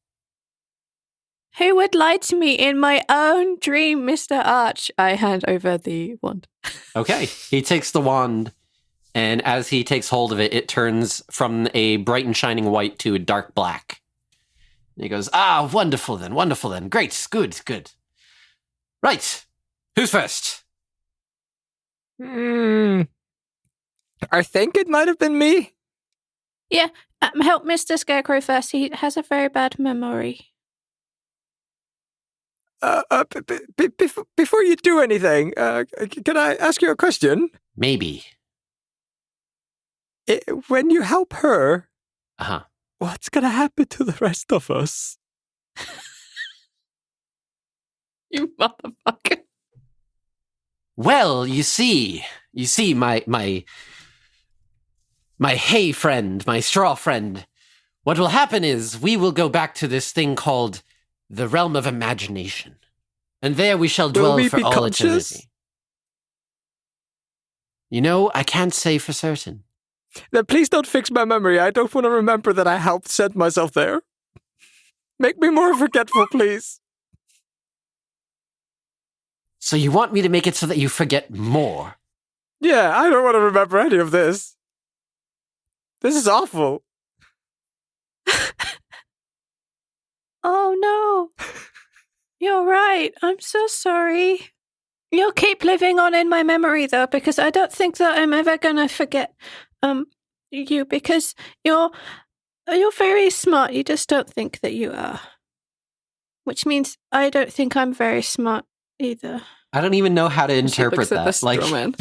Who would lie to me in my own dream, Mr. Arch? I hand over the wand. Okay. He takes the wand, and as he takes hold of it, it turns from a bright and shining white to a dark black. And he goes, wonderful then. Great, good. Right. Who's first? I think it might have been me. Yeah, help Mr. Scarecrow first. He has a very bad memory. Before you do anything, can I ask you a question? Maybe. When you help her, What's gonna happen to the rest of us? You motherfucker. Well, you see, my hay friend, my straw friend, what will happen is we will go back to this thing called the realm of imagination. And there we shall dwell for all eternity. You know, I can't say for certain. Then please don't fix my memory. I don't want to remember that I helped send myself there. Make me more forgetful, please. So you want me to make it so that you forget more? Yeah, I don't want to remember any of this. This is awful. Oh no. You're right. I'm so sorry. You'll keep living on in my memory though, because I don't think that I'm ever gonna forget you, because you're very smart. You just don't think that you are. Which means I don't think I'm very smart either. I don't even know how to She interpret looks at the that. Like, straw man.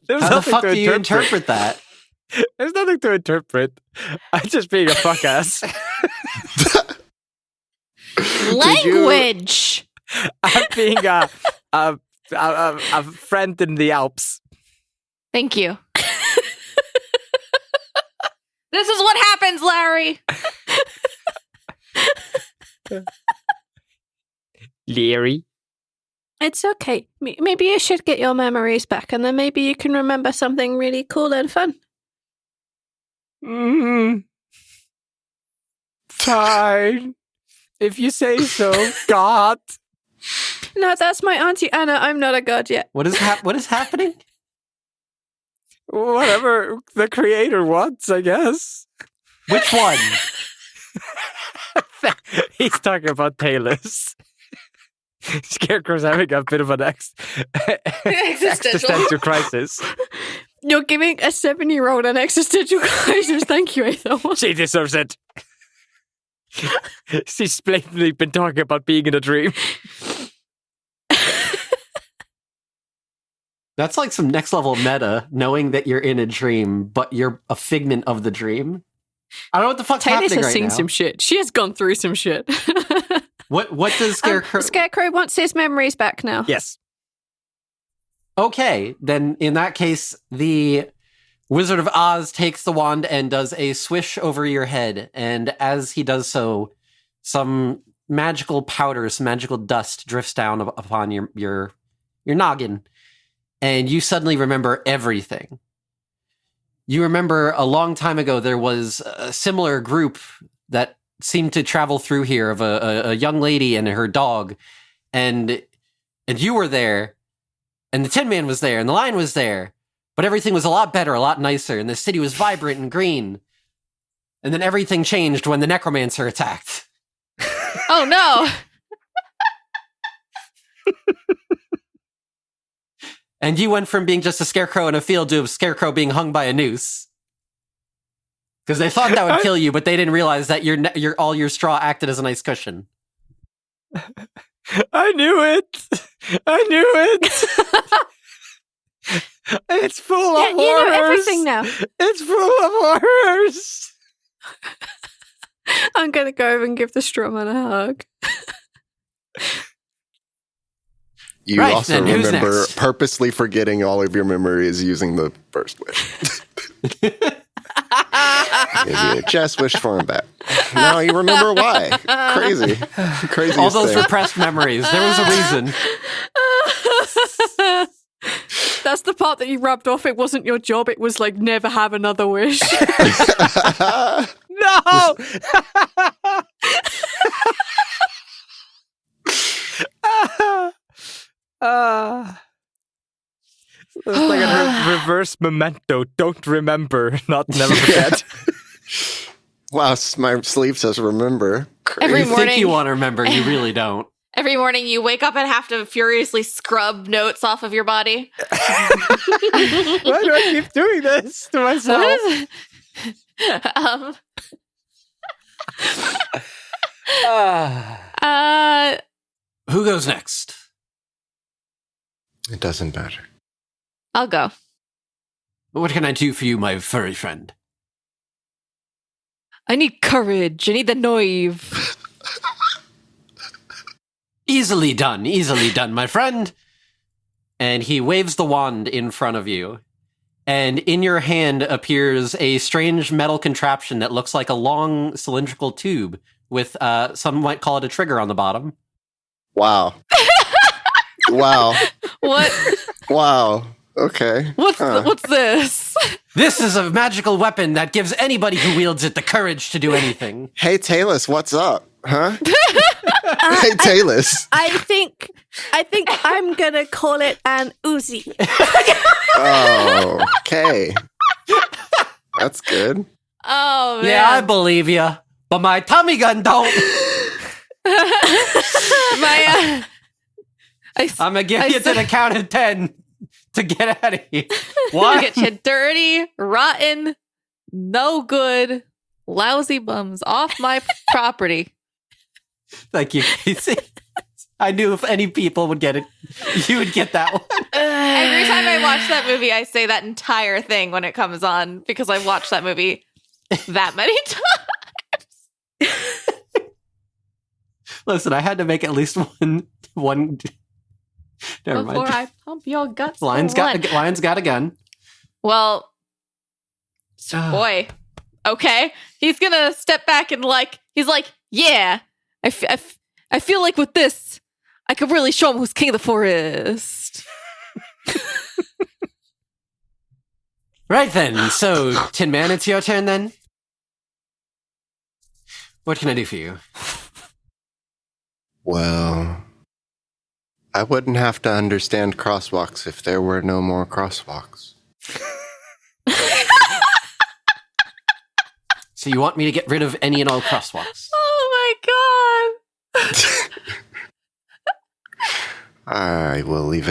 There's how the nothing fuck to do you interpret that? There's nothing to interpret. I'm just being a fuck ass. Language! I'm being a friend in the Alps. Thank you. This is what happens, Larry! Leary. It's okay. Maybe you should get your memories back, and then maybe you can remember something really cool and fun. Fine. If you say so, God. No, that's my Auntie Anna. I'm not a god yet. What is happening? Whatever the creator wants, I guess. Which one? He's talking about Tayless. Scarecrow's having a bit of an existential crisis. You're giving a 7-year-old an existential crisis. Thank you, Aethel. She deserves it. She's blatantly been talking about being in a dream. That's like some next level meta, knowing that you're in a dream, but you're a figment of the dream. I don't know what the fuck's Tayless happening has right seen now. some shit. She has gone through some shit. What does Scarecrow... Scarecrow wants his memories back now. Yes. Okay, then in that case, the Wizard of Oz takes the wand and does a swish over your head. And as he does so, some magical powder, some magical dust drifts down upon your noggin. And you suddenly remember everything. You remember a long time ago, there was a similar group that seemed to travel through here of a young lady and her dog. And you were there, and the Tin Man was there, and the Lion was there. But everything was a lot better, a lot nicer, and the city was vibrant and green. And then everything changed when the Necromancer attacked. Oh no! And you went from being just a scarecrow in a field to a scarecrow being hung by a noose. Because they thought that would kill you, but they didn't realize that all your straw acted as a nice cushion. I knew it. It's full of horrors. You know everything now. It's full of horrors. I'm going to go over and give the straw man a hug. You Right, also then who's remember next? purposely forgetting all of your memories using the first wish. Maybe you just wish for him back. Now you remember why. Crazy. Crazy. All those repressed memories. There was a reason. That's the part that you rubbed off. It wasn't your job. It was like, never have another wish. No. It's like a reverse memento. Don't remember, not never forget. Wow, my sleeve says remember. Crazy. Every You think morning- you want to remember, you really don't. Every morning you wake up and have to furiously scrub notes off of your body. Why do I keep doing this to myself? Who goes next? It doesn't matter. I'll go. What can I do for you, my furry friend? I need courage. I need the knife. Easily done, my friend. And he waves the wand in front of you. And in your hand appears a strange metal contraption that looks like a long cylindrical tube with, some might call it a trigger on the bottom. Wow. Wow. What? Wow. Okay. What's this? This is a magical weapon that gives anybody who wields it the courage to do anything. Hey, Tayless, what's up? Huh? Hey, Tayless. I think I'm gonna call it an Uzi. Oh, okay. That's good. Oh man. Yeah, I believe you, but my Tommy gun don't. I'm gonna give you to the count of 10 to get out of here. One, Get you dirty, rotten, no good, lousy bums off my property. Thank you, Casey. I knew if any people would get it, you would get that one. Every time I watch that movie, I say that entire thing when it comes on because I've watched that movie that many times. Listen, I had to make at least one. Never Before mind. I pump your guts. Lion's got a gun. Well, boy, okay. He's gonna step back and he's like, yeah, I feel like with this, I could really show him who's king of the forest. Right then. So, Tin Man, it's your turn then. What can I do for you? Well, I wouldn't have to understand crosswalks if there were no more crosswalks. So you want me to get rid of any and all crosswalks? Oh my god. I will leave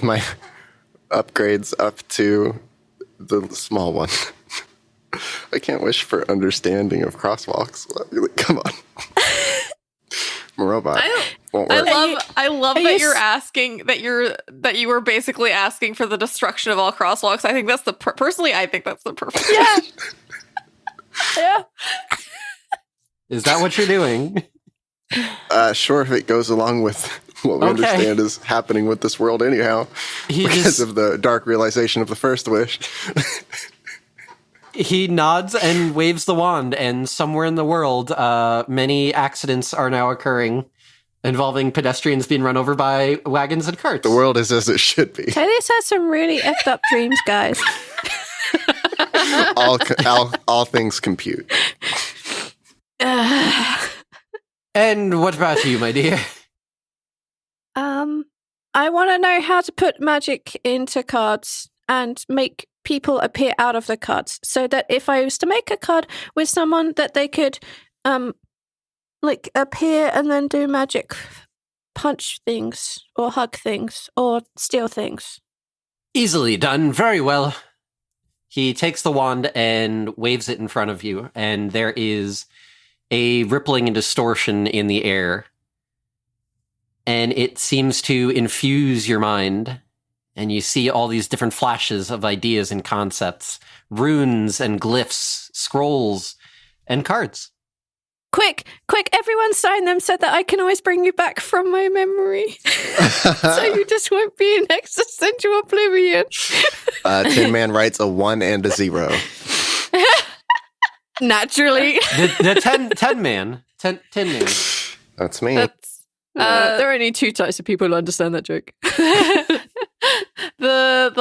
my upgrades up to the small one. I can't wish for understanding of crosswalks. Come on. I'm a robot. Won't work. I love are that you you're asking that you were basically asking for the destruction of all crosswalks. I think that's personally I think that's the perfect. Yeah. Yeah. Is that what you're doing? Sure, if it goes along with what we understand is happening with this world anyhow, because of the dark realization of the first wish. He nods and waves the wand, and somewhere in the world, many accidents are now occurring involving pedestrians being run over by wagons and carts. The world is as it should be. Tayless has some really effed up dreams, guys. all things compute. And what about you, my dear? I want to know how to put magic into cards and make people appear out of the cards, so that if I was to make a card with someone, that they could, appear and then do magic, punch things or hug things or steal things. Easily done. Very well. He takes the wand and waves it in front of you, and there is a rippling and distortion in the air. And it seems to infuse your mind, and you see all these different flashes of ideas and concepts, runes and glyphs, scrolls, and cards. Quick, everyone sign them so that I can always bring you back from my memory. So you just won't be in existential oblivion. Tin Man writes a 1 and a 0. Naturally. The 10 man. That's me. There are only two types of people who understand that joke. The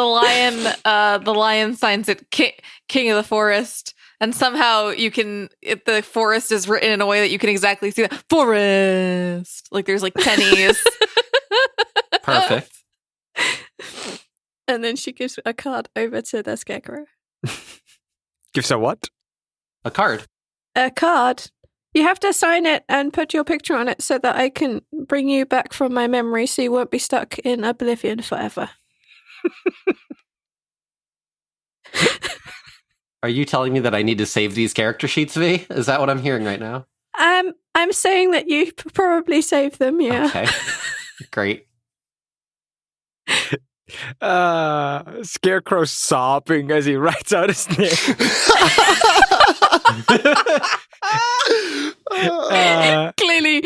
lion signs it king of the forest, and somehow the forest is written in a way that you can exactly see the forest. Like there's like pennies. Perfect. And then she gives a card over to the Scarecrow. Gives her what? A card. A card. You have to sign it and put your picture on it so that I can bring you back from my memory so you won't be stuck in oblivion forever. Are you telling me that I need to save these character sheets, V? Is that what I'm hearing right now? I'm saying that you probably saved them, yeah. Okay. Great. Scarecrow sobbing as he writes out his name. Clearly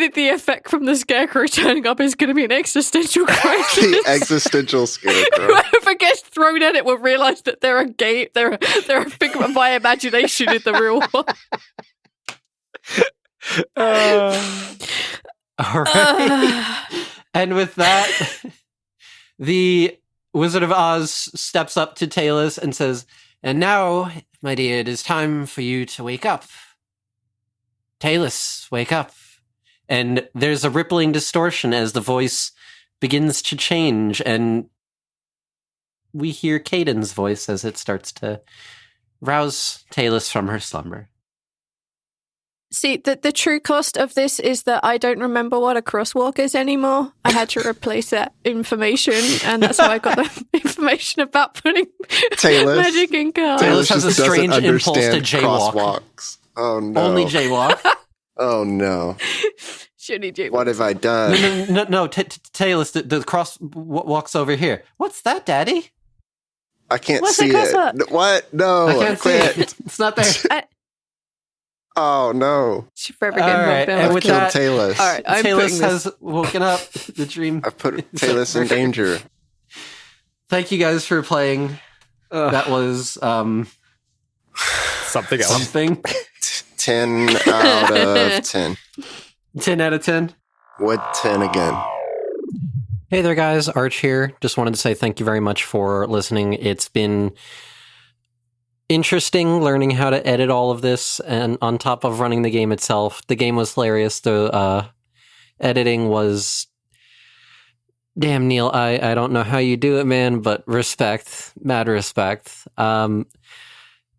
the effect from the Scarecrow turning up is going to be an existential crisis. The existential Scarecrow. Whoever gets thrown at it will realize that they're a figment of my imagination in the real world. All right. And with that, the Wizard of Oz steps up to Tayless and says, "And now, my dear, it is time for you to wake up. Tayless, wake up." And there's a rippling distortion as the voice begins to change, and we hear Caden's voice as it starts to rouse Tayless from her slumber. See, the true cost of this is that I don't remember what a crosswalk is anymore. I had to replace that information, and that's how I got the information about putting Tayless. magic in cards. Tayless has just a strange doesn't impulse to understand jaywalk. crosswalks. Oh no. Only jaywalk. Oh no. Shouldn't do. What have I done? No. Tayless, the cross walks over here. What's that, Daddy? I can't What's see the it. crosswalk? What? No. I can't see quit. it. It's not there. Oh no. She's forever getting All right, knocked and down. I've with killed that- Tayless. All right, I'm Tayless putting this. has woken up. The dream. I've put Tayless in danger. Thank you guys for playing. That was Something else. something. 10 out of 10. 10 out of 10. Would 10 again. Hey there, guys. Arch here. Just wanted to say thank you very much for listening. It's been interesting learning how to edit all of this, and on top of running the game itself. The game was hilarious. The editing was... Damn, Neil, I don't know how you do it, man, but respect. Mad respect.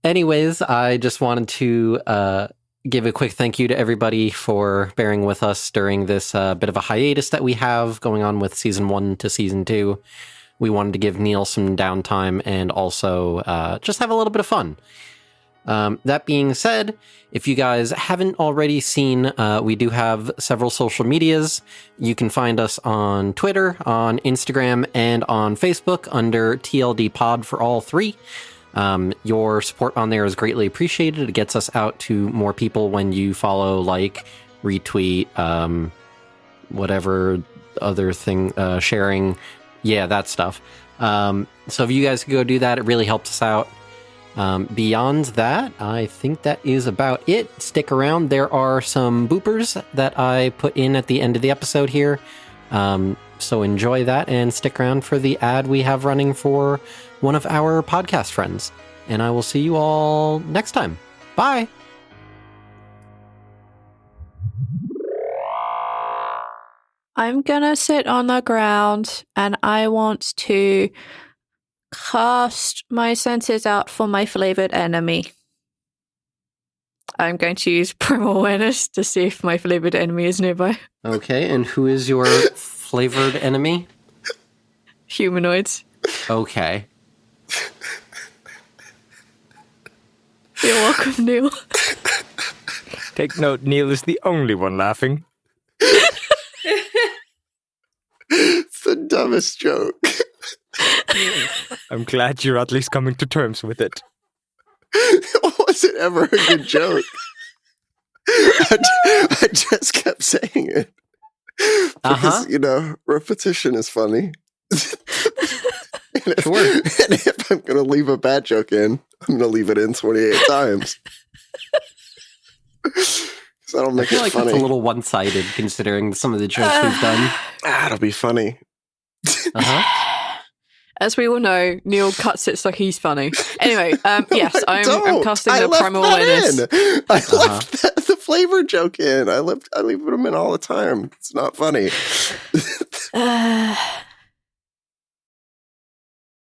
Anyways, I just wanted to give a quick thank you to everybody for bearing with us during this bit of a hiatus that we have going on with Season 1 to Season 2. We wanted to give Neil some downtime and also just have a little bit of fun. That being said, if you guys haven't already seen, we do have several social medias. You can find us on Twitter, on Instagram, and on Facebook under TLD Pod for all three. Your support on there is greatly appreciated. It gets us out to more people when you follow, like, retweet, whatever other thing, sharing. Yeah, that stuff. So if you guys could go do that, it really helps us out. Beyond that, I think that is about it. Stick around. There are some boopers that I put in at the end of the episode here. So enjoy that and stick around for the ad we have running for one of our podcast friends. And I will see you all next time. Bye. I'm gonna sit on the ground and I want to cast my senses out for my flavored enemy. I'm going to use primal awareness to see if my flavored enemy is nearby. Okay, and who is your flavored enemy? Humanoids. Okay. You're welcome, Neil. Take note, Neil is the only one laughing. It's the dumbest joke. I'm glad you're at least coming to terms with it. Was it ever a good joke? I just kept saying it. Because, you know, repetition is funny. And Sure. if I'm going to leave a bad joke in, I'm going to leave it in 28 times. So that'll I make feel it like funny. that's a little one-sided considering some of the jokes we've done. It'll be funny. Uh-huh. As we all know, Neil cuts it so he's funny. Anyway, yes, I'm Don't. casting I the left primal that awareness. in. I left the flavor joke in. I leave them in all the time. It's not funny.